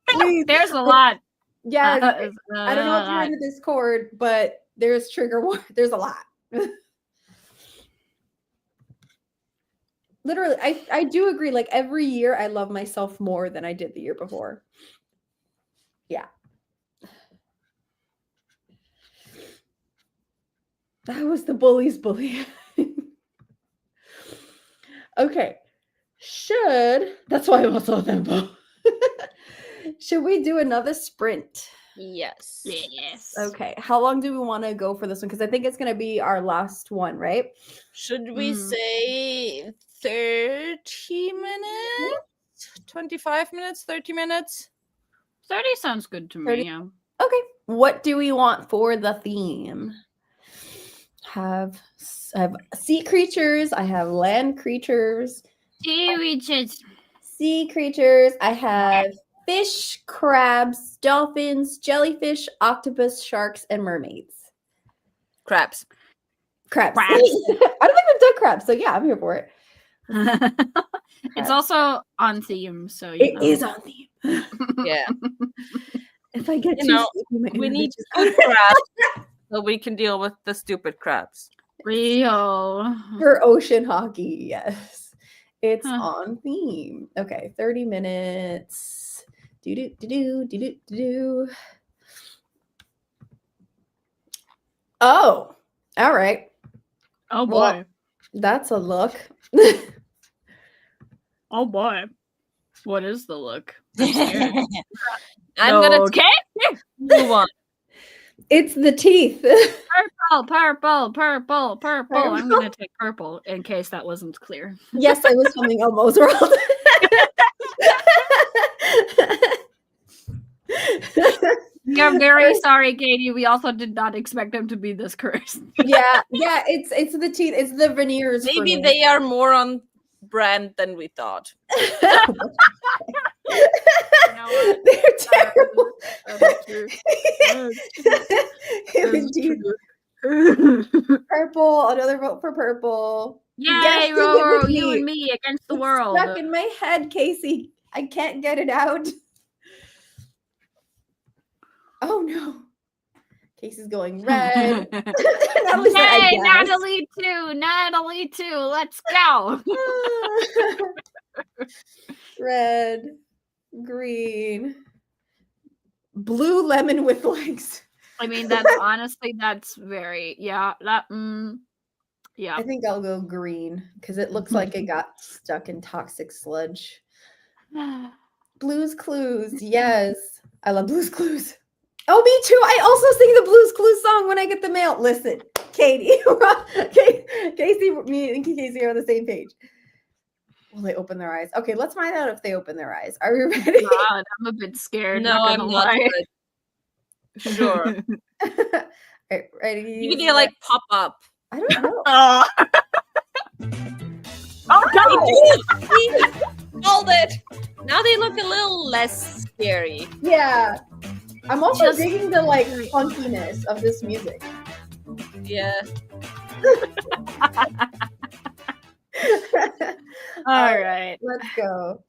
Please. There's a lot. Yes. There's I don't know if a you're lot. in the Discord, but there's there's a lot. Literally, I do agree. Like every year I love myself more than I did the year before. Yeah. That was the bully's bully. Okay. That's why I'm also tempo. Should we do another sprint? Yes. Yes. Okay. How long do we want to go for this one? Because I think it's going to be our last one, right? Should we say 30 minutes? 25 minutes? 30 minutes? 30 sounds good to me. 30? Yeah. Okay. What do we want for the theme? I have sea creatures. I have land creatures. Sea creatures. I have fish, crabs, dolphins, jellyfish, octopus, sharks, and mermaids. Crabs. Crabs. I don't think we've done crabs, so yeah, I'm here for it. It's also on theme, so it is on theme. Yeah. If I get we need good crabs so we can deal with the stupid crabs. Real. For ocean hockey, yes. It's on theme. Okay, 30 minutes. Oh, all right. Oh boy. Well, that's a look. Oh boy. What is the look? I'm scared. I'm gonna move on. It's the teeth. Purple. I'm gonna take purple in case that wasn't clear. Yes, I was humming Elmo's World. You're very sorry, Katie. We also did not expect them to be this cursed. yeah, it's the teeth. It's the veneers. Maybe they are more on brand than we thought. You know what? They're terrible. Purple. Another vote for purple. Yay, Roro, you and me against the world. Stuck in my head, Casey. I can't get it out. Oh no. Casey's going red. Hey, Natalie too. Let's go. Red, green, blue lemon with legs. I mean, that's very, yeah. Yeah. I think I'll go green because it looks like it got stuck in toxic sludge. Blue's Clues. Yes. I love Blue's Clues. Oh, me too. I also sing the Blue's Clues song when I get the mail. Listen, Katie, Casey, me and Casey are on the same page. Will they open their eyes? Okay, let's find out if they open their eyes. Are we ready? God, I'm a bit scared. No, I'm not good. Sure. Right, ready? Maybe they like pop up. I don't know. Hold it. Now they look a little less scary. Yeah. I'm also digging the like funkiness of this music. Yeah. All right. Let's go.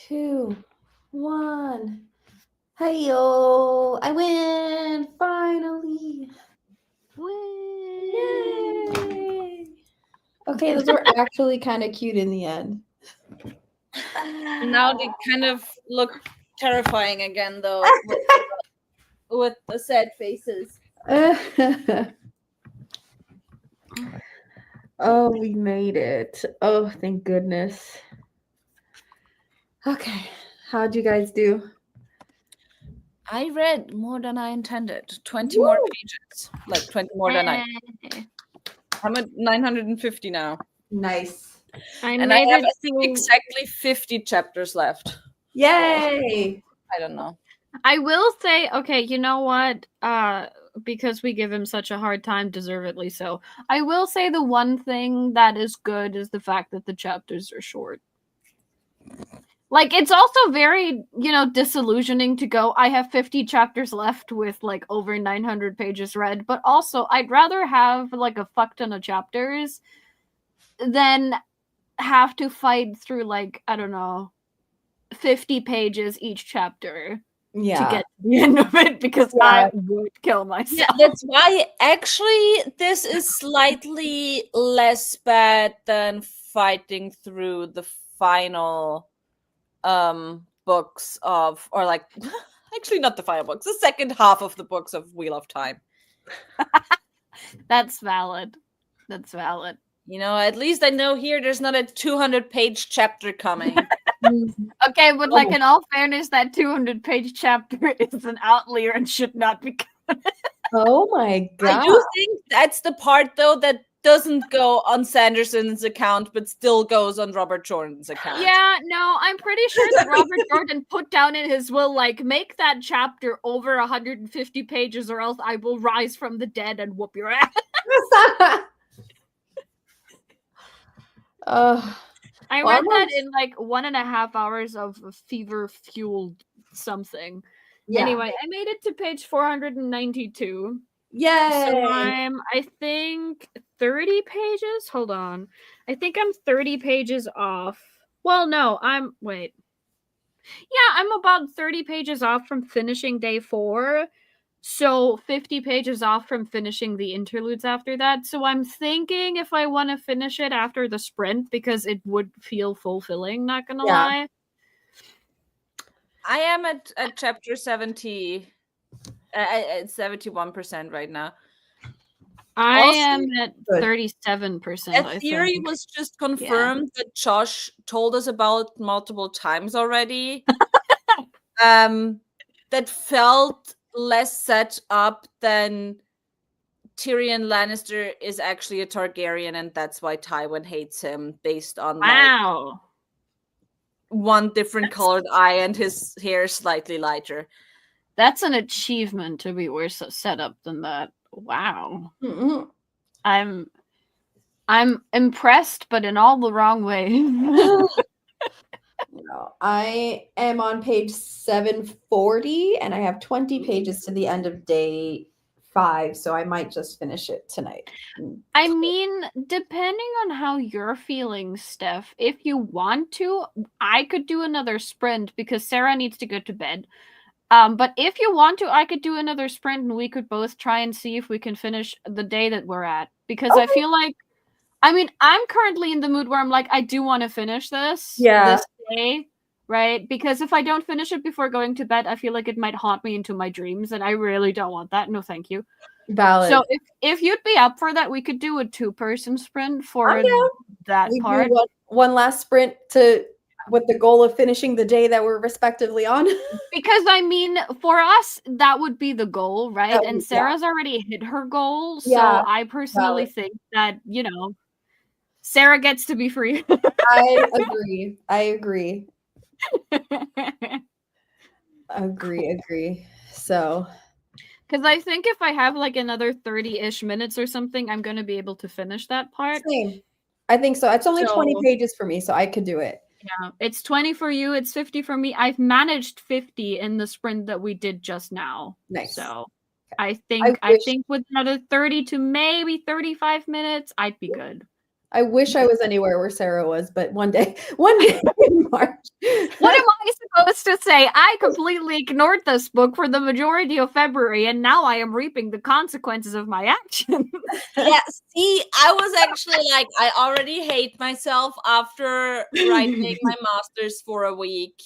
2, 1. Hey-yo! I win! Finally! Yay! Okay, those were actually kind of cute in the end. Now they kind of look terrifying again, though, with the sad faces. Oh, we made it. Oh, thank goodness. Okay, how'd you guys do? I read more than I intended. 20 more pages. Like 20 more than I. I'm at 950 now. Nice. And I have, I think, exactly 50 chapters left. Yay! I don't know. I will say, okay, you know what? Because we give him such a hard time, deservedly so. I will say the one thing that is good is the fact that the chapters are short. Like, it's also very, disillusioning to go, I have 50 chapters left with, like, over 900 pages read. But also, I'd rather have, like, a fuck ton of chapters than have to fight through, like, I don't know, 50 pages each chapter to get to the end of it, because I would kill myself. Yeah, that's why, actually, this is slightly less bad than fighting through the final books of, or like, actually not the final books, the second half of the books of Wheel of Time. That's valid. That's valid. At least I know here there's not a 200-page chapter coming. Okay, but like, in all fairness, that 200-page chapter is an outlier and should not be counted. Oh my god. I do think that's the part, though, that doesn't go on Sanderson's account, but still goes on Robert Jordan's account. Yeah, no, I'm pretty sure that Robert Jordan put down in his will, like, make that chapter over 150 pages or else I will rise from the dead and whoop your ass. I read that in like 1.5 hours of fever-fueled something. Yeah. Anyway, I made it to page 492. Yay! So I'm, I think, 30 pages? Hold on. I think I'm 30 pages off. Well, no, wait. Yeah, I'm about 30 pages off from finishing day 4. So 50 pages off from finishing the interludes after that. So I'm thinking if I want to finish it after the sprint, because it would feel fulfilling, not gonna lie. I am at chapter 70. At 71% right now. I am at 37%. That theory was just confirmed that Josh told us about multiple times already. That felt less set up than Tyrion Lannister is actually a Targaryen, and that's why Tywin hates him, based on like one different colored eye and his hair slightly lighter. That's an achievement to be worse set up than that. Wow. Mm-hmm. I'm impressed, but in all the wrong ways. No, I am on page 740 and I have 20 pages to the end of day 5, so I might just finish it tonight. I mean, depending on how you're feeling, Steph, if you want to, I could do another sprint because Sarah needs to go to bed. But if you want to, I could do another sprint and we could both try and see if we can finish the day that we're at. Because I feel like, I mean, I'm currently in the mood where I'm like, I do want to finish this this day, right? Because if I don't finish it before going to bed, I feel like it might haunt me into my dreams, and I really don't want that. No, thank you. Valid. So if you'd be up for that, we could do a 2-person sprint for that part. Do one last sprint with the goal of finishing the day that we're respectively on. Because, I mean, for us, that would be the goal, right? And Sarah's already hit her goal. So I personally think that, Sarah gets to be free. I agree. Agree. So. Because I think if I have like another 30-ish minutes or something, I'm going to be able to finish that part. Same. I think so. It's only 20 pages for me, so I could do it. Yeah, it's 20 for you. It's 50 for me. I've managed 50 in the sprint that we did just now. Nice. So I think with another 30 to maybe 35 minutes, I'd be good. I wish I was anywhere where Sarah was, but one day in March. What am I supposed to say? I completely ignored this book for the majority of February, and now I am reaping the consequences of my actions. Yeah, see, I was actually like, I already hate myself after writing my master's for a week.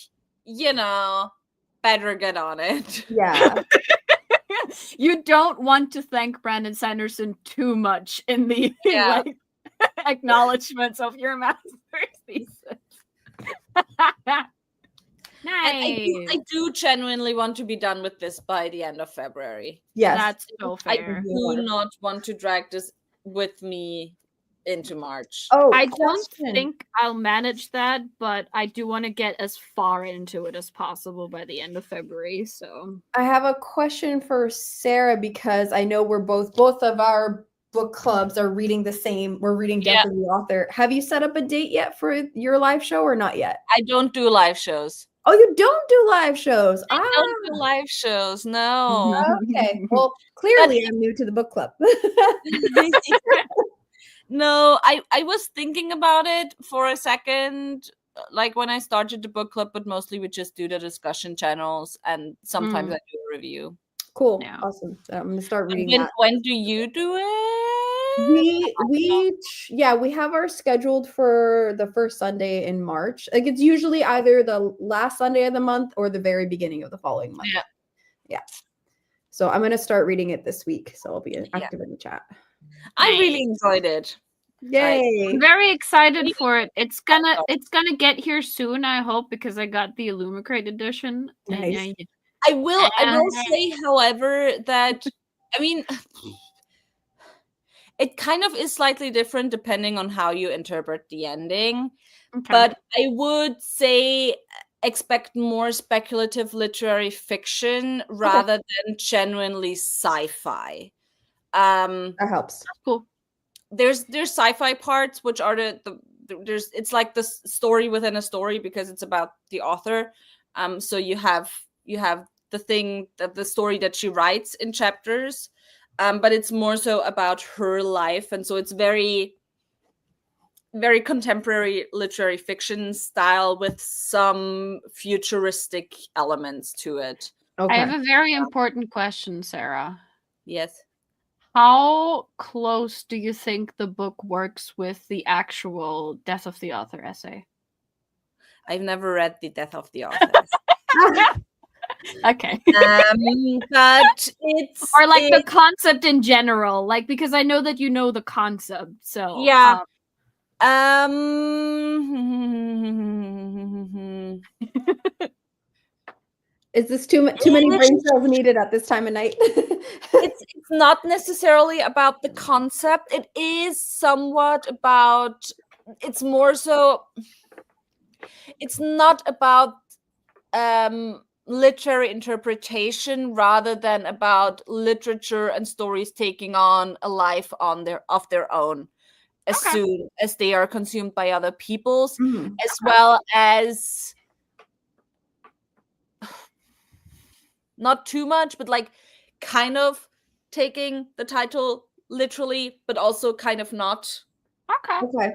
Better get on it. Yeah. You don't want to thank Brandon Sanderson too much in the like acknowledgments of your master's thesis. Nice. And I do genuinely want to be done with this by the end of February. Yes. That's so I fair. do not want to drag this with me into March. Oh, I don't think I'll manage that, but I do want to get as far into it as possible by the end of February. So I have a question for Sarah because I know we're both of our book clubs are reading the same. We're reading Death of the Author. Have you set up a date yet for your live show or not yet? I don't do live shows. Oh, you don't do live shows. I don't do live shows. No. Okay. Well, clearly I'm new to the book club. No, I was thinking about it for a second, like when I started the book club, but mostly we just do the discussion channels and sometimes I do a review. Cool. Yeah. Awesome. So I'm gonna start reading that. When do you do it? We have our scheduled for the first Sunday in March. Like it's usually either the last Sunday of the month or the very beginning of the following month. Yeah. So I'm gonna start reading it this week. So I'll be active in the chat. I really enjoyed it. Yay! I'm very excited for it. It's gonna get here soon, I hope, because I got the Illumicrate edition. Nice. I will say, however, that I mean, it kind of is slightly different depending on how you interpret the ending. Okay. But I would say expect more speculative literary fiction rather than genuinely sci-fi. That helps. That's cool. There's sci-fi parts which are it's like the story within a story because it's about the author. So you have the thing that the story that she writes in chapters, but it's more so about her life, and so it's very, very contemporary literary fiction style with some futuristic elements to it. Okay. I have a very important question, Sarah. Yes. How close do you think the book works with the actual Death of the Author essay? I've never read the Death of the Author. Okay. But it's or like the concept in general, like because I know that you know the concept. So yeah. Is this too many brain cells needed at this time of night? It's not necessarily about the concept. It is somewhat about. It's more so. It's not about literary interpretation rather than about literature and stories taking on a life of their own as soon as they are consumed by other people's, as well as not too much, but like kind of taking the title literally, but also kind of not. Okay.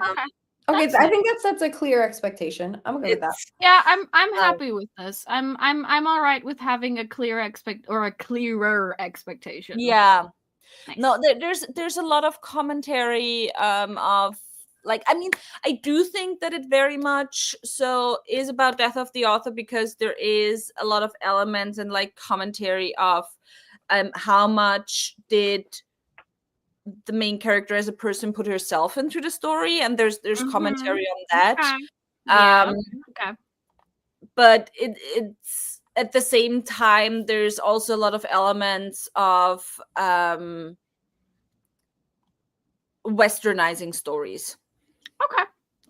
I think that's a clear expectation. I'm okay with that. Yeah, I'm happy with this. I'm all right with having a clearer expectation. Yeah. Nice. No, there's a lot of commentary of like, I mean, I do think that it very much so is about Death of the Author because there is a lot of elements and like commentary of how much did the main character as a person put herself into the story, and there's commentary on that. But it's at the same time there's also a lot of elements of westernizing stories.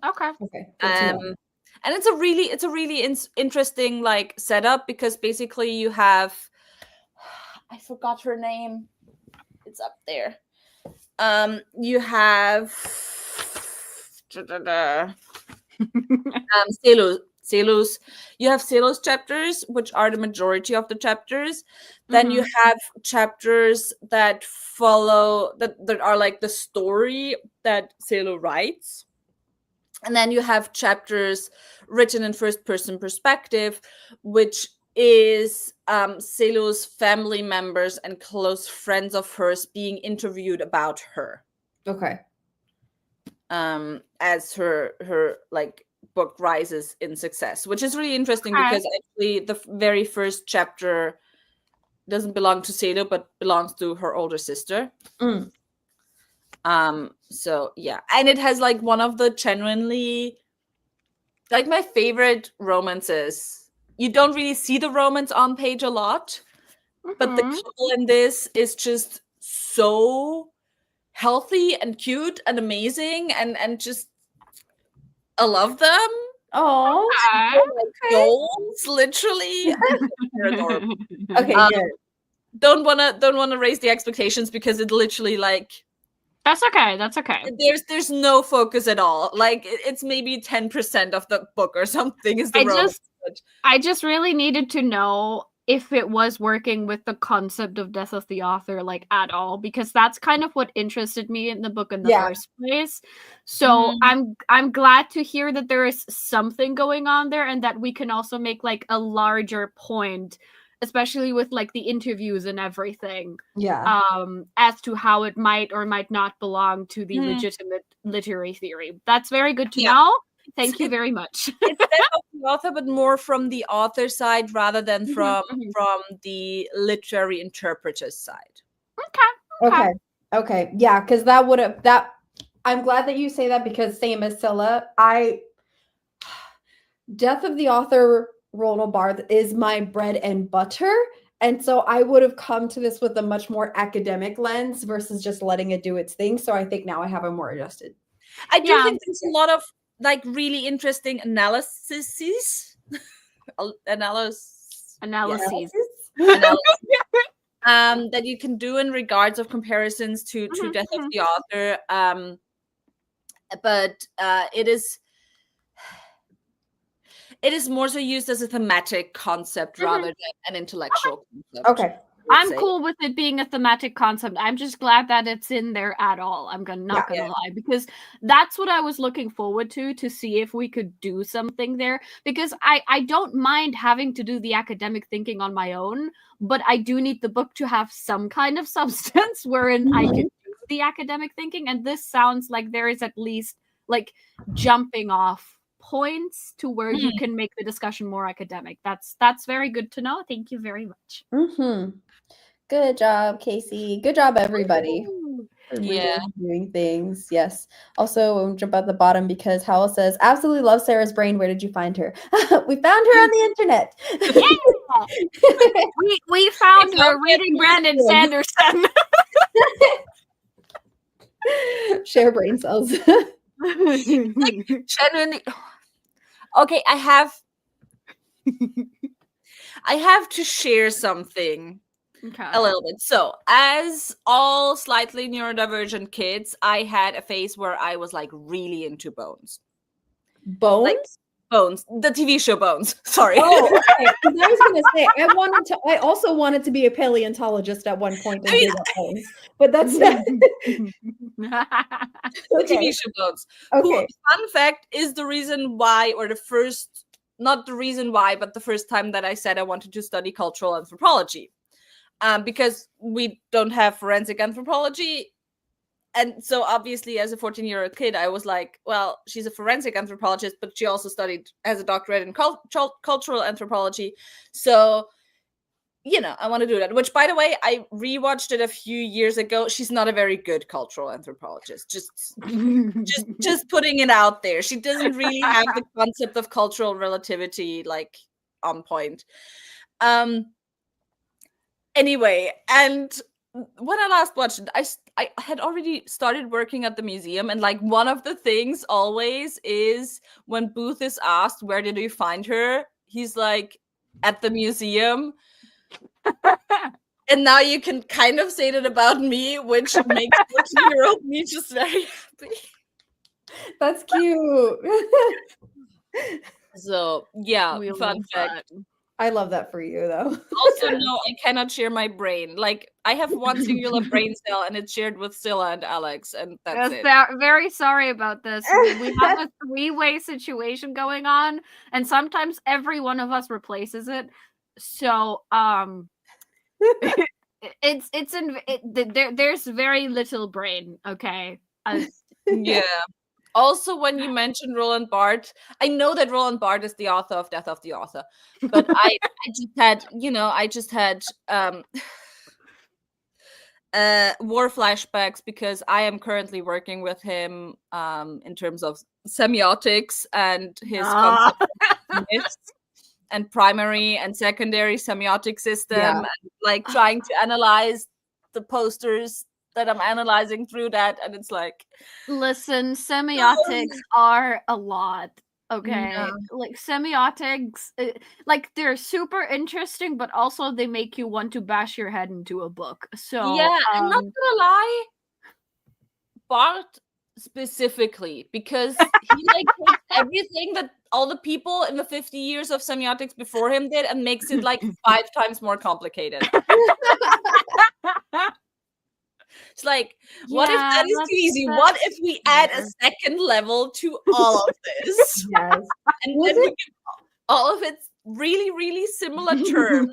Okay. And it's a really interesting like setup because basically you have, I forgot her name, it's up there. You Seilo's. You have Seilo's chapters, which are the majority of the chapters. Then you have chapters that follow that are like the story that Sylla writes. And then you have chapters written in first person perspective, which is Seilo's family members and close friends of hers being interviewed about her. Okay. As her like book rises in success, which is really interesting because actually the very first chapter doesn't belong to Sylla, but belongs to her older sister. So yeah, and it has like one of the genuinely like my favorite romances. You don't really see the romance on page a lot, but the couple in this is just so healthy and cute and amazing, and just I love them. Oh, like dolls, literally. They're adorable. Okay, good. Don't wanna raise the expectations because it literally like That's okay. There's no focus at all. Like it's maybe 10% of the book or something is the romance. I just really needed to know if it was working with the concept of death of the author like at all, because that's kind of what interested me in the book in the first place. So I'm glad to hear that there is something going on there and that we can also make like a larger point, especially with like the interviews and everything, as to how it might or might not belong to the legitimate literary theory. That's very good to know. Thank you very much. It's not of the author, but more from the author side rather than from the literary interpreter's side. Okay. Yeah, because that would have that. I'm glad that you say that because same as Sylla, Death of the Author Ronald Barth is my bread and butter. And so I would have come to this with a much more academic lens versus just letting it do its thing. So I think now I have a more adjusted. I do think there's a lot of like really interesting analyses that you can do in regards of comparisons to Death of the Author. But it is more so used as a thematic concept rather than an intellectual concept. Okay. I'm cool with it being a thematic concept. I'm just glad that it's in there at all. I'm not gonna lie, because that's what I was looking forward to see if we could do something there. Because I don't mind having to do the academic thinking on my own, but I do need the book to have some kind of substance wherein I can do the academic thinking. And this sounds like there is at least like jumping off points to where you can make the discussion more academic. That's very good to know. Thank you very much. Good job, Casey. Good job, everybody. Doing things. Yes. Also, we'll jump at the bottom because Howell says, absolutely love Sarah's brain. Where did you find her? We found her on the internet. we found her reading Brandon Sanderson. Share brain cells. Like, genuinely. Okay, I have to share something a little bit. So, as all slightly neurodivergent kids, I had a phase where I was like really into Bones. Bones? Like, Bones, the TV show Bones. Sorry. Oh, okay. I was gonna say I also wanted to be a paleontologist at one point and do Bones, but that's not the TV show Bones. Okay. Who, fun fact, is the reason why, or the first, not the reason why, but the first time that I said I wanted to study cultural anthropology. Because we don't have forensic anthropology. And so obviously as a 14-year-old kid, I was like, well, she's a forensic anthropologist, but she also studied as a doctorate in cultural anthropology. So, you know, I want to do that. Which, by the way, I rewatched it a few years ago. She's not a very good cultural anthropologist. Just putting it out there. She doesn't really have the concept of cultural relativity like on point. Anyway, and when I last watched it, I had already started working at the museum, and like one of the things always is when Booth is asked, where did you find her? He's like, at the museum. And now you can kind of say that about me, which makes 14-year-old me just very happy. That's cute. So yeah, We fun love fact. that. I love that for you, though. Also, no, I cannot share my brain. Like, I have one singular brain cell, and it's shared with Sylla and Alex, and that's it. Very sorry about this. We have a three-way situation going on, and sometimes every one of us replaces it. So, there's very little brain. Okay. Yeah. Also, when you mentioned Roland Barthes, I know that Roland Barthes is the author of Death of the Author, but I just had war flashbacks because I am currently working with him in terms of semiotics and his concept of myths and primary and secondary semiotic system, Yeah. and like trying to analyze the posters that I'm analyzing through that, and it's like, Listen, semiotics are a lot. Okay. Yeah. Like semiotics, like they're super interesting, but also they make you want to bash your head into a book. So yeah, I'm not gonna lie, Bart specifically, because he like takes everything that all the people in the 50 years of semiotics before him did and makes it like 5 times more complicated. It's like, what if that is too easy? What if we add a second level to all of this? Yes. And then we give all of its really, really similar terms.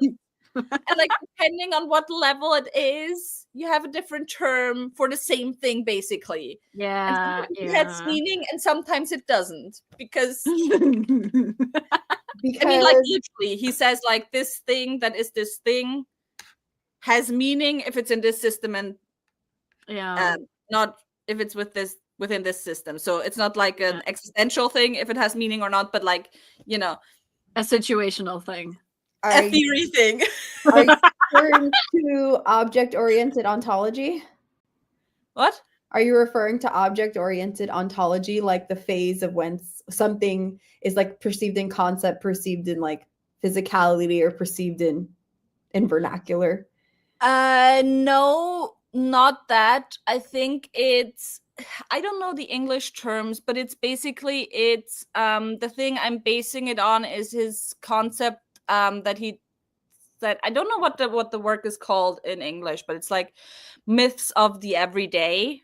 And like, depending on what level it is, you have a different term for the same thing, basically. And sometimes it has meaning, and sometimes it doesn't. Because I mean, like, literally, he says like this thing that is this thing has meaning if it's in this system, and not if it's within this system. So it's not like an existential thing if it has meaning or not, but like, you know, a situational thing. A theory thing. Are you referring to object-oriented ontology? What? Are you referring to object-oriented ontology, like the phase of when something is like perceived in concept, perceived in like physicality, or perceived in vernacular? No, not that. I think it's, I don't know the English terms, but it's basically the thing I'm basing it on is his concept that he said. I don't know what the work is called in English, but it's like myths of the everyday.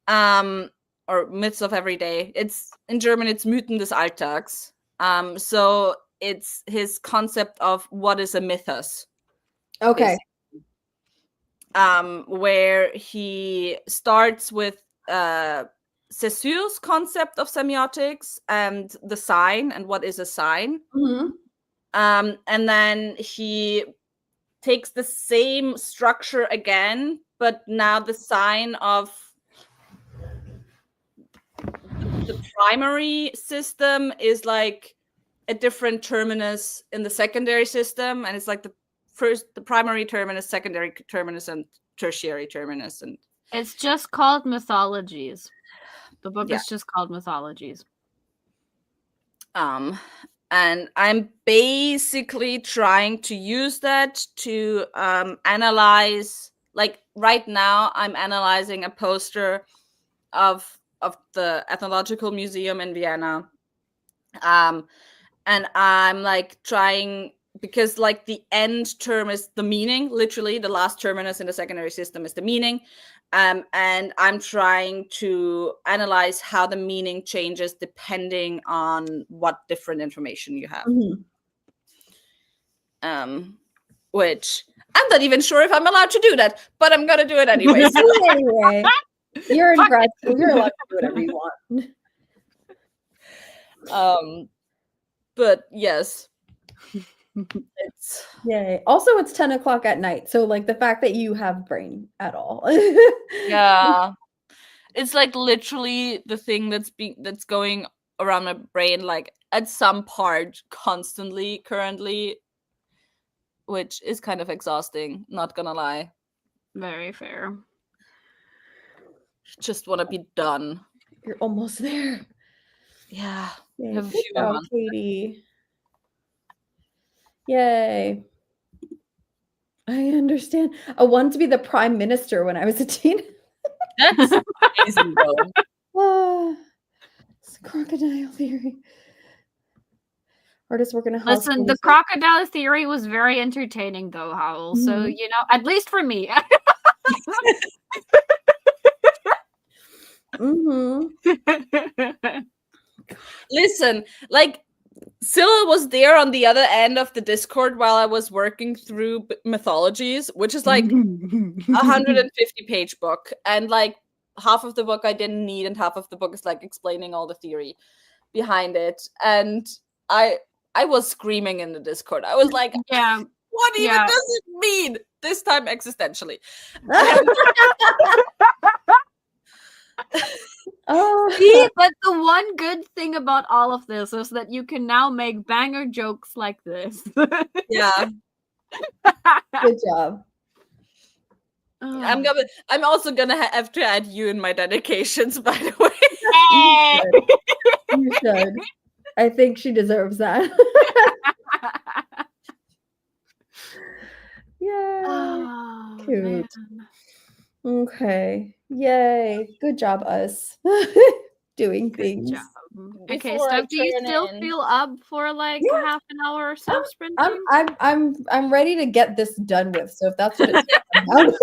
Or myths of everyday. It's in German, it's Mythen des Alltags. So it's his concept of what is a mythos. Okay. Where he starts with Saussure's concept of semiotics and the sign and what is a sign. And then he takes the same structure again, but now the sign of the primary system is like a different terminus in the secondary system, and it's like the primary terminus, secondary terminus, and tertiary terminus. And it's just called Mythologies. The book is just called Mythologies. And I'm basically trying to use that to analyze, like right now I'm analyzing a poster of the Ethnological Museum in Vienna. And I'm like trying, because like the end term is the meaning, literally the last terminus in the secondary system is the meaning. And I'm trying to analyze how the meaning changes depending on what different information you have. Which I'm not even sure if I'm allowed to do that, but I'm gonna do it anyways. Anyway, you're in grad school. You're allowed to do whatever you want. But yes. It's yay. Also, it's 10 o'clock at night, so like the fact that you have brain at all. Yeah, it's like literally the thing that's going around my brain, like at some part constantly currently, which is kind of exhausting, not gonna lie. Very fair. Just want to be done. You're almost there. Yeah. Good job, Katie. Yay. I understand. I wanted to be the prime minister when I was a teen. That's amazing, though. It's crocodile theory. Hardest work in a house. Listen, the crocodile theory was very entertaining, though, Howl. So, Mhm. at least for me. Listen, like Sylla was there on the other end of the Discord while I was working through mythologies, which is like 150-page book, and like half of the book I didn't need, and half of the book is like explaining all the theory behind it. And I was screaming in the Discord. I was like, Yeah. what even does it mean? This time existentially. See, but the one good thing about all of this is that you can now make banger jokes like this. Yeah. Good job. I'm also gonna have to add you in my dedications, by the way. You should. I think she deserves that. Yeah. Cute. Okay. Yay. Good job, us. Doing things. Okay, Steph, do you still feel up for like half an hour or so sprinting? I'm ready to get this done with. So if that's what it's about.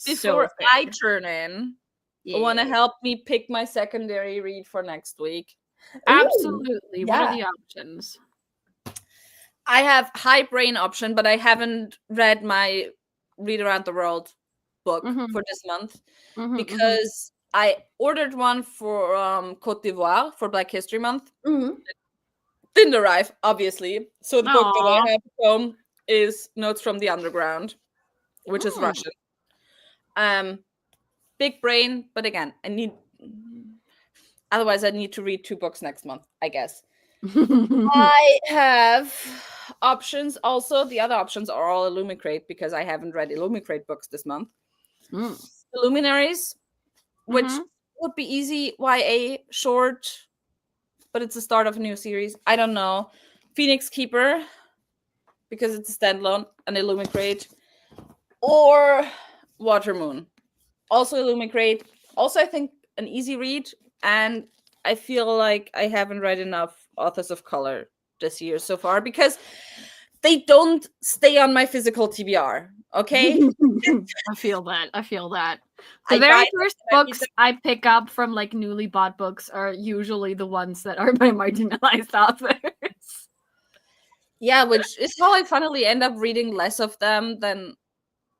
Before I turn in, want to help me pick my secondary read for next week? Absolutely. What are the options? I have high brain option, but I haven't read my Read Around the World book for this month because I ordered one for Côte d'Ivoire for Black History Month. Didn't arrive, obviously. So the book that I have at home is Notes from the Underground, which is Russian. Big brain, but again, otherwise I need to read 2 books next month, I guess. I have options also. The other options are all Illumicrate because I haven't read Illumicrate books this month. The Luminaries, which would be easy, YA, short, but it's the start of a new series. I don't know. Phoenix Keeper, because it's a standalone, and Illumicrate, or Watermoon. Also Illumicrate. Also, I think an easy read, and I feel like I haven't read enough authors of color this year so far because they don't stay on my physical TBR. Okay. I feel that. The very first books I pick up from like newly bought books are usually the ones that are by marginalized authors. Yeah, which is how I finally end up reading less of them than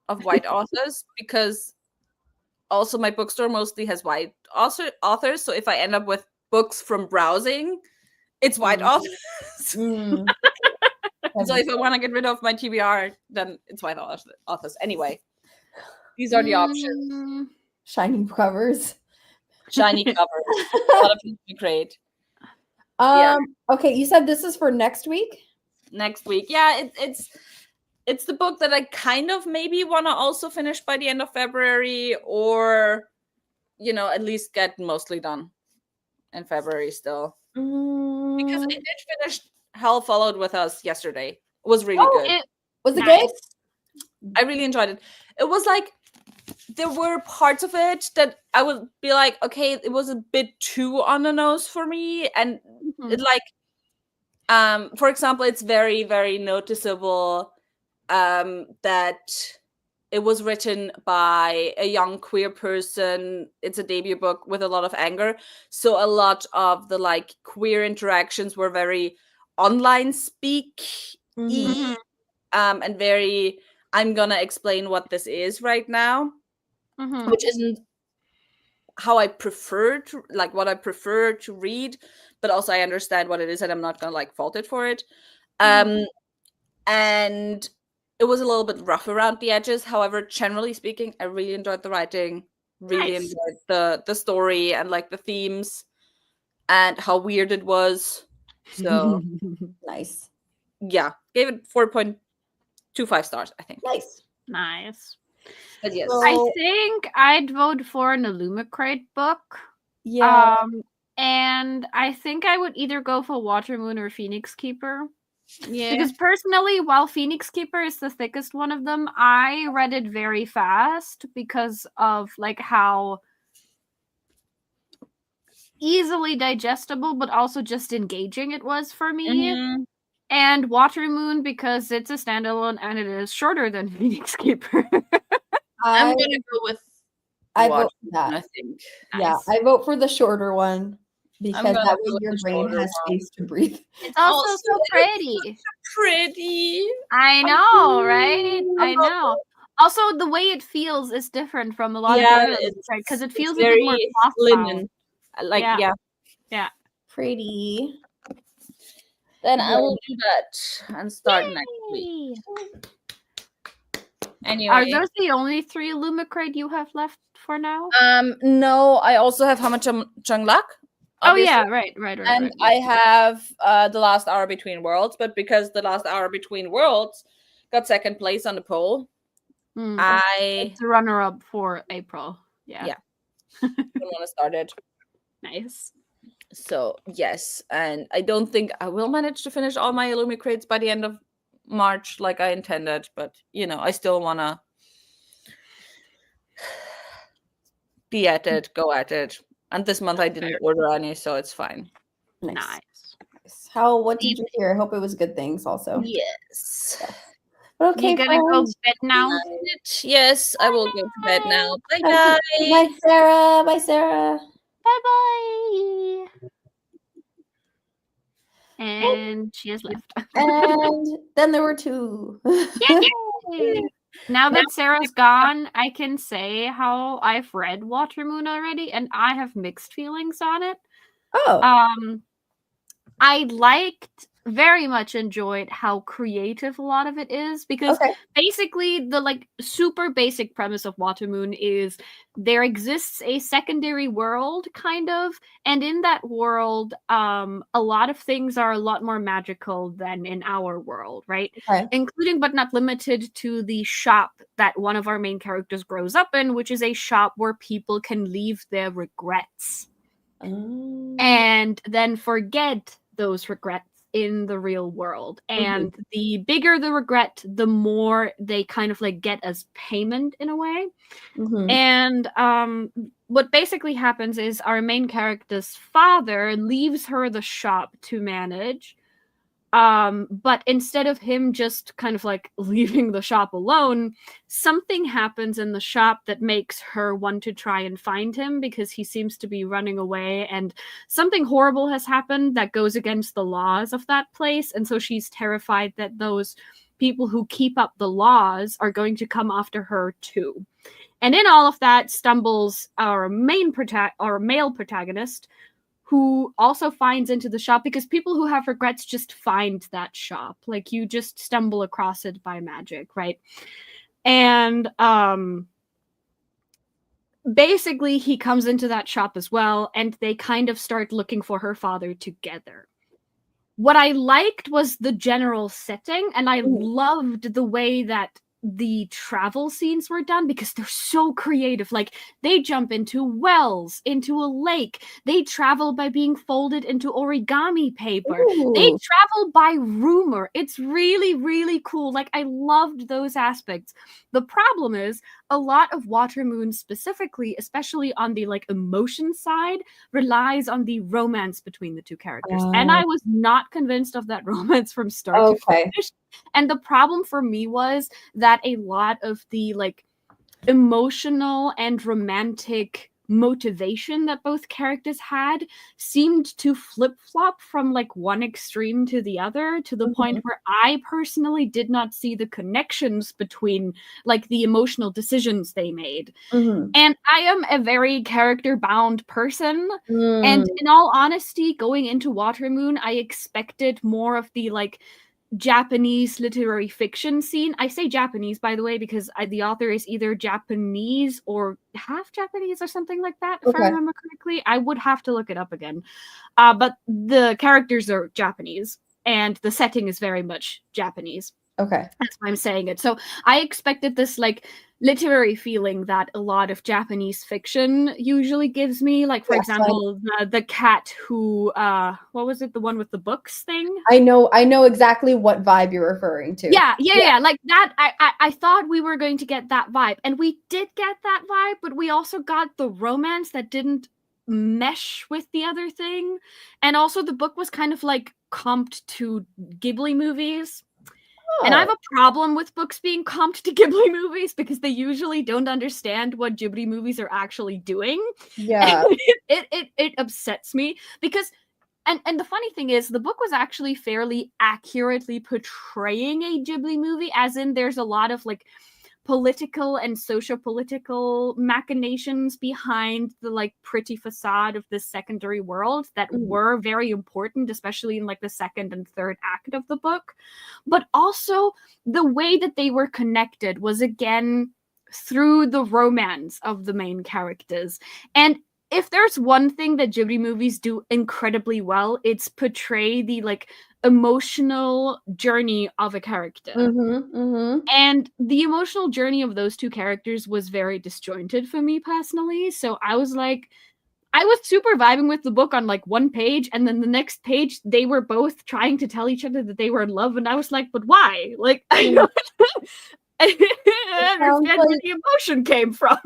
of white authors, because also my bookstore mostly has white authors. So if I end up with books from browsing, it's white authors. So if I want to get rid of my TBR, then it's white authors. Anyway, these are the options. Shiny covers. Shiny covers. A lot of things be great. Okay, you said this is for next week? Next week. Yeah, it's the book that I kind of maybe want to also finish by the end of February, or at least get mostly done in February still. Because I did finish Hell Followed With Us yesterday. It was really good. Was it good? I really enjoyed it. It was like, there were parts of it that I would be like, okay, it was a bit too on the nose for me. And it like, for example, it's very, very noticeable that it was written by a young queer person. It's a debut book with a lot of anger. So a lot of the like queer interactions were very online speak and very, I'm gonna explain what this is right now, which isn't how I prefer to, like, what I prefer to read, but also I understand what it is and I'm not gonna like fault it for it. And it was a little bit rough around the edges. However, generally speaking, I really enjoyed the writing, really enjoyed the story and like the themes and how weird it was. So nice. Yeah, gave it 4.25 stars, I think. Nice. But yes. I think I'd vote for an Illumicrate book. Yeah. And I think I would either go for Watermoon or Phoenix Keeper. Yeah. Because personally, while Phoenix Keeper is the thickest one of them, I read it very fast because of like how easily digestible, but also just engaging it was for me. Mhm. And Water Moon because it's a standalone and it is shorter than Phoenix Keeper. I'm I gonna go with I Water vote for that. Moon, I think. Yeah, Nice. I vote for the shorter one I'm because gonna that go way with your the brain shorter has one. space to breathe. It's also so it is pretty. pretty. I know, right? I know. Also, the way it feels is different from a lot of the Yeah, other ones, right? Because it it's feels a bit more very cloth bound. linen. Like, Yeah. yeah. Yeah. Pretty. Then I Good. will do that and start next week. Yay! Are Anyway, those the only 3 Lumicrate you have left for now? no, I also have Hamachang-Luck. Oh yeah, right. And I have The Last Hour Between Worlds, but because The Last Hour Between Worlds got second place on the poll, It's a runner-up for April. Yeah. don't want to start it. Nice. So yes, and I don't think I will manage to finish all my Illumicrates by the end of March like I intended, but I still wanna be at it, go at it. And this month I didn't order any, so it's fine. Nice. What did you hear? I hope it was good things also. Yes. But okay, You gonna go friends. bed now? Yes, I will go to bed now. Bye Bye, bye. Sarah. Bye, Sarah. Bye-bye. And she has left. And then there were 2. Yay! Now that Sarah's gone, I can say how I've read Water Moon already, and I have mixed feelings on it. Oh. I very much enjoyed how creative a lot of it is because basically the super basic premise of Water Moon is there exists a secondary world kind of, and in that world a lot of things are a lot more magical than in our world, right? Including but not limited to the shop that one of our main characters grows up in, which is a shop where people can leave their regrets and then forget those regrets in the real world. And the bigger the regret, the more they kind of get as payment in a way. And what basically happens is our main character's father leaves her the shop to manage. But instead of him just kind of leaving the shop alone, something happens in the shop that makes her want to try and find him because he seems to be running away, and something horrible has happened that goes against the laws of that place. And so she's terrified that those people who keep up the laws are going to come after her too. And in all of that stumbles our male protagonist, who also finds into the shop because people who have regrets just find that shop. You just stumble across it by magic, right? And basically he comes into that shop as well, and they kind of start looking for her father together. What I liked was the general setting, and I loved the way that the travel scenes were done because they're so creative. They jump into wells, into a lake. They travel by being folded into origami paper. They travel by rumor. It's really, really cool. I loved those aspects. The problem is a lot of Water Moon specifically, especially on the emotion side, relies on the romance between the two characters. And I was not convinced of that romance from start to finish. And the problem for me was that a lot of the emotional and romantic motivation that both characters had seemed to flip-flop from one extreme to the other, to the point where I personally did not see the connections between the emotional decisions they made. And I am a very character-bound person, and in all honesty, going into Water Moon, I expected more of the Japanese literary fiction scene. I say Japanese, by the way, because the author is either Japanese or half Japanese or something like that, if I remember correctly. I would have to look it up again. But the characters are Japanese, and the setting is very much Japanese. That's why I'm saying it. So I expected this literary feeling that a lot of Japanese fiction usually gives me. For example, the cat who what was it, the one with the books thing? I know exactly what vibe you're referring to. Yeah. Like that. I thought we were going to get that vibe, and we did get that vibe, but we also got the romance that didn't mesh with the other thing. And also the book was kind of like comped to Ghibli movies. And I have a problem with books being comped to Ghibli movies because they usually don't understand what Ghibli movies are actually doing. Yeah. It upsets me because and the funny thing is the book was actually fairly accurately portraying a Ghibli movie, as in there's a lot of like political and socio-political machinations behind the like pretty facade of this secondary world that were very important, especially in like the second and third act of the book. But also the way that they were connected was again through the romance of the main characters. And if there's one thing that Ghibli movies do incredibly well, it's portray the like emotional journey of a character. And the emotional journey of those two characters was very disjointed for me personally. So I was like, I was super vibing with the book on like one page, and then the next page they were both trying to tell each other that they were in love, and I was like, but why? Like, I don't understand where the emotion came from.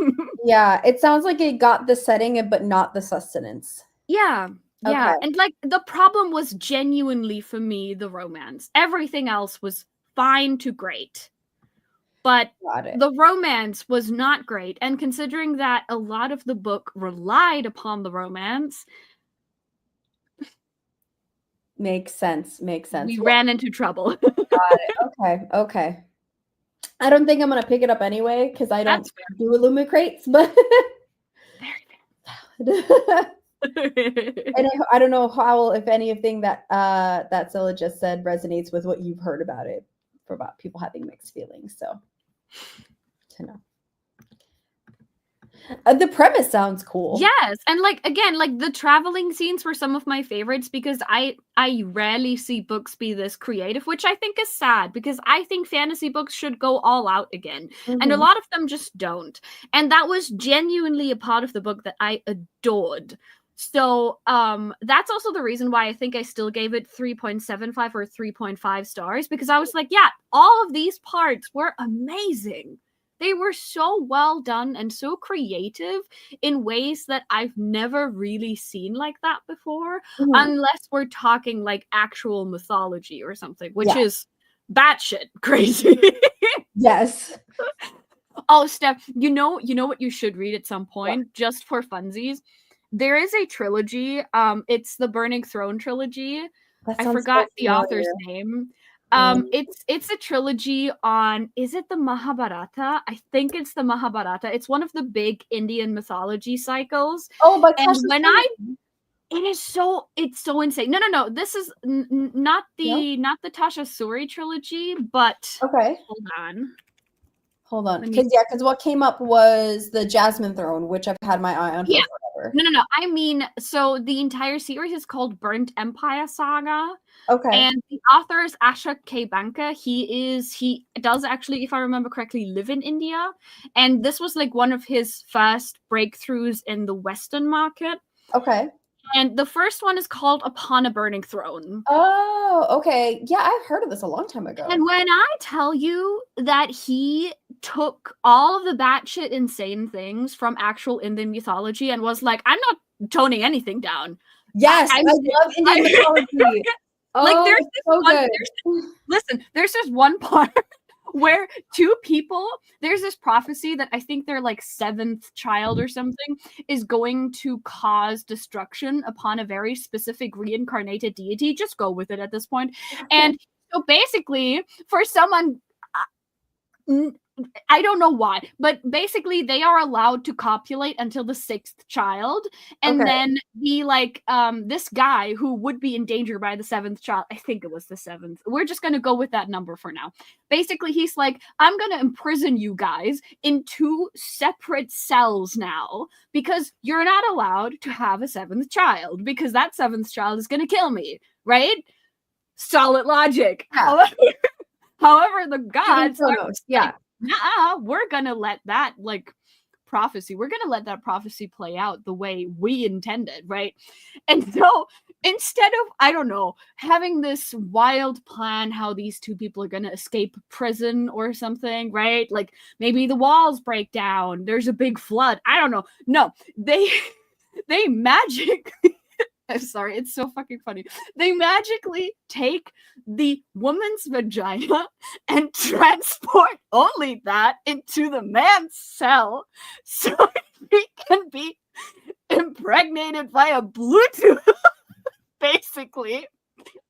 Yeah, it sounds like it got the setting, but not the sustenance. Yeah. Yeah. And like the problem was genuinely for me the romance. Everything else was fine to great. But the romance was not great. And considering that a lot of the book relied upon the romance, makes sense. We ran into trouble. Got it. Okay. I don't think I'm gonna pick it up anyway because I don't do Illumi crates, but and I don't know how, if anything that that Sylla just said resonates with what you've heard about it, for about people having mixed feelings. So to know. The premise sounds cool. Yes, and like again, like the traveling scenes were some of my favorites because I rarely see books be this creative, which I think is sad because I think fantasy books should go all out again, and a lot of them just don't. And that was genuinely a part of the book that I adored. So that's also the reason why I think I still gave it 3.75 or 3.5 stars, because I was like, yeah, all of these parts were amazing. They were so well done and so creative in ways that I've never really seen like that before, unless we're talking like actual mythology or something, which is batshit crazy. Yes. Oh, Steph, you know what you should read at some point, just for funsies? There is a trilogy. It's the Burning Throne trilogy. I forgot the author's name. It's a trilogy on, is it the Mahabharata? I think it's the Mahabharata. It's one of the big Indian mythology cycles. Oh, but it's so insane. No. This is not the Tasha Suri trilogy, but Hold on. Because what came up was the Jasmine Throne, which I've had my eye on for forever. No. I mean, so the entire series is called Burnt Empire Saga. Okay. And the author is Ashok K. Banka. He does actually, if I remember correctly, live in India. And this was like one of his first breakthroughs in the Western market. Okay. And the first one is called Upon a Burning Throne. Oh, okay. Yeah, I've heard of this a long time ago. And when I tell you that he took all of the batshit insane things from actual Indian mythology and was like, I'm not toning anything down. Yes, I love Indian mythology. Like there's this one part where two people, there's this prophecy that I think their like seventh child or something is going to cause destruction upon a very specific reincarnated deity. Just go with it at this point. And so basically, for someone, I don't know why, but basically they are allowed to copulate until the sixth child, and then the like this guy who would be in danger by the seventh child, I think it was the seventh, we're just gonna go with that number for now. Basically he's like, I'm gonna imprison you guys in two separate cells now because you're not allowed to have a seventh child because that seventh child is gonna kill me, right? Solid logic. However, the gods are we're gonna let that prophecy play out the way we intended, right? And so instead of, I don't know, having this wild plan how these two people are gonna escape prison or something, right? Like maybe the walls break down, there's a big flood, I don't know. No, they they magically I'm sorry, it's so fucking funny. They magically take the woman's vagina and transport only that into the man's cell so he can be impregnated via Bluetooth, basically.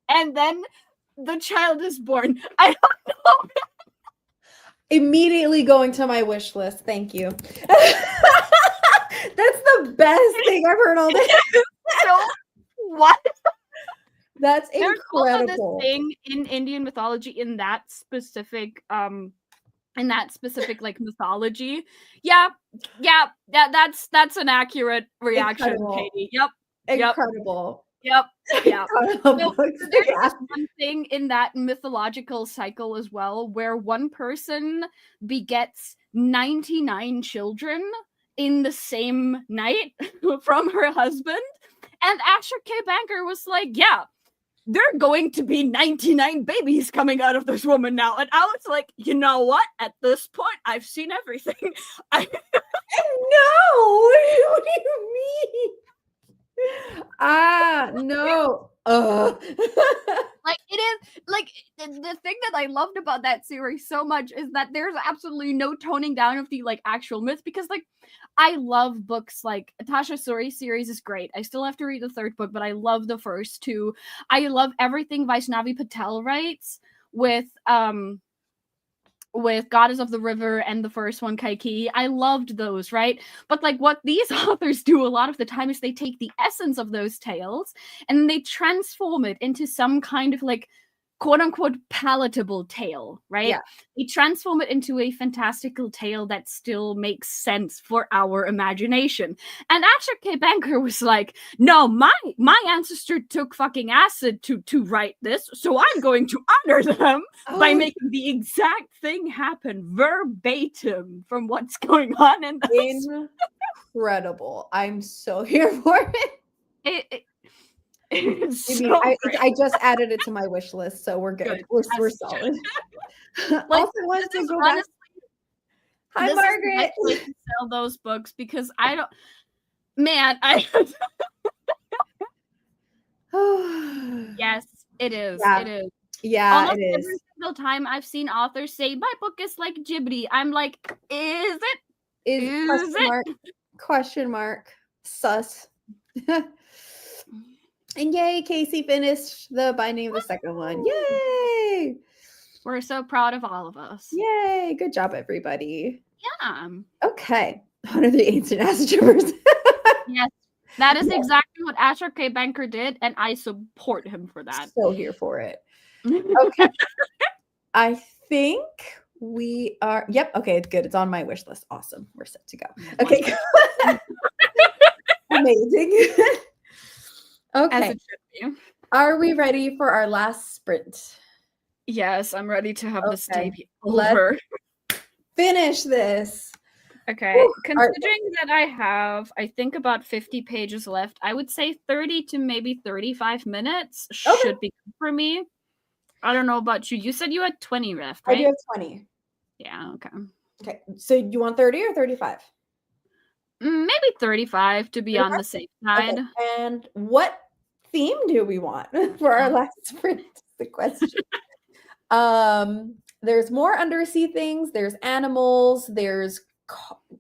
And then the child is born. I don't know. Immediately going to my wish list. Thank you. That's the best thing I've heard all day. So what? That's There's also incredible. this thing in Indian mythology in that specific like mythology. Yeah, that's an accurate reaction, Incredible. Katie. Yep. Incredible. Yeah. So, Books, there's yeah. this one thing in that mythological cycle as well, where one person begets 99 children in the same night from her husband. And Asher K. Banker was like, yeah, there are going to be 99 babies coming out of this woman now. And I was like, you know what? At this point, I've seen everything. No! What do you mean? No. Like, it is like the thing that I loved about that series so much is that there's absolutely no toning down of the like actual myth, because like I love books like Tasha Suri series is great. I still have to read the third book, but I love the first two. I love everything Vaishnavi Patel writes with Goddess of the River and the first one, Kaiki. I loved those, right? But like what these authors do a lot of the time is they take the essence of those tales and they transform it into some kind of like quote unquote palatable tale, right? Yeah. They transform it into a fantastical tale that still makes sense for our imagination. And Asher K. Banker was like, no, my ancestor took fucking acid to write this, so I'm going to honor them by making the exact thing happen verbatim from what's going on in this. Incredible. I'm so here for it. I just added it to my wish list, so we're good. We're solid. Like, also wants to go back. Hi, Margaret. To sell those books because I don't. Man, I. Yes, it is. Yeah. It is. Yeah, almost it is. Every single time I've seen authors say my book is like Ghibli, I'm like, is it? Is it? Question mark. Sus. And yay, Casey finished the binding of the second one. Yay! We're so proud of all of us. Yay! Good job, everybody. Yeah. Okay. What are the ancient Astronomers? Yes. That is exactly what Asher K. Banker did, and I support him for that. So here for it. Okay. I think we are. Yep. Okay. It's good. It's on my wish list. Awesome. We're set to go. Okay. Amazing. Okay. As it should be. Are we ready for our last sprint? Yes, I'm ready to have this day be Let's over. Finish this. Okay. Considering that I have, I think, about 50 pages left, I would say 30 to maybe 35 minutes should be good for me. I don't know about you. You said you had 20 left, right? I do have 20. Yeah, okay. Okay. So you want 30 or 35? Maybe 35 to be on the safe side. Okay. And what theme do we want for our last sprint? The question. There's more undersea things. There's animals. There's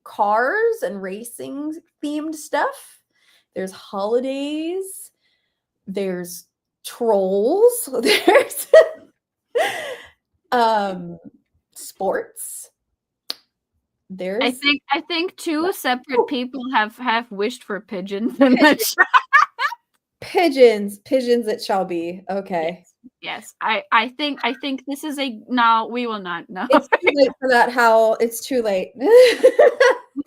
cars and racing themed stuff. There's holidays. There's trolls. There's sports. There's I think two separate people have wished for pigeons in the chat. Pigeons it shall be. Okay. Yes. I think this is a no, we will not. No. It's too late for that, Hal. It's too late.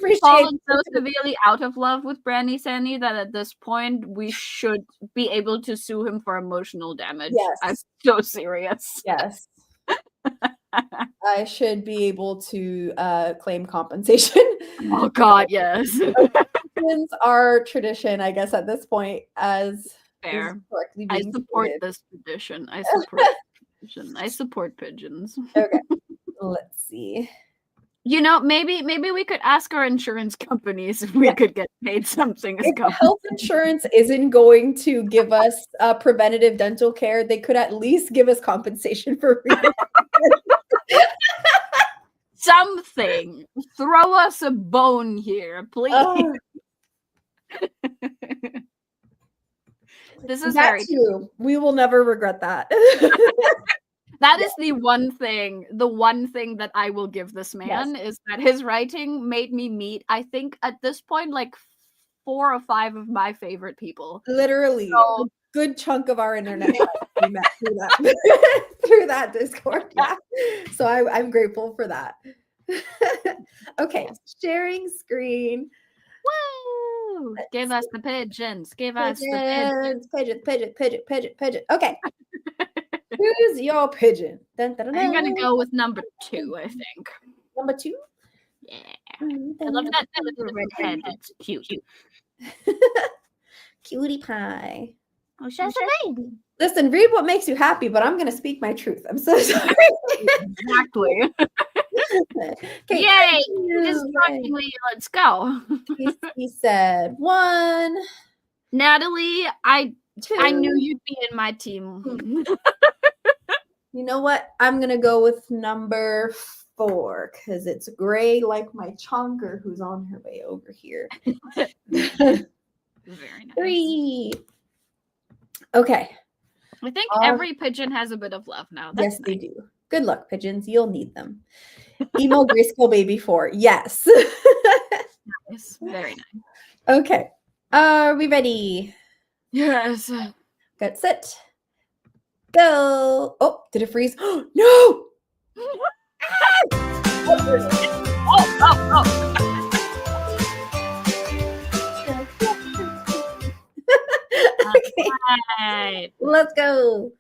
We've fallen so severely out of love with Brandy Sandy that at this point we should be able to sue him for emotional damage. Yes. I'm so serious. Yes. I should be able to claim compensation. Oh God, yes. Pigeons are tradition, I guess, at this point, as fair. Correctly I being support stated. this tradition. I support pigeons. I support pigeons. Okay. Let's see. You know, maybe we could ask our insurance companies if we could get paid something as If companies. health insurance isn't going to give us preventative dental care, they could at least give us compensation for reading. Something. Throw us a bone here, please. This is That very too. We will never regret that. That is the one thing that I will give this man is that his writing made me meet, I think at this point, like 4 or 5 of my favorite people. Literally, So- a good chunk of our internet we met through that through that Discord. Yeah. So I'm grateful for that. Okay, sharing screen. Woo! Give us the pigeons. Give us the pigeons. Pigeon. Okay. Who's your pigeon? Dun, dun, dun, I'm gonna dun. go with number 2, I think. Number 2. Yeah. I love that little red head. It's cute. Cutie pie. Oh, she's a baby. Listen, read what makes you happy, but I'm gonna speak my truth. I'm so sorry. Exactly. Okay, Yay! Distractingly, let's go. he said 1, Natalie, I 2. knew you'd be in my team. You know what? I'm gonna go with number 4 because it's gray like my chonker who's on her way over here. Very nice. 3. Okay. I think every pigeon has a bit of love now. That's Yes, they do. Good luck, pigeons. You'll need them. Emo Grayskull Baby 4. Yes. nice. Very nice. Okay. Are we ready? Yes. Get set. Go. Oh, did it freeze? No! oh. Okay. Right. Let's go.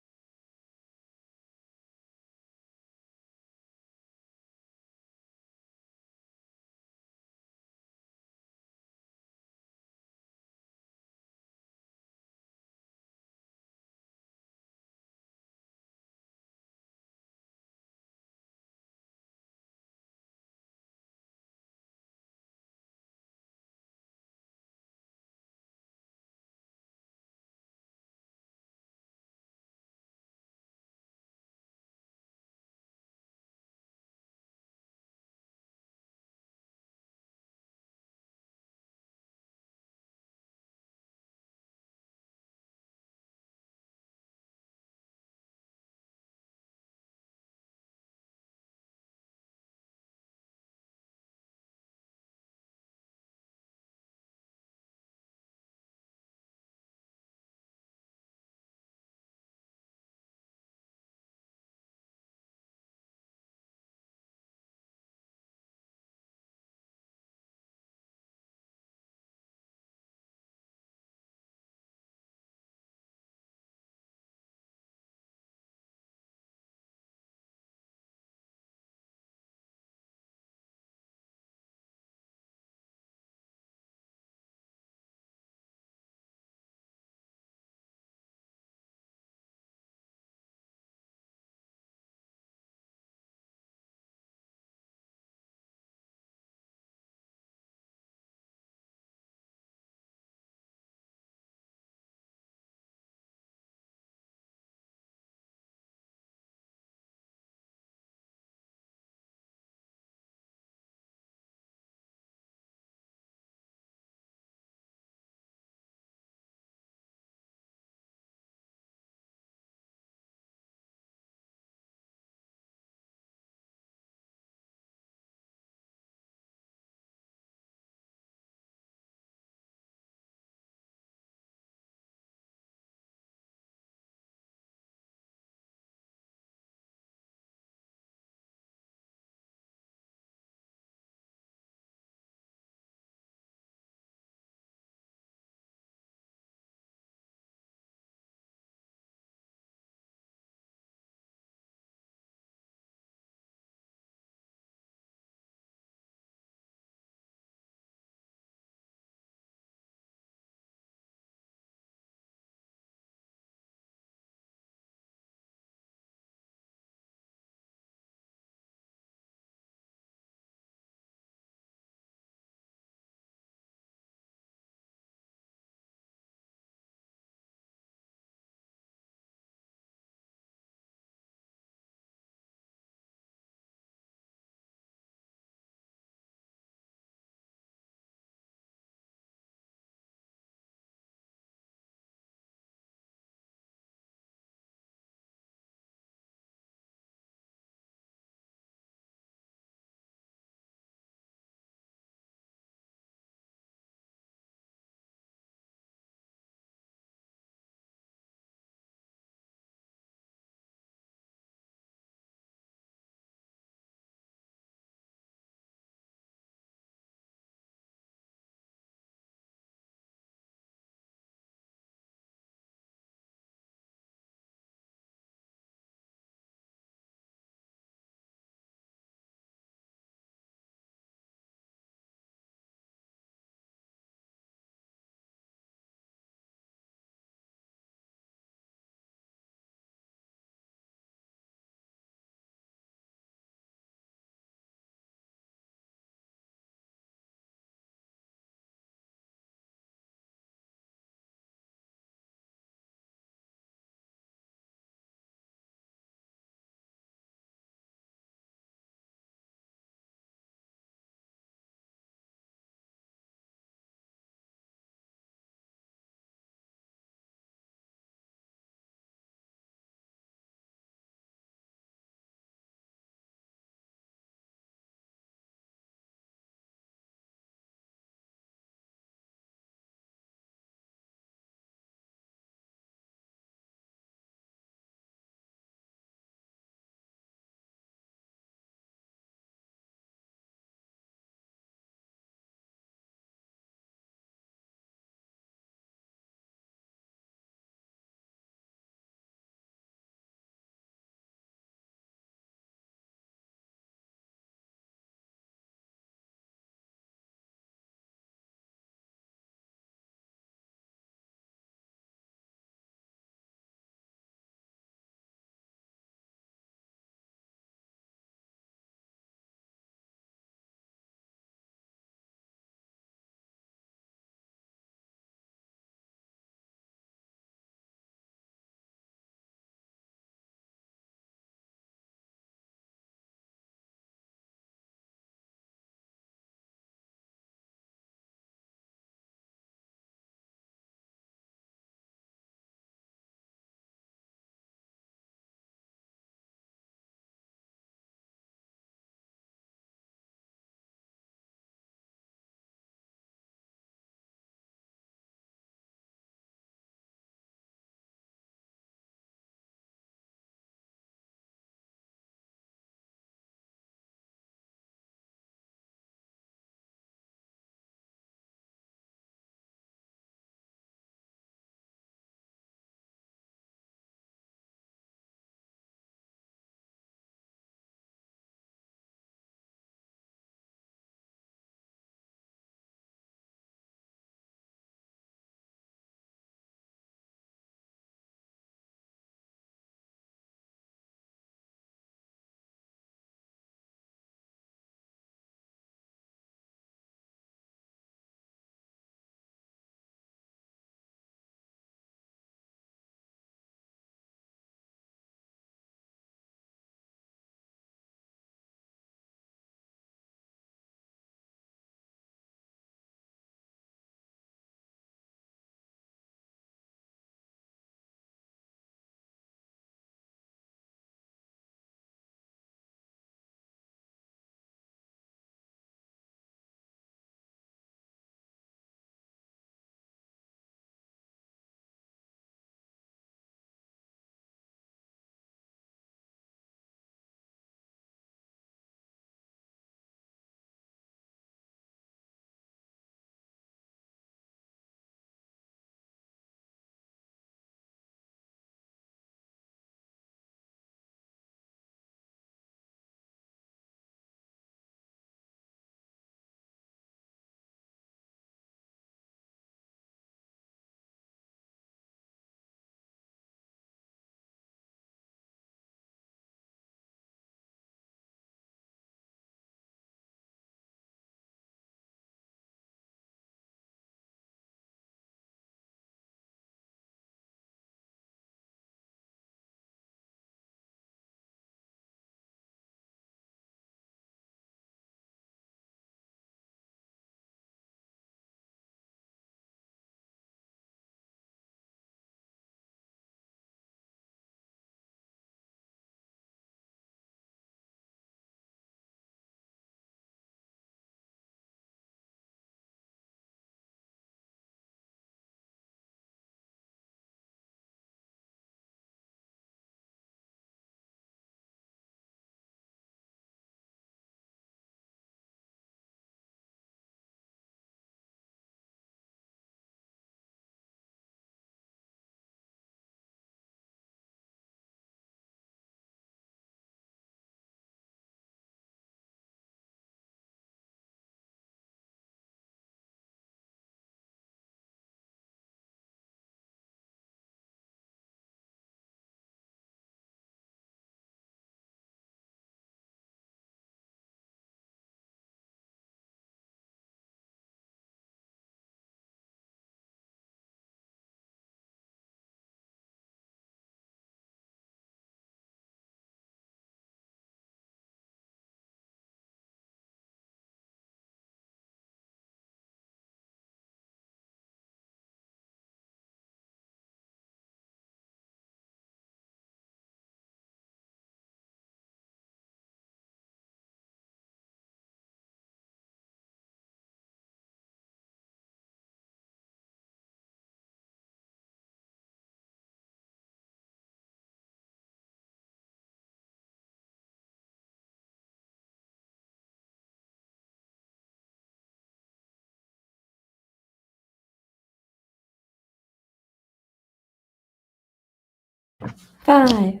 5,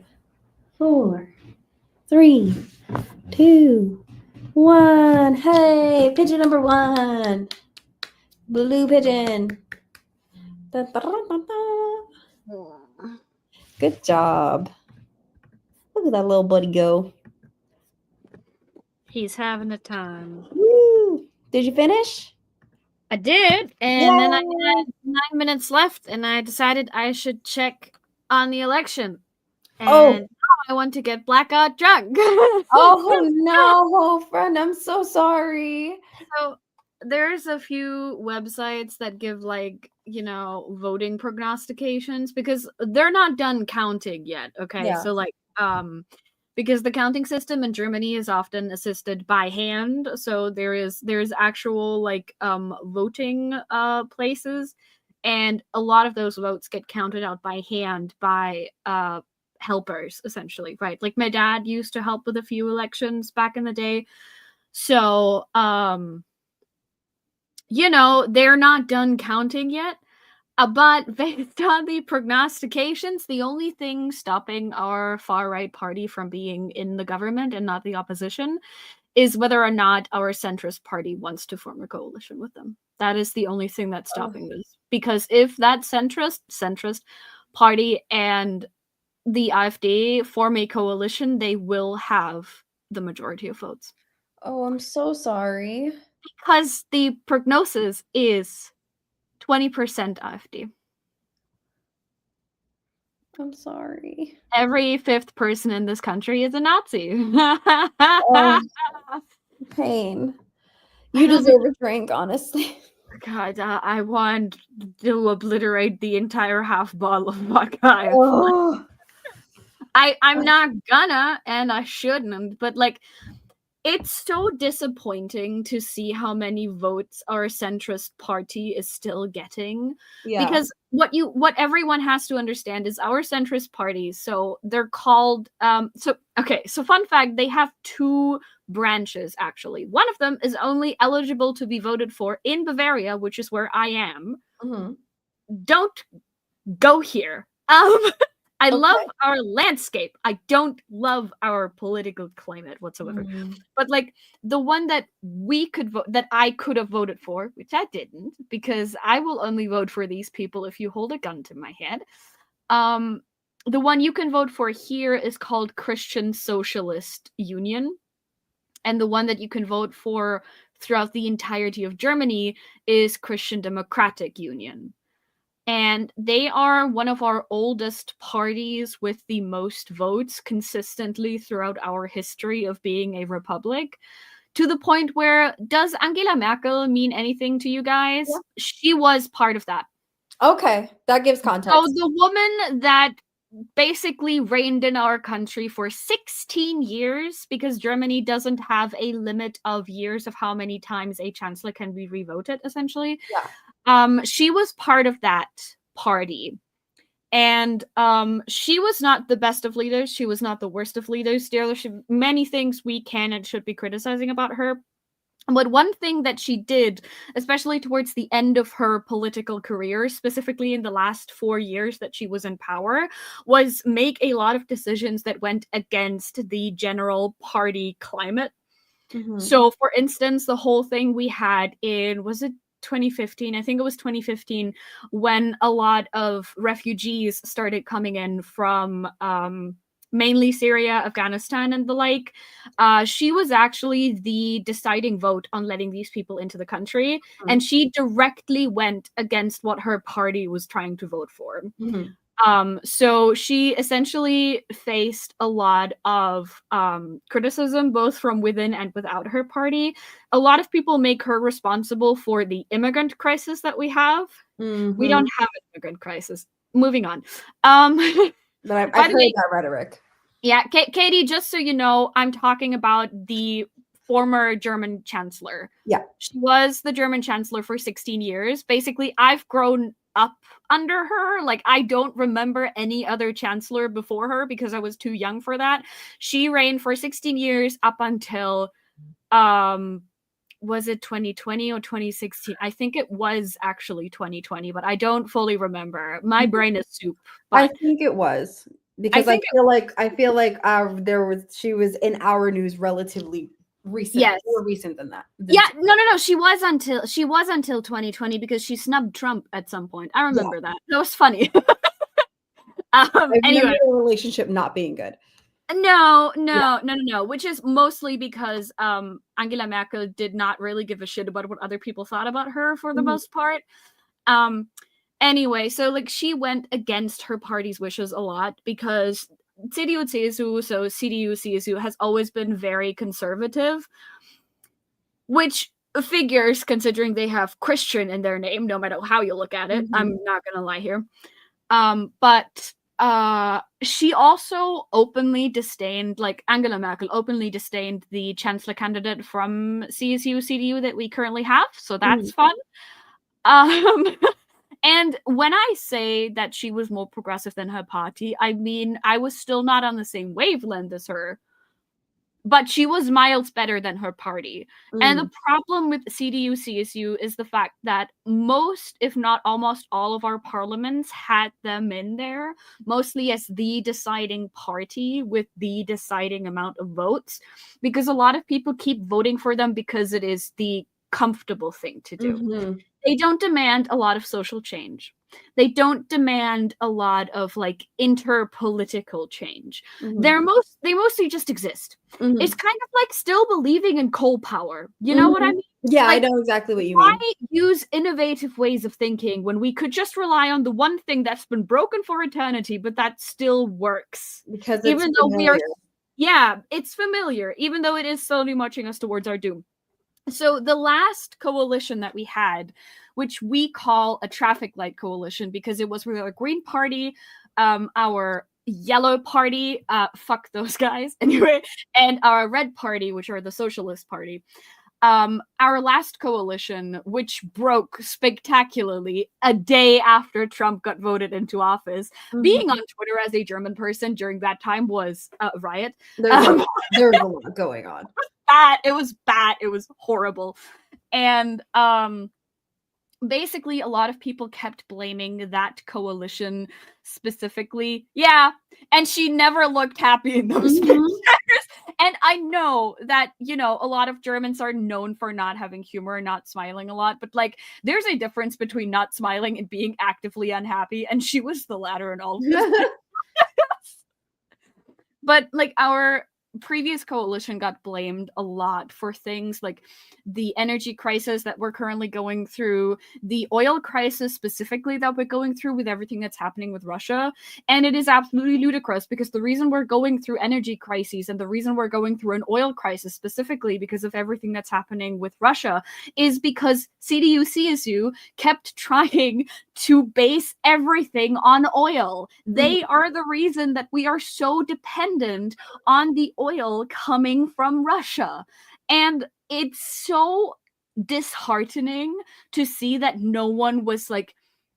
4, 3, 2, 1. Hey, pigeon number 1. Blue pigeon. Da, da, da, da, da. Good job. Look at that little buddy go. He's having a time. Woo! Did you finish? I did, and then I Yay! had 9 minutes left, and I decided I should check on the election. Oh. And now I want to get blackout drunk. Oh no, friend, I'm so sorry. So there's a few websites that give like, voting prognostications because they're not done counting yet. Okay. Yeah. So like because the counting system in Germany is often assisted by hand. So there's actual like voting places, and a lot of those votes get counted out by hand by helpers, essentially, right? Like my dad used to help with a few elections back in the day. So they're not done counting yet. But based on the prognostications, the only thing stopping our far-right party from being in the government and not the opposition is whether or not our centrist party wants to form a coalition with them. That is the only thing that's stopping this. Because if that centrist party and the AfD form a coalition, they will have the majority of votes. Oh, I'm so sorry. Because the prognosis is 20% AfD. I'm sorry. Every fifth person in this country is a Nazi. Oh, pain. You deserve a drink, honestly. God, I want to obliterate the entire half bottle of vodka. Oh. I'm not gonna, and I shouldn't, but like, it's so disappointing to see how many votes our centrist party is still getting. Yeah. Because what everyone has to understand is our centrist parties, so they're called so fun fact, they have two branches actually. One of them is only eligible to be voted for in Bavaria, which is where I am. Mm-hmm. Don't go here. I love our landscape. I don't love our political climate whatsoever. But like the one that we could vote, that I could have voted for, which I didn't, because I will only vote for these people if you hold a gun to my head. The one you can vote for here is called Christian Socialist Union. And the one that you can vote for throughout the entirety of Germany is Christian Democratic Union. And they are one of our oldest parties with the most votes consistently throughout our history of being a republic. To the point where, does Angela Merkel mean anything to you guys? Yeah. She was part of that. Okay, that gives context. So the woman that basically reigned in our country for 16 years, because Germany doesn't have a limit of years of how many times a chancellor can be revoted, essentially. Yeah. She was part of that party. And she was not the best of leaders. She was not the worst of leaders. There are many things we can and should be criticizing about her. But one thing that she did, especially towards the end of her political career, specifically in the last 4 years that she was in power, was make a lot of decisions that went against the general party climate. Mm-hmm. So, for instance, the whole thing we had in, was it 2015? I think it was 2015, when a lot of refugees started coming in from mainly Syria, Afghanistan, and the like. She was actually the deciding vote on letting these people into the country, and she directly went against what her party was trying to vote for. So she essentially faced a lot of criticism, both from within and without her party. A lot of people make her responsible for the immigrant crisis that we have. We don't have an immigrant crisis. Moving on. But I've heard that rhetoric. Yeah, Katie, just so you know, I'm talking about the former German chancellor. Yeah. She was the German chancellor for 16 years. Basically, I've grown up under her. Like, I don't remember any other chancellor before her because I was too young for that. She reigned for 16 years up until, was it 2020 or 2016? I think it was actually 2020, but I don't fully remember. My brain is soup. I think it was. Because I feel like she was in our news relatively recent, Yes. more recent than that. Yeah, no. She was until 2020 because she snubbed Trump at some point. I remember that. That was funny. Anyway, the relationship not being good. No. Which is mostly because Angela Merkel did not really give a shit about what other people thought about her for the most part. Anyway, so like she went against her party's wishes a lot because CDU-CSU, so CDU-CSU, has always been very conservative, which figures considering they have Christian in their name, no matter how you look at it. I'm not gonna lie here. But she also openly disdained, like Angela Merkel openly disdained the chancellor candidate from CSU-CDU that we currently have, so that's fun. And when I say that she was more progressive than her party, I mean I was still not on the same wavelength as her, but she was miles better than her party. And the problem with CDU-CSU is the fact that most, if not almost all of our parliaments had them in there, mostly as the deciding party with the deciding amount of votes, because a lot of people keep voting for them because it is the comfortable thing to do. They don't demand a lot of social change. They don't demand a lot of like interpolitical change. They mostly just exist. It's kind of like still believing in coal power. You know what I mean? Yeah, like, I know exactly what you why mean. use innovative ways of thinking when we could just rely on the one thing that's been broken for eternity, but that still works? Because even though it's familiar, even though it is slowly marching us towards our doom. So the last coalition that we had, which we call a traffic light coalition because it was with our Green Party, our Yellow Party, fuck those guys, anyway, and our Red Party, which are the Socialist Party. Our last coalition, which broke spectacularly a day after Trump got voted into office, being on Twitter as a German person during that time was a riot. There's a lot going on. It was bad. It was horrible. And basically a lot of people kept blaming that coalition specifically. Yeah, and she never looked happy in those pictures. And I know that, you know, a lot of Germans are known for not having humor and not smiling a lot, but like there's a difference between not smiling and being actively unhappy, and she was the latter in all of this. But like our previous coalition got blamed a lot for things like the energy crisis that we're currently going through, the oil crisis specifically that we're going through with everything that's happening with Russia. And it is absolutely ludicrous because the reason we're going through energy crises and the reason we're going through an oil crisis specifically because of everything that's happening with Russia is because CDU-CSU kept trying to base everything on oil. They are the reason that we are so dependent on the oil coming from Russia. And it's so disheartening to see that no one was like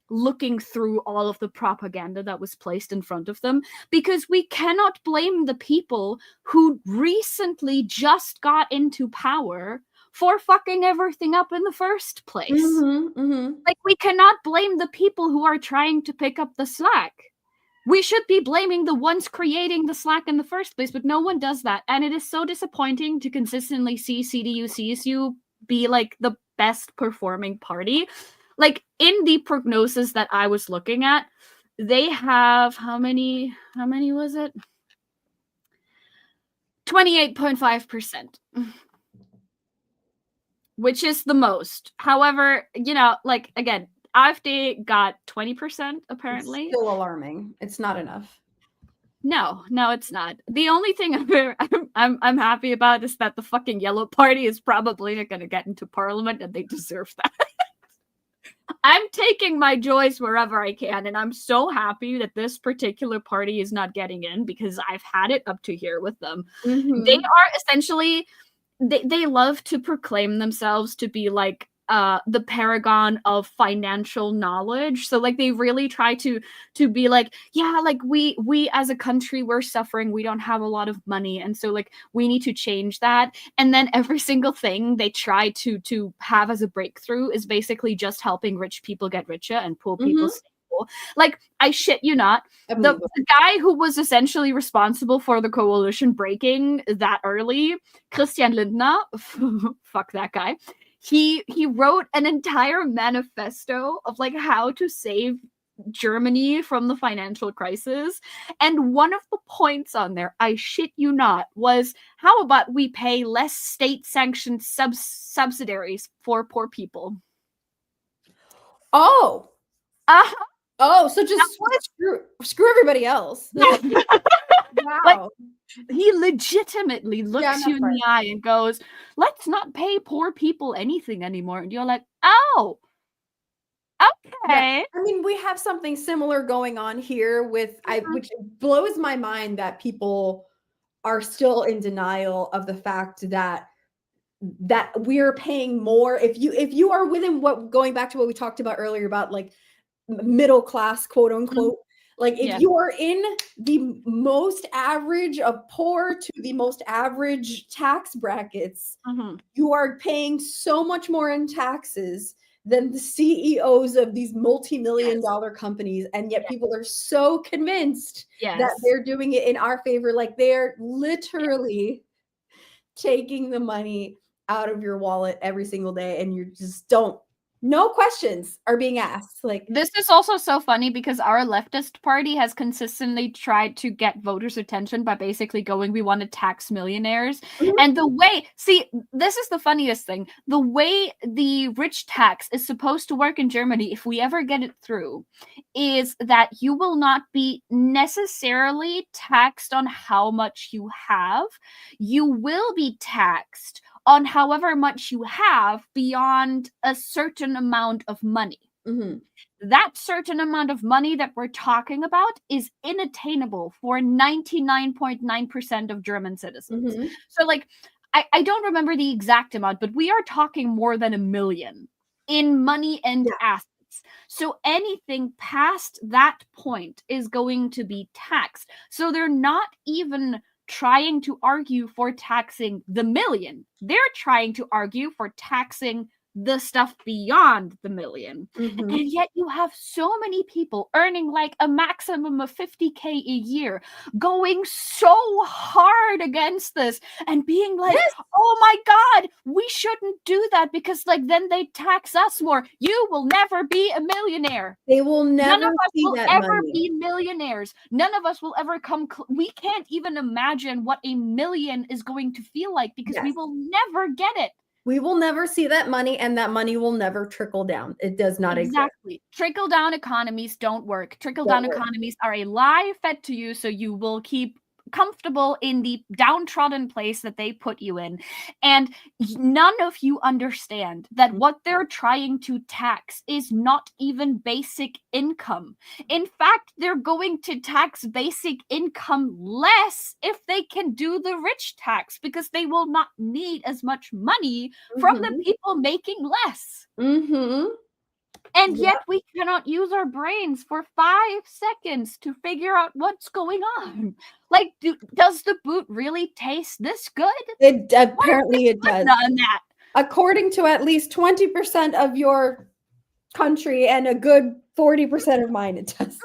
looking through all of the propaganda that was placed in front of them, because we cannot blame the people who recently just got into power for fucking everything up in the first place. Like, we cannot blame the people who are trying to pick up the slack. We should be blaming the ones creating the slack in the first place, but no one does that. And it is so disappointing to consistently see CDU-CSU be like the best performing party. Like in the prognosis that I was looking at, they have how many was it? 28.5%. Which is the most. However, you know, like again, AfD got 20% apparently. It's still alarming. It's not enough. No, it's not. The only thing I'm happy about is that the fucking Yellow Party is probably not going to get into parliament, and they deserve that. I'm taking my joys wherever I can, and I'm so happy that this particular party is not getting in because I've had it up to here with them. They are essentially, they love to proclaim themselves to be like the paragon of financial knowledge. So like they really try to be like, yeah, like we as a country, we're suffering, we don't have a lot of money, and so like we need to change that. And then every single thing they try to have as a breakthrough is basically just helping rich people get richer and poor people stay poor. unbelievable. Like, I shit you not, the guy who was essentially responsible for the coalition breaking that early, Christian Lindner, fuck that guy, he wrote an entire manifesto of like how to save Germany from the financial crisis. And one of the points on there, I shit you not, was how about we pay less state-sanctioned subsidiaries for poor people? Oh. Uh-huh. Oh, so just screw everybody else. Wow. Like, he legitimately looks you in the eye and goes, let's not pay poor people anything anymore. And you're like, oh, okay. Yeah. I mean, we have something similar going on here with which blows my mind that people are still in denial of the fact that we're paying more. If you are within going back to what we talked about earlier about like middle class, quote unquote, like if you are in the most average of poor to the most average tax brackets, you are paying so much more in taxes than the CEOs of these multi-million dollar companies. And yet people are so convinced that they're doing it in our favor. Like they're literally taking the money out of your wallet every single day. And you just no questions are being asked. Like, this is also so funny because our leftist party has consistently tried to get voters' attention by basically going, we want to tax millionaires. And the way, see, this is the funniest thing. The way the rich tax is supposed to work in Germany, if we ever get it through, is that you will not be necessarily taxed on how much you have. You will be taxed on however much you have beyond a certain amount of money. That certain amount of money that we're talking about is inattainable for 99.9% of German citizens. So like, I don't remember the exact amount, but we are talking more than 1 million in money and assets. So anything past that point is going to be taxed. So they're not even trying to argue for taxing the million. They're trying to argue for taxing the stuff beyond the million. And yet you have so many people earning like a maximum of 50K a year going so hard against this and being like, oh my God, we shouldn't do that because like then they tax us more. You will never be a millionaire. They will never None of us see will that ever money. be millionaires. None of us will ever come. We can't even imagine what 1 million is going to feel like because we will never get it. We will never see that money, and that money will never trickle down. It does not exist. Trickle-down economies don't work. Trickle-down economies are a lie fed to you, so you will keep comfortable in the downtrodden place that they put you in. And none of you understand that what they're trying to tax is not even basic income. In fact, they're going to tax basic income less if they can do the rich tax because they will not need as much money from the people making less. And yet we cannot use our brains for 5 seconds to figure out what's going on. Like, does the boot really taste this good? Apparently it does. On that? According to at least 20% of your country and a good 40% of mine, it does.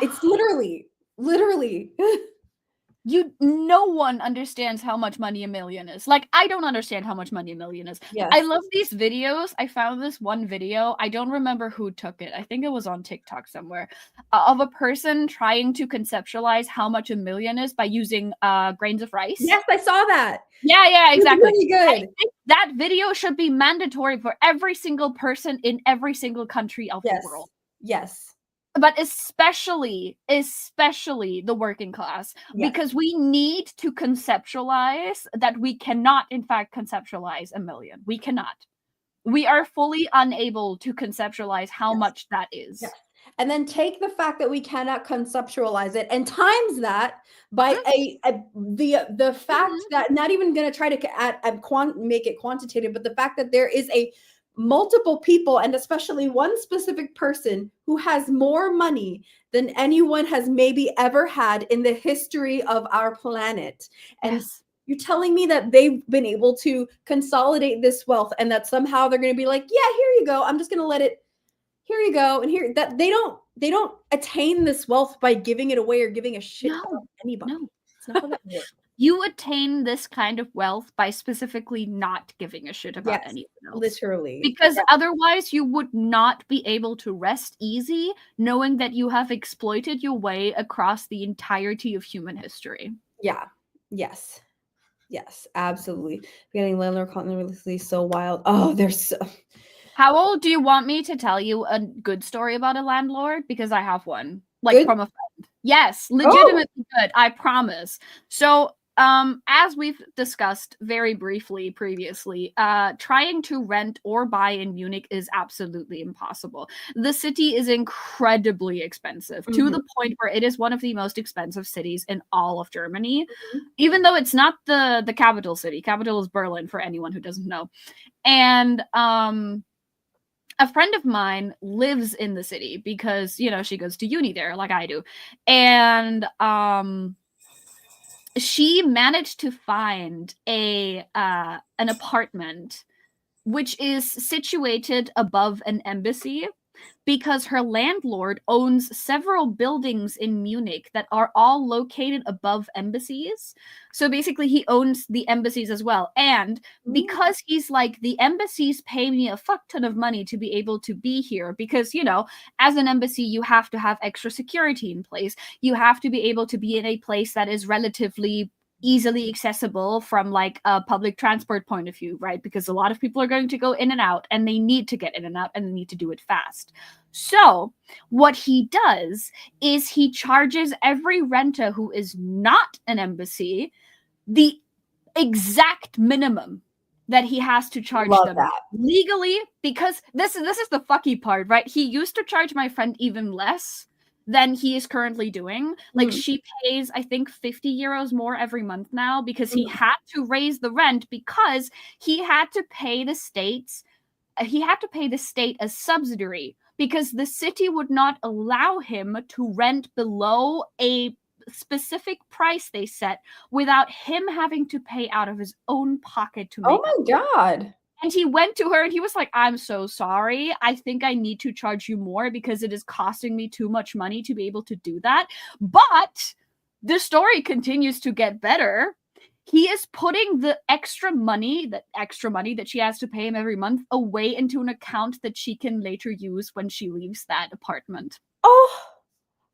It's literally. No one understands how much money 1 million is. Like, I don't understand how much money 1 million is. I love these videos. I found this one video. I don't remember who took it. I think it was on TikTok somewhere, of a person trying to conceptualize how much 1 million is by using grains of rice. Yes, I saw that. Yeah, exactly. It's really good. I think that video should be mandatory for every single person in every single country of the world. Yes. But especially the working class, because we need to conceptualize that we cannot, in fact, conceptualize 1 million. We cannot. We are fully unable to conceptualize how much that is. And then take the fact that we cannot conceptualize it and times that by the fact that, not even going to try to make it quantitative, but the fact that there is a multiple people, and especially one specific person who has more money than anyone has maybe ever had in the history of our planet. And You're telling me that they've been able to consolidate this wealth and that somehow they're going to be like, yeah, here you go. I'm just going to let it, here you go. And here, that they don't attain this wealth by giving it away or giving a shit about anybody. No. It's not how that works. You attain this kind of wealth by specifically not giving a shit about anyone else. Literally. Because otherwise you would not be able to rest easy knowing that you have exploited your way across the entirety of human history. Yeah. Yes. Yes, absolutely. Getting landlord continuously so wild. Oh, they're so... How old do you want me to tell you a good story about a landlord? Because I have one. Good? From a friend. Yes, legitimately good. I promise. So, as we've discussed very briefly previously, trying to rent or buy in Munich is absolutely impossible. The city is incredibly expensive to the point where it is one of the most expensive cities in all of Germany, even though it's not the capital city. Capital is Berlin, for anyone who doesn't know. And a friend of mine lives in the city because, you know, she goes to uni there like I do. And she managed to find an apartment which is situated above an embassy because her landlord owns several buildings in Munich that are all located above embassies. So basically he owns the embassies as well. And because he's like, the embassies pay me a fuck ton of money to be able to be here because, you know, as an embassy, you have to have extra security in place. You have to be able to be in a place that is relatively easily accessible from like a public transport point of view, right? Because a lot of people are going to go in and out and they need to get in and out and they need to do it fast. So what he does is he charges every renter who is not an embassy the exact minimum that he has to charge them legally, because this is the fucky part, right? He used to charge my friend even less than he is currently doing. Like she pays, I think, 50 euros more every month now because he had to raise the rent because he had to pay the state a subsidiary because the city would not allow him to rent below a specific price they set without him having to pay out of his own pocket to make Oh my God. And he went to her and he was like, I'm so sorry. I think I need to charge you more because it is costing me too much money to be able to do that. But the story continues to get better. He is putting the extra money that she has to pay him every month away into an account that she can later use when she leaves that apartment. Oh,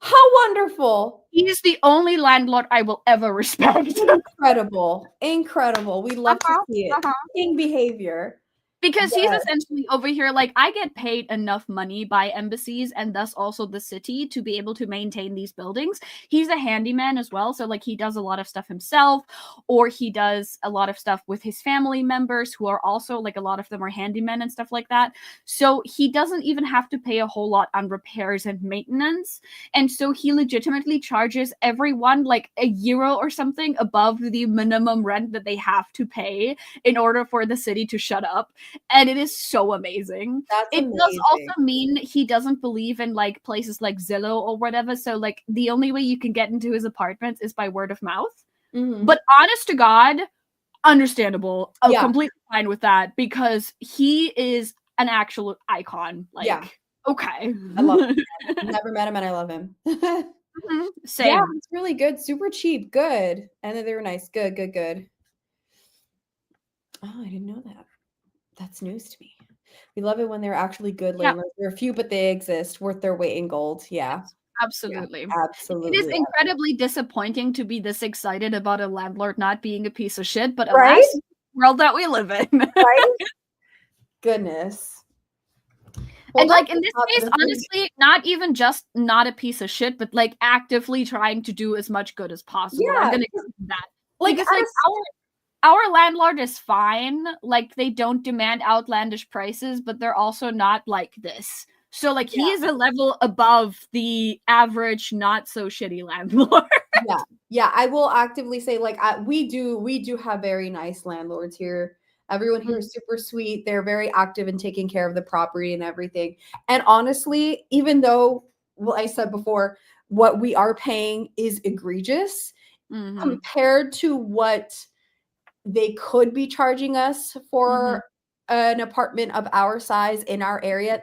how wonderful. He is the only landlord I will ever respect. Incredible. Incredible. We love to see it. King behavior. Because he's essentially over here, like, I get paid enough money by embassies and thus also the city to be able to maintain these buildings. He's a handyman as well. So, like, he does a lot of stuff himself, or he does a lot of stuff with his family members who are also, like, a lot of them are handymen and stuff like that. So he doesn't even have to pay a whole lot on repairs and maintenance. And so he legitimately charges everyone, like, €1 or something above the minimum rent that they have to pay in order for the city to shut up. And it is so amazing. It does also mean he doesn't believe in like places like Sylla or whatever. So like the only way you can get into his apartments is by word of mouth. But honest to God, understandable. I'm completely fine with that because he is an actual icon. Like, okay. I love him. Never met him and I love him. Same. Yeah, it's really good. Super cheap. Good. And then they were nice. Good. Oh, I didn't know that. That's news to me. We love it when they're actually good landlords. There are few, but they exist, worth their weight in gold. Yeah. Absolutely. Yeah, absolutely. It is incredibly disappointing to be this excited about a landlord not being a piece of shit, but alas, right? the world that we live in. Right? Goodness. Well, and like in this case, honestly, not even just not a piece of shit, but like actively trying to do as much good as possible. Yeah. I'm gonna give that. Like, because like our landlord is fine. Like they don't demand outlandish prices, but they're also not like this. So like he is a level above the average, not so shitty landlord. Yeah. I will actively say like we do have very nice landlords here. Everyone here is super sweet. They're very active in taking care of the property and everything. And honestly, even though, well, I said before, what we are paying is egregious compared to what they could be charging us for an apartment of our size in our area.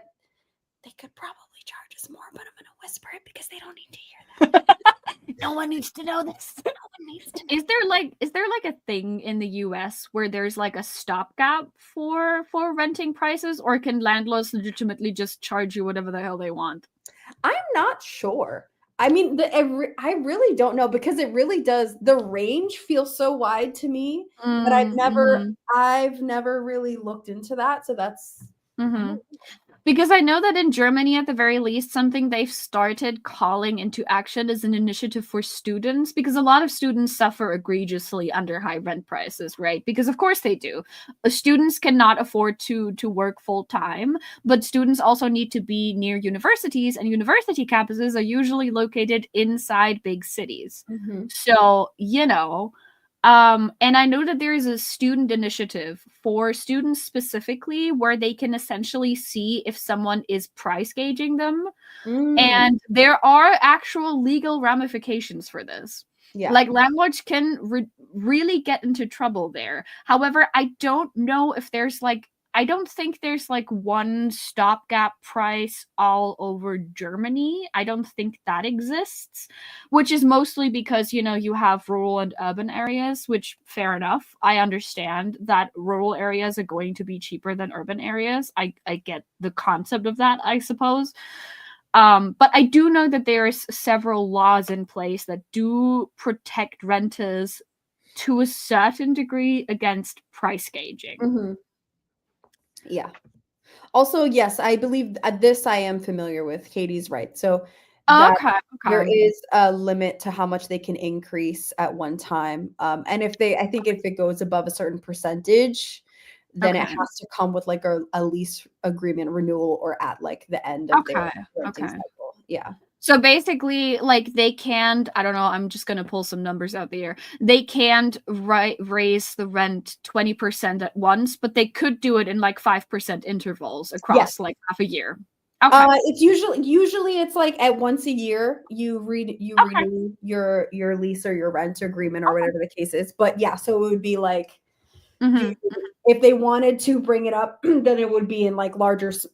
They could probably charge us more, but I'm gonna whisper it because they don't need to hear that. No one needs to know this. No one needs to know. Is there like a thing in the US where there's like a stopgap for renting prices, or can landlords legitimately just charge you whatever the hell they want? I'm not sure. I mean, I really don't know, because it really does. The range feels so wide to me that I've never really looked into that. So that's. Because I know that in Germany, at the very least, something they've started calling into action is an initiative for students, because a lot of students suffer egregiously under high rent prices, right? Because of course they do. Students cannot afford to work full time, but students also need to be near universities, and university campuses are usually located inside big cities. So, you know, and I know that there is a student initiative for students specifically where they can essentially see if someone is price gauging them. And there are actual legal ramifications for this. Yeah. Like landlords can really get into trouble there. However, I don't know if there's like, I don't think there's like one stopgap price all over Germany. I don't think that exists, which is mostly because, you know, you have rural and urban areas, which fair enough. I understand that rural areas are going to be cheaper than urban areas. I get the concept of that, I suppose. But I do know that there's several laws in place that do protect renters to a certain degree against price gauging. Yeah. Also, yes, I believe this I am familiar with. Katie's right. So there is a limit to how much they can increase at one time. And I think if it goes above a certain percentage, then it has to come with like a lease agreement renewal, or at like the end of their renting cycle. Yeah. So basically, like they can't, I don't know, I'm just going to pull some numbers out there. They can't raise the rent 20% at once, but they could do it in like 5% intervals across like half a year. It's usually it's like at once a year you renew your lease or your rent agreement or whatever the case is. But yeah, so it would be like if they wanted to bring it up, then it would be in like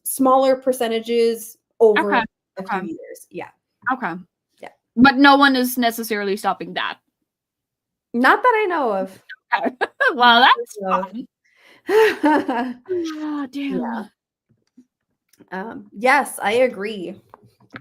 smaller percentages over a few years. Yeah. Okay. Yeah. But no one is necessarily stopping that. Not that I know of. Well, that's fun. Oh, damn. Yeah. Yes, I agree.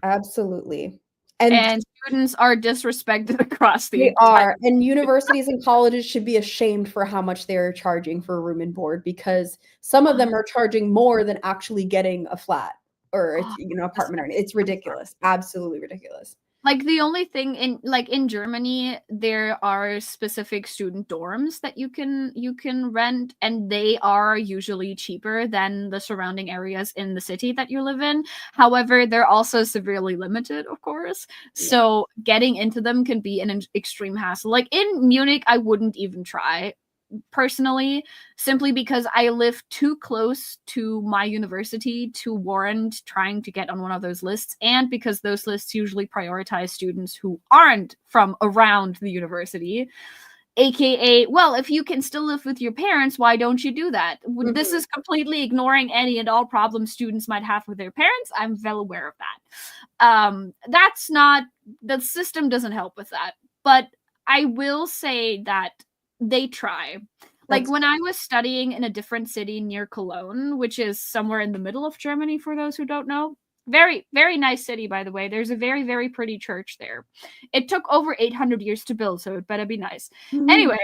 Absolutely. And students are disrespected across the entire. And universities and colleges should be ashamed for how much they're charging for room and board, because some of them are charging more than actually getting a flat or apartment. Or it's ridiculous. Absolutely ridiculous. Like the only thing in Germany, there are specific student dorms that you can rent, and they are usually cheaper than the surrounding areas in the city that you live in. However, they're also severely limited, of course. Yeah. So getting into them can be an extreme hassle. Like in Munich, I wouldn't even try personally, simply because I live too close to my university to warrant trying to get on one of those lists, and because those lists usually prioritize students who aren't from around the university, aka, well, if you can still live with your parents, why don't you do that? This is completely ignoring any and all problems students might have with their parents. I'm well aware of that. That's not, the system doesn't help with that, but I will say that they try. Like when I was studying in a different city near Cologne, which is somewhere in the middle of Germany, for those who don't know. Very, very nice city, by the way. There's a very, very pretty church there. It took over 800 years to build, so it better be nice. Anyway,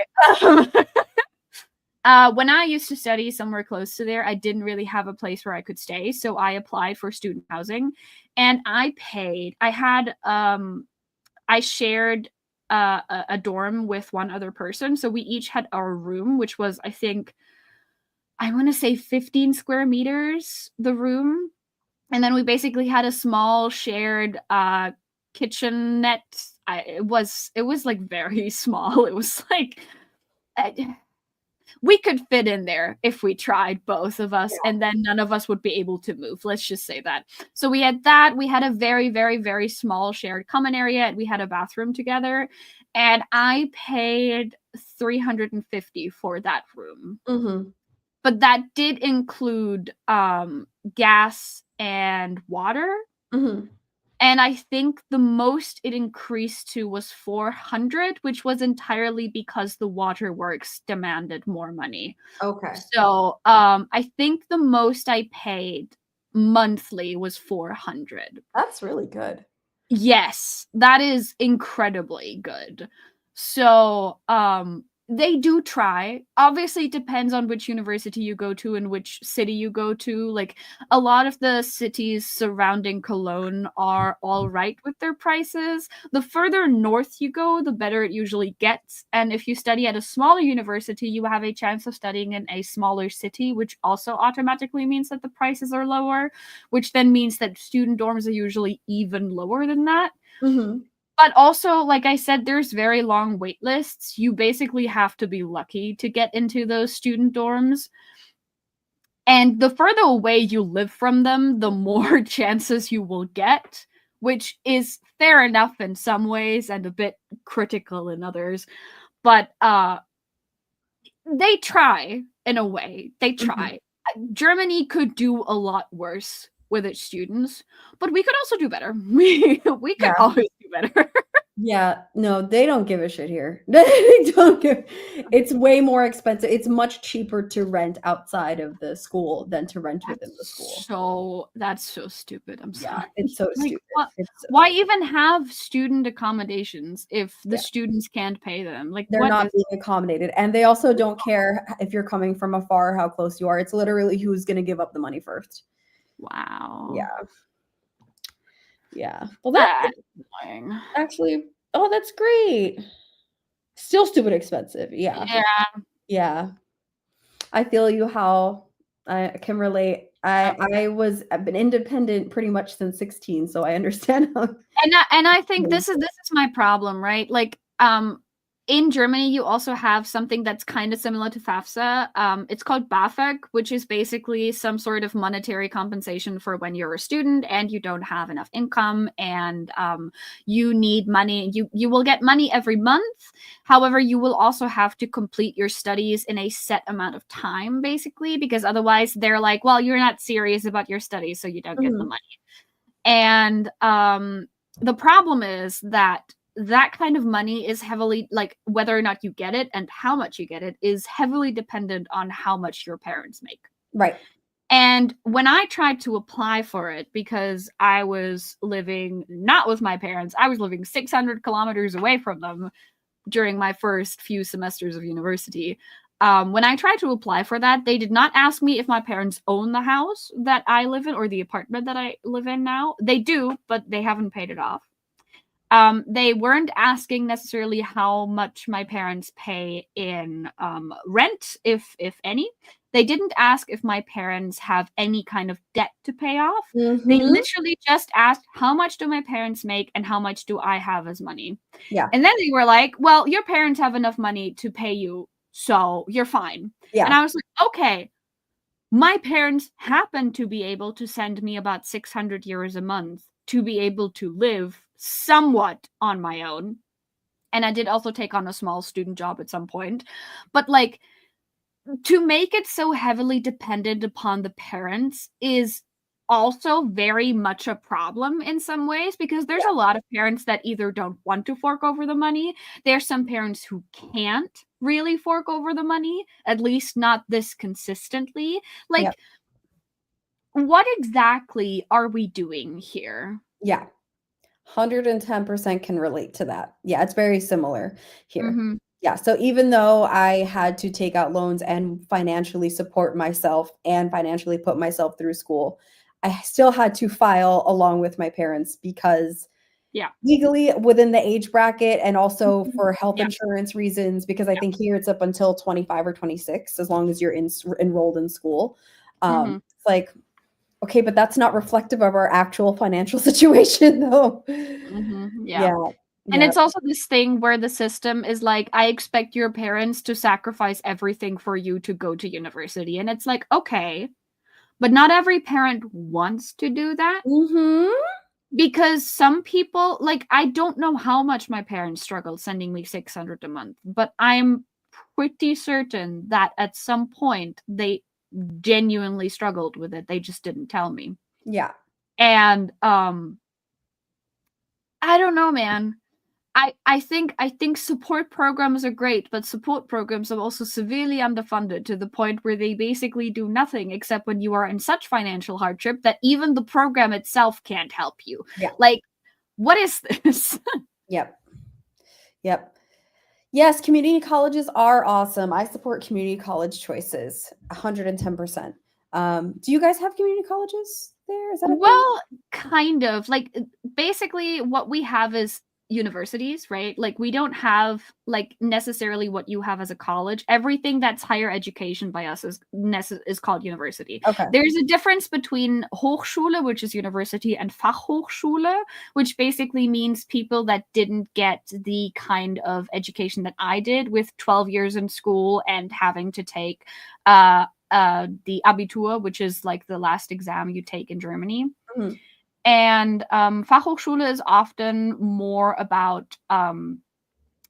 when I used to study somewhere close to there, I didn't really have a place where I could stay, so I applied for student housing, and I shared a dorm with one other person. So we each had our room, which was, I think, I want to say 15 square meters, the room. And then we basically had a small shared kitchenette. It was like very small. It was like, we could fit in there if we tried, both of us, and then none of us would be able to move. Let's just say that. So we had that. We had a very, very, very small shared common area, and we had a bathroom together. And I paid $350 for that room. Mm-hmm. But that did include gas and water. Mm-hmm. And I think the most it increased to was 400, which was entirely because the waterworks demanded more money. Okay. So I think the most I paid monthly was 400. That's really good. Yes, that is incredibly good. So they do try. Obviously, it depends on which university you go to and which city you go to. Like, a lot of the cities surrounding Cologne are all right with their prices. The further north you go, the better it usually gets. And if you study at a smaller university, you have a chance of studying in a smaller city, which also automatically means that the prices are lower, which then means that student dorms are usually even lower than that. Mm-hmm. But also, like I said, there's very long wait lists. You basically have to be lucky to get into those student dorms. And the further away you live from them, the more chances you will get, which is fair enough in some ways and a bit critical in others. But they try in a way. They try. Germany could do a lot worse with its students, but we could also do better. We could Yeah. always do better. Yeah, no, they don't give a shit here. They don't give. It's way more expensive. It's much cheaper to rent outside of the school than to rent within the school. That's so stupid. I'm sorry. Yeah, it's so Like, stupid. It's so why even have student accommodations if the Yeah. students can't pay them? Like, They're what not is- being accommodated, and they also don't care if you're coming from afar, how close you are. It's literally who's going to give up the money first. Wow. Yeah. Yeah. Well, that's annoying. actually, oh, that's great. Still stupid expensive. Yeah. Yeah. Yeah. I feel you how I can relate. I've been independent pretty much since 16, so I understand how. And I think this is my problem, right? Like, in Germany, you also have something that's kind of similar to FAFSA. It's called BAföG, which is basically some sort of monetary compensation for when you're a student and you don't have enough income and you need money. You will get money every month. However, you will also have to complete your studies in a set amount of time, basically, because otherwise they're like, well, you're not serious about your studies, so you don't get the money. And the problem is that kind of money is heavily, like, whether or not you get it and how much you get it is heavily dependent on how much your parents make. Right. And when I tried to apply for it, because I was living not with my parents, I was living 600 kilometers away from them during my first few semesters of university. When I tried to apply for that, they did not ask me if my parents own the house that I live in or the apartment that I live in now. They do, but they haven't paid it off. They weren't asking necessarily how much my parents pay in rent, if any. They didn't ask if my parents have any kind of debt to pay off. They literally just asked, how much do my parents make and how much do I have as money? Yeah. And then they were like, well, your parents have enough money to pay you, so you're fine. Yeah. And I was like, okay. My parents happen to be able to send me about 600 euros a month to be able to live somewhat on my own. And I did also take on a small student job at some point. But, like, to make it so heavily dependent upon the parents is also very much a problem in some ways, because there's a lot of parents that either don't want to fork over the money. There's some parents who can't really fork over the money, at least not this consistently. Like, what exactly are we doing here? Yeah. 110% can relate to that. Yeah, it's very similar here. Yeah, so even though I had to take out loans and financially support myself and financially put myself through school, I still had to file along with my parents because legally within the age bracket and also for health insurance reasons, because I think here it's up until 25 or 26, as long as you're enrolled in school. It's like, okay, but that's not reflective of our actual financial situation, though. Yeah. And it's also this thing where the system is like, I expect your parents to sacrifice everything for you to go to university. And it's like, okay, but not every parent wants to do that. Because some people, like, I don't know how much my parents struggled sending me 600 a month, but I'm pretty certain that at some point they genuinely struggled with it. They just didn't tell me. Yeah. And I don't know, man. I think support programs are great, but support programs are also severely underfunded to the point where they basically do nothing except when you are in such financial hardship that even the program itself can't help you. Yeah. Like, what is this? Yep. Yep. Yes, community colleges are awesome. I support community college choices 110%. Do you guys have community colleges there? Is that a thing? Well, kind of. Like, basically, what we have is universities, right? Like, we don't have, like, necessarily what you have as a college. Everything that's higher education by us is called university. Okay. There's a difference between Hochschule, which is university, and Fachhochschule, which basically means people that didn't get the kind of education that I did with 12 years in school and having to take the Abitur, which is like the last exam you take in Germany. Mhm. And Fachhochschule is often more about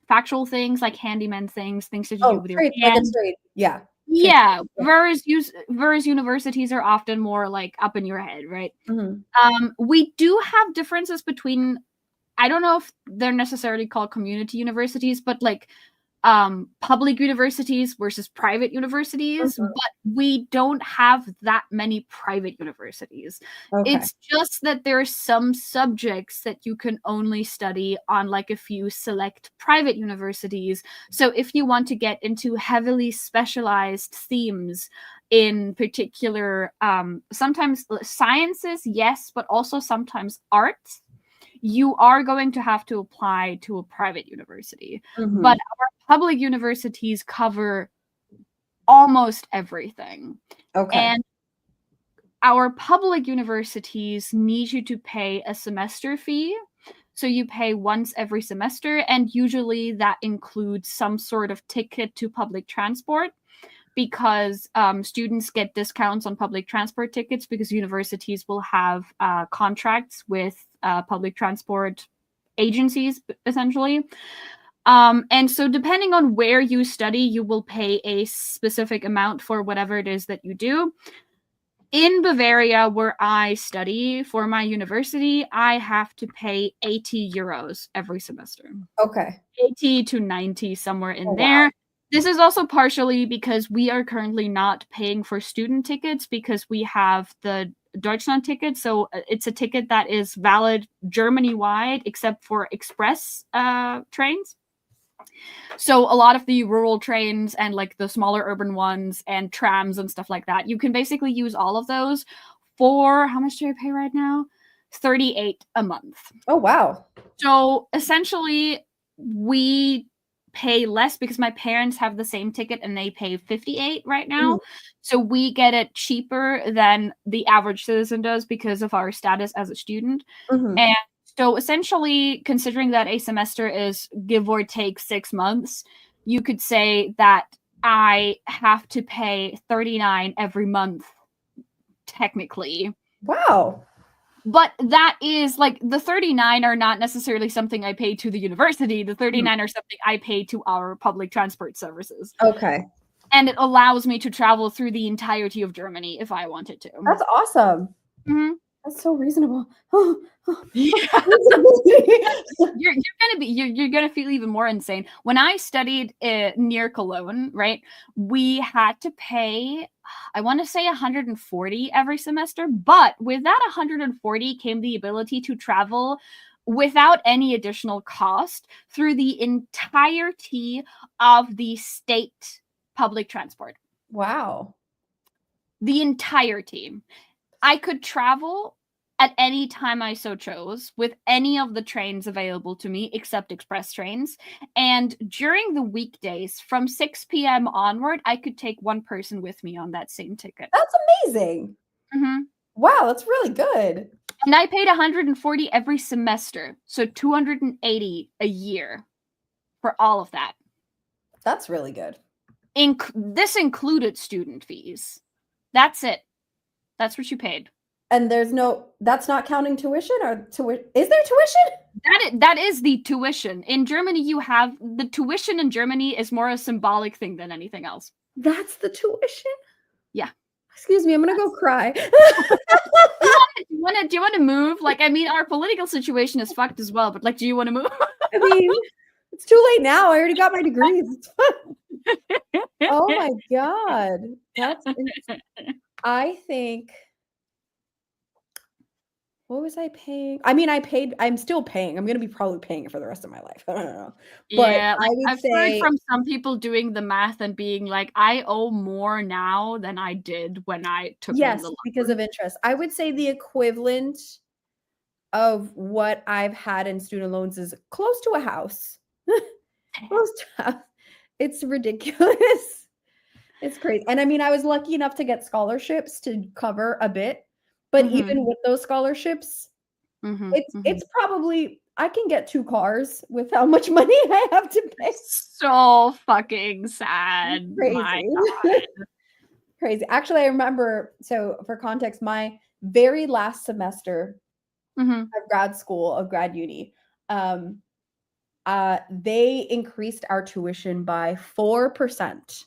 factual things like handyman things to do with your trade, like a hands. trade. Yeah. Yeah, Yeah. whereas universities are often more like up in your head, right? Mhm. We do have differences between, I don't know if they're necessarily called community universities, but like public universities versus private universities, Mhm. but we don't have that many private universities. Okay. It's just that there are some subjects that you can only study on like a few select private universities. So if you want to get into heavily specialized themes in particular, sometimes sciences, yes, but also sometimes arts, you are going to have to apply to a private university. Mhm. But our public universities cover almost everything. Okay. And our public universities need you to pay a semester fee. So you pay once every semester, and usually that includes some sort of ticket to public transport because students get discounts on public transport tickets because universities will have contracts with public transport agencies, essentially. And so, depending on where you study, you will pay a specific amount for whatever it is that you do. In Bavaria, where I study for my university, I have to pay 80 euros every semester. Okay. 80 to 90, somewhere in Oh, there. wow. This is also partially because we are currently not paying for student tickets because we have the Deutschland ticket. So it's a ticket that is valid Germany wide, except for express trains. So a lot of the rural trains and like the smaller urban ones and trams and stuff like that, you can basically use all of those for, how much do I pay right now? 38 a month. Oh, wow. So essentially, we pay less because my parents have the same ticket and they pay 58 right now. Mhm. So we get it cheaper than the average citizen does because of our status as a student. Mhm. And so essentially, considering that a semester is give or take 6 months, you could say that I have to pay 39 every month, technically. Wow. But that is like the 39 are not necessarily something I pay to the university. The Mhm. 39 are something I pay to our public transport services. Okay. And it allows me to travel through the entirety of Germany if I wanted to. That's awesome. Mhm. That's so reasonable. Yeah. You're gonna feel even more insane. When I studied near Cologne, right, we had to pay, I want to say 140 every semester, but with that 140 came the ability to travel without any additional cost through the entirety of the state public transport. Wow. The entirety. I could travel at any time I so chose with any of the trains available to me except express trains. And during the weekdays from 6 p.m. onward, I could take one person with me on that same ticket. That's amazing. Mhm. Wow, that's really good. And I paid 140 every semester, so 280 a year for all of that. That's really good. This included student fees. That's it. That's what you paid. And that's not counting tuition or is there tuition? That is the tuition. In Germany, you have the tuition in Germany is more a symbolic thing than anything else. That's the tuition? Yeah. Excuse me, I'm gonna go cry. Do you want to move? Like, I mean, our political situation is fucked as well, but like, do you want to move? I mean, it's too late now. I already got my degrees. It's fine. Oh my god. That's insane. I think what was I paying? I mean, I'm still paying. I'm gonna be probably paying it for the rest of my life. I don't know. But Yeah, like, I would I've heard say from some people doing the math and being like, I owe more now than I did when I took in yes, the because loan. of interest. I would say the equivalent of what I've had in student loans is close to a house. Close to a house. It's ridiculous. It's crazy. And I mean, I was lucky enough to get scholarships to cover a bit. But even with those scholarships, it's probably I can get 2 cars with how much money I have to pay. So fucking sad. Crazy. My God. Crazy. Actually, I remember, so for context, my very last semester of grad school, of grad uni, they increased our tuition by 4%.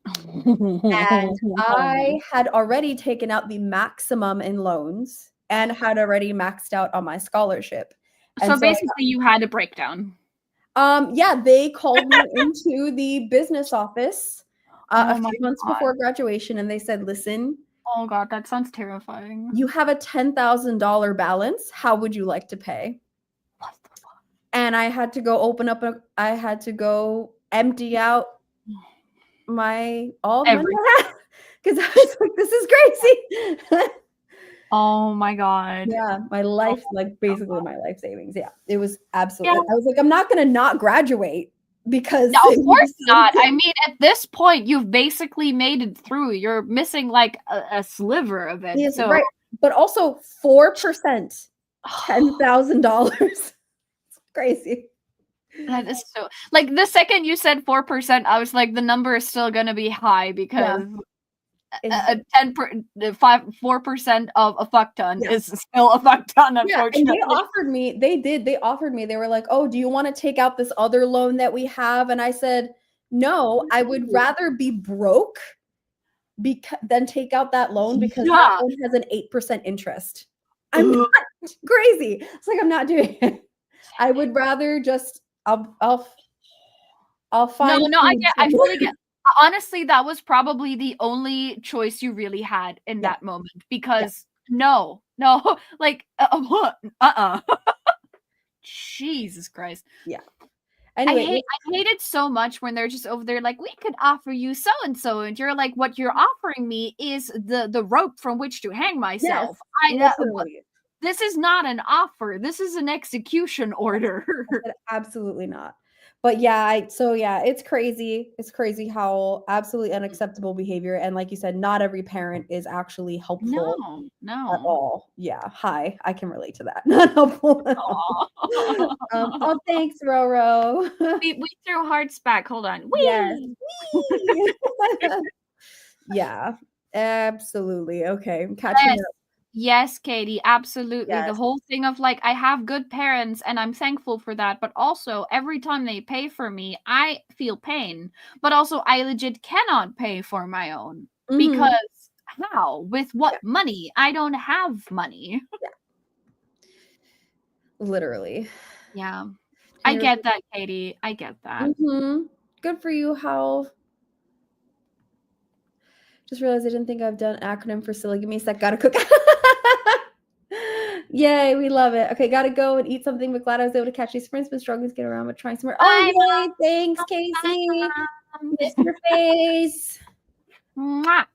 And I had already taken out the maximum in loans and had already maxed out on my scholarship. And so basically you had a breakdown. Yeah, they called me into the business office a few months before graduation, and they said, listen. Oh God, that sounds terrifying. You have a $10,000 balance. How would you like to pay? What the fuck? And I had to I had to go empty out money because I was like, this is crazy. Oh my God. Yeah, my life, like basically my life savings. Yeah, it was absolutely. Yeah. I was like, I'm not gonna not graduate because no, of course not. I mean, at this point, you've basically made it through. You're missing like a sliver of it. Yes, so right. But also 4%, $10,000. It's crazy. That is so like the second you said 4%, I was like, the number is still gonna be high because 4% of a fuck ton is still a fuck ton, unfortunately. And they offered me, they were like, oh, do you want to take out this other loan that we have? And I said, no, I would rather be broke than take out that loan because that loan has an 8% interest. I'm not crazy. It's like, I'm not doing it. I would rather just I'll find I fully get. Honestly, that was probably the only choice you really had in that moment because no, like Jesus Christ. Yeah. Anyway, I hate it so much when they're just over there like, we could offer you so and so, and you're like, what you're offering me is the rope from which to hang myself. Yes, this is not an offer. This is an execution order. Absolutely not. But yeah, it's crazy. It's crazy how absolutely unacceptable behavior. And like you said, not every parent is actually helpful. No. At all. Yeah. Hi. I can relate to that. Not helpful at all. Oh, thanks, Roro. we threw hearts back. Hold on. Whee! Yes. Yeah. Absolutely. Okay. I'm catching up. Yes, Katie, absolutely. Yes. The whole thing of like, I have good parents and I'm thankful for that. But also, every time they pay for me, I feel pain. But also, I legit cannot pay for my own. Because how? With what money? I don't have money. Literally. Yeah. I get that, Katie. I get that. Good for you, Hal. Just realized I didn't think I've done an acronym for Sylla. Give me a sec. Gotta cook. Yay, we love it. Okay, gotta go and eat something, but glad I was able to catch these sprints. Been struggling to get around, but trying some more. Oh, yay. Thanks, Casey. Miss your face. Mwah.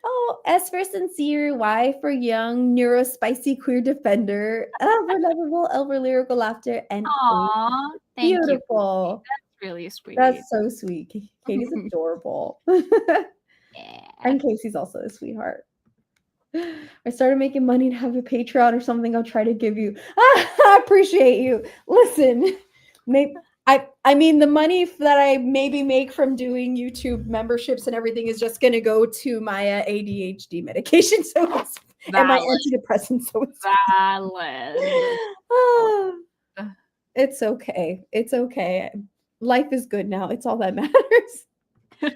Oh, S for sincere, Y for young, neurospicy queer defender, L for lovable, L for lyrical laughter, and Aww, thank beautiful. You. That's really sweet. That's so sweet. Katie's adorable. And Casey's also a sweetheart. I started making money to have a Patreon or something. I'll try to give you. I appreciate you. Listen, maybe I mean, the money that I maybe make from doing YouTube memberships and everything is just going to go to my ADHD medication, so it's and my antidepressants, so it's valid. It's okay. It's okay. Life is good now. It's all that matters. If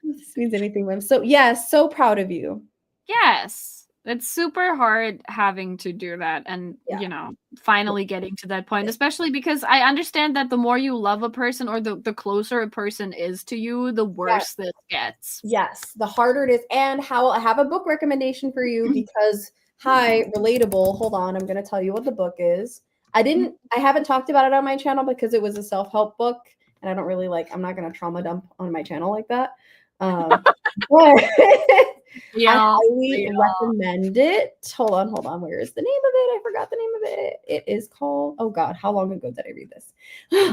this means anything, Lim. So yes, so proud of you. Yes. It's super hard having to do that and, you know, finally getting to that point, especially because I understand that the more you love a person or the closer a person is to you, the worse this gets. Yes, the harder it is. And how I have a book recommendation for you because, hi, relatable. Hold on, I'm going to tell you what the book is. I haven't talked about it on my channel because it was a self-help book and I don't really I'm not going to trauma dump on my channel like that. But I highly recommend it. Hold on. Where is the name of it? I forgot the name of it. It is called, oh God, how long ago did I read this?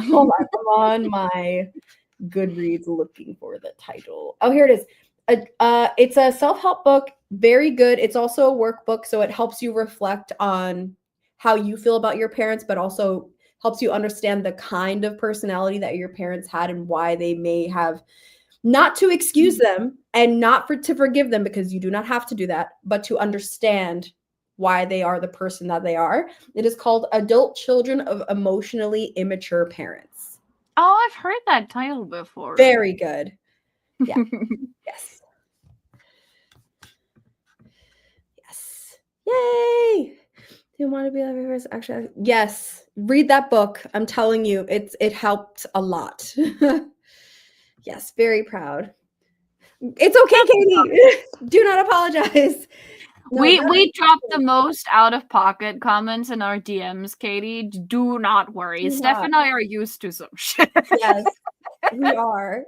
Hold on, I'm on my Goodreads looking for the title. Oh, here it is. It's a self-help book. Very good. It's also a workbook, so it helps you reflect on how you feel about your parents, but also helps you understand the kind of personality that your parents had and why they may have, not to excuse them and not to forgive them, because you do not have to do that, but to understand why they are the person that they are. It is called Adult Children of Emotionally Immature Parents. Oh, I've heard that title before. Very good. Yeah. Yes. Yes. Yay. Do you want to be like first? Actually, yes. Read that book. I'm telling you, it helped a lot. Yes, very proud. It's okay, Katie. Do not apologize. No, we dropped the most out-of-pocket comments in our DMs, Katie. Do not worry. Steph and I are used to some shit. Yes, we are.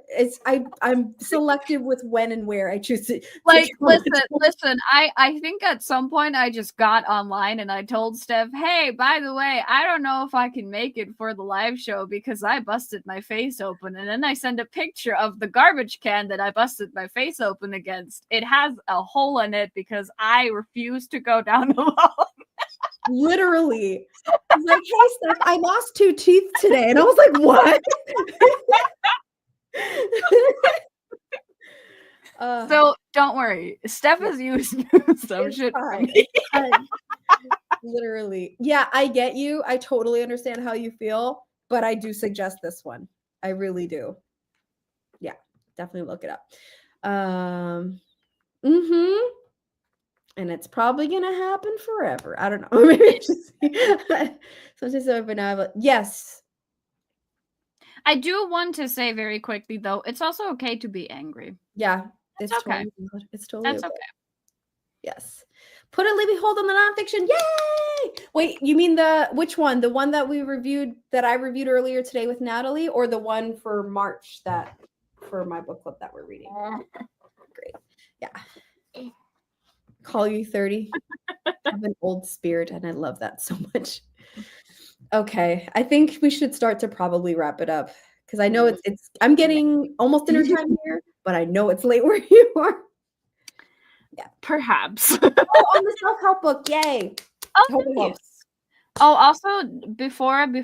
I'm selective with when and where I choose to. Listen. I think at some point I just got online and I told Steph, hey, by the way, I don't know if I can make it for the live show because I busted my face open. And then I sent a picture of the garbage can that I busted my face open against. It has a hole in it because I refuse to go down alone. Literally. I was like, hey, Steph, I lost 2 teeth today. And I was like, what? So don't worry. Steph has used some shit for me. Literally. Yeah, I get you. I totally understand how you feel, but I do suggest this one. I really do. Yeah, definitely look it up. And it's probably gonna happen forever. I don't know. Maybe it's just sometimes over now, but yes. I do want to say very quickly though, it's also okay to be angry. Yeah, it's okay. It's totally okay. Yes. Put a Libby hold on the nonfiction. Yay! Wait, you mean which one? The one that I reviewed earlier today with Natalie, or the one for March for my book club that we're reading? Great. Yeah. Call you 30. I have an old spirit and I love that so much. Okay. I think we should start to probably wrap it up because I know I'm getting almost dinner time here, but I know it's late where you are. Yeah. Perhaps. On the self-help book. Yay. Oh, also before we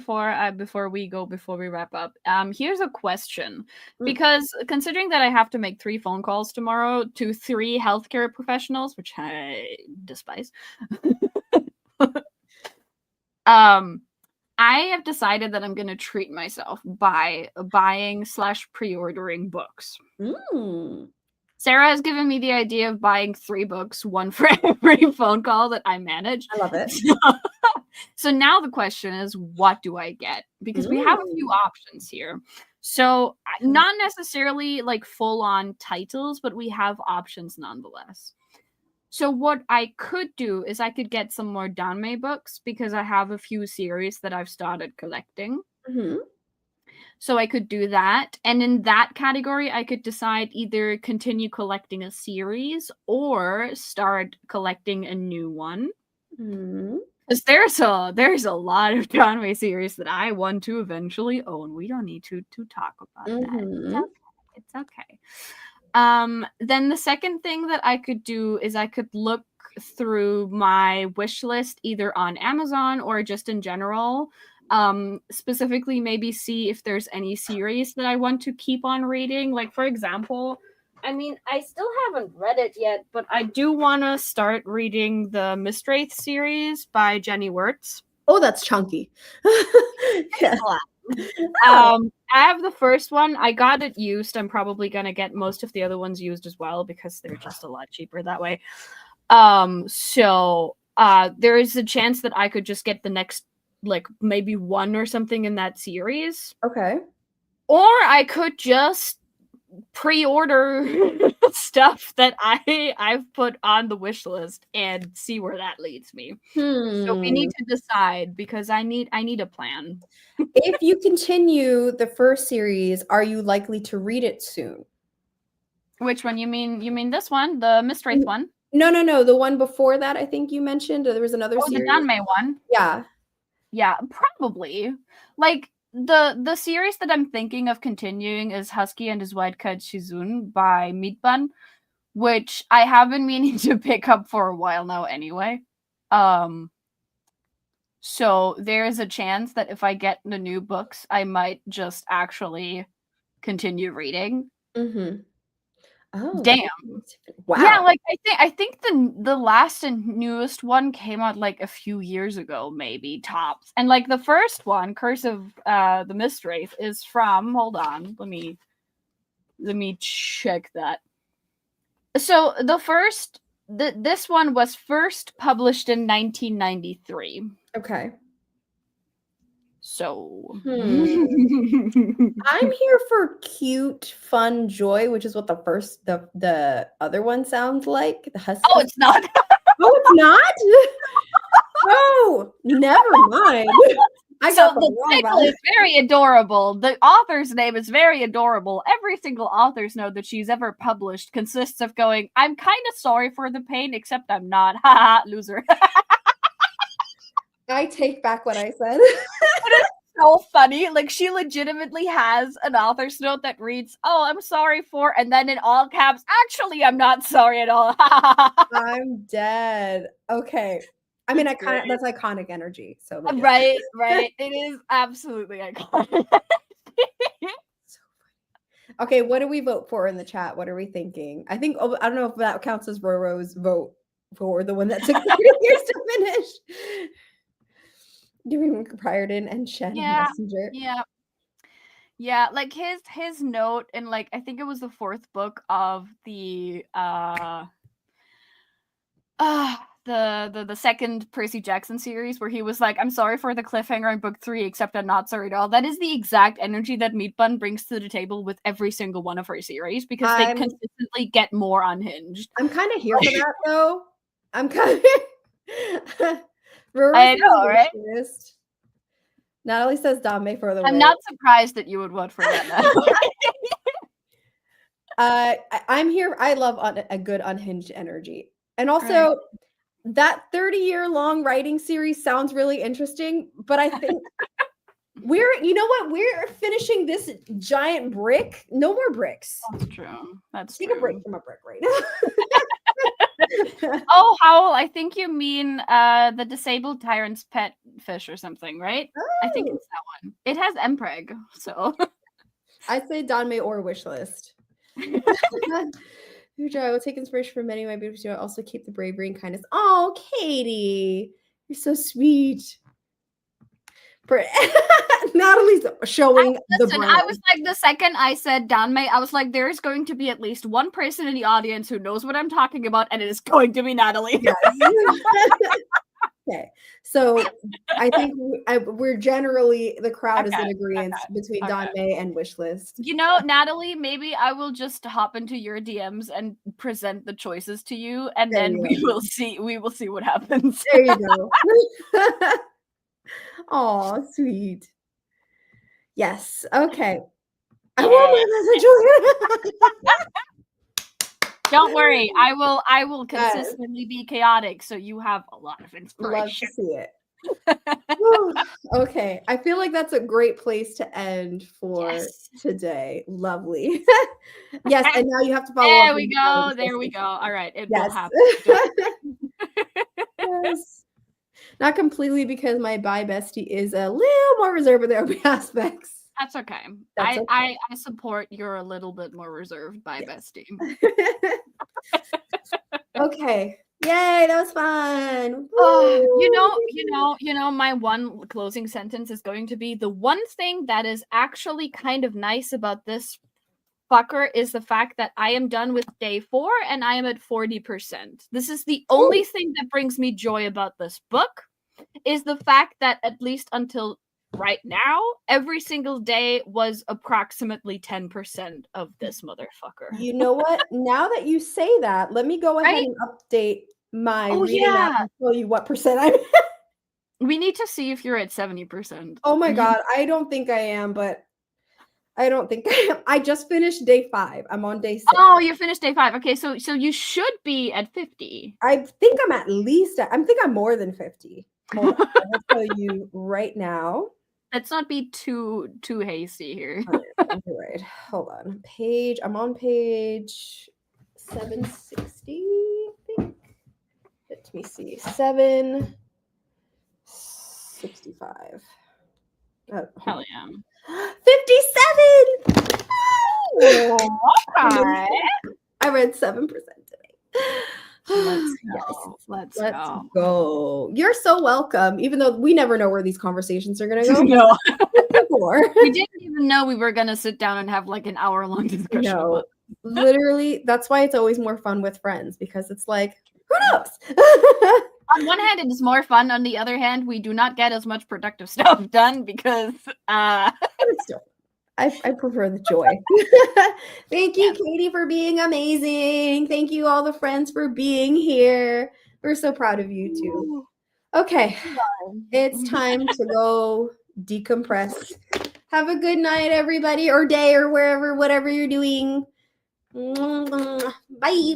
wrap up, here's a question. Because considering that I have to make 3 phone calls tomorrow to 3 healthcare professionals, which I despise. I have decided that I'm going to treat myself by buying / pre-ordering books. Sarah has given me the idea of buying 3 books, 1 for every phone call that I manage. I love it. So now the question is, what do I get? Because we have a few options here. So not necessarily like full-on titles, but we have options nonetheless. So what I could do is I could get some more Danmei books because I have a few series that I've started collecting. So I could do that. And in that category, I could decide either continue collecting a series or start collecting a new one. Because there's a lot of Danmei series that I want to eventually own. We don't need to talk about that. It's okay. Then the second thing that I could do is I could look through my wish list either on Amazon or just in general Specifically, maybe see if there's any series that I want to keep on reading. Like, for example, I mean, I still haven't read it yet, but I do want to start reading the Mistwraith series by Jenny Wirtz. Oh, that's chunky. Yeah. I have the first one. I got it used. I'm probably gonna get most of the other ones used as well because they're just a lot cheaper that way. So there is a chance that I could just get the next, like, maybe one or something in that series. Okay. Or I could just pre-order stuff that I've put on the wish list and see where that leads me. So we need to decide because I need a plan. If you continue the first series, are you likely to read it soon? Which one? You mean this one, the Mistwraith one? No. The one before that, I think you mentioned. There was another series. The Danmei one. Yeah. Yeah, probably. Like the series that I'm thinking of continuing is Husky and His White Cat Shizun by Meatbun, which I have been meaning to pick up for a while now anyway. So there is a chance that if I get the new books, I might just actually continue reading. Mm-hmm. Oh, damn! Wow. Yeah, like I think the last and newest one came out like a few years ago, maybe tops. And like the first one, Curse of the Mistwraith, is from. Hold on, let me check that. So this one was first published in 1993. Okay. So I'm here for cute, fun joy, which is what the other one sounds like. The Husky. Oh, it's not. Oh, it's not? Oh, never mind. The title is very adorable. The author's name is very adorable. Every single author's note that she's ever published consists of going, I'm kind of sorry for the pain, except I'm not. Haha, loser. I take back what I said. It is so funny. Like, she legitimately has an author's note that reads, oh, I'm sorry for, and then in all caps, actually, I'm not sorry at all. I'm dead. Okay. I mean, that's iconic energy. So right. It is absolutely iconic. Okay, what do we vote for in the chat? What are we thinking? I don't know if that counts as Roro's vote for the one that took 30 years to finish. Doing Priorton and Shen Messenger. Yeah, like his note in, like, I think it was the fourth book of the second Percy Jackson series, where he was like, I'm sorry for the cliffhanger in book 3, except I'm not sorry at all. That is the exact energy that Meatbun brings to the table with every single one of her series, because they consistently get more unhinged. I'm kind of here for that, though. I'm kind of I know, right? Natalie says Danmei for the win. I'm not surprised that you would vote for that. I'm here. I love a good unhinged energy. And also, that 30-year-long writing series sounds really interesting, but I think we're finishing this giant brick. No more bricks. That's true. Take a break from a brick right now. Oh, Howl, I think you mean the Disabled Tyrant's Pet Fish or something, right? Oh. I think it's that one. It has Mpreg, so. I say Danmei or Wishlist. I will take inspiration from many of my beautiful students. Also keep the bravery and kindness. Oh, Katie, you're so sweet. Natalie's showing the brand. I was like, the second I said Danmei, I was like, there's going to be at least one person in the audience who knows what I'm talking about, and it is going to be Natalie. Yes. Okay, so I think we're generally, the crowd is in agreement between Danmei and Wishlist. You know, Natalie, maybe I will just hop into your DMs and present the choices to you, and then we will see what happens. There you go. Oh, sweet. Yes. Okay. I want my message. Don't worry. I will consistently be chaotic, so you have a lot of inspiration. Love to see it. Okay. I feel like that's a great place to end for today. Lovely. Yes, and now you have to follow up. There we go. All right. It will happen. Yes. Not completely, because my bi bestie is a little more reserved, but there will be aspects. That's okay. That's I support you're a little bit more reserved by bestie. Okay. Yay, that was fun. You know, my one closing sentence is going to be the one thing that is actually kind of nice about this fucker is the fact that I am done with day 4 and I am at 40%. This is the only thing that brings me joy about this book, is the fact that at least until right now, every single day was approximately 10% of this motherfucker. You know what? Now that you say that, let me go ahead and update my reading app and tell you what percent I'm at. We need to see if you're at 70%. Oh my god, I don't think I am, but I don't think I am. I just finished day 5. I'm on day 6. Oh, you finished day 5. Okay, so you should be at 50. I think I'm at least, I think I'm more than 50. Hold on, I'll tell you right now. Let's not be too hasty here. You're right. Hold on. I'm on page 760, I think. Let me see. 765. Hell yeah. 57! Okay. I read 7% today. Let's Let's go. go. You're so welcome, even though we never know where these conversations are going to go. No. Before. We didn't even know we were going to sit down and have like an hour-long discussion. No, literally, that's why it's always more fun with friends, because it's like, who knows? On one hand, it is more fun. On the other hand, we do not get as much productive stuff done because Still, I prefer the joy. Thank you, Katie, for being amazing. Thank you, all the friends, for being here. We're so proud of you too. Okay, it's time to go decompress. Have a good night, everybody, or day, or wherever, whatever you're doing. Bye. Bye.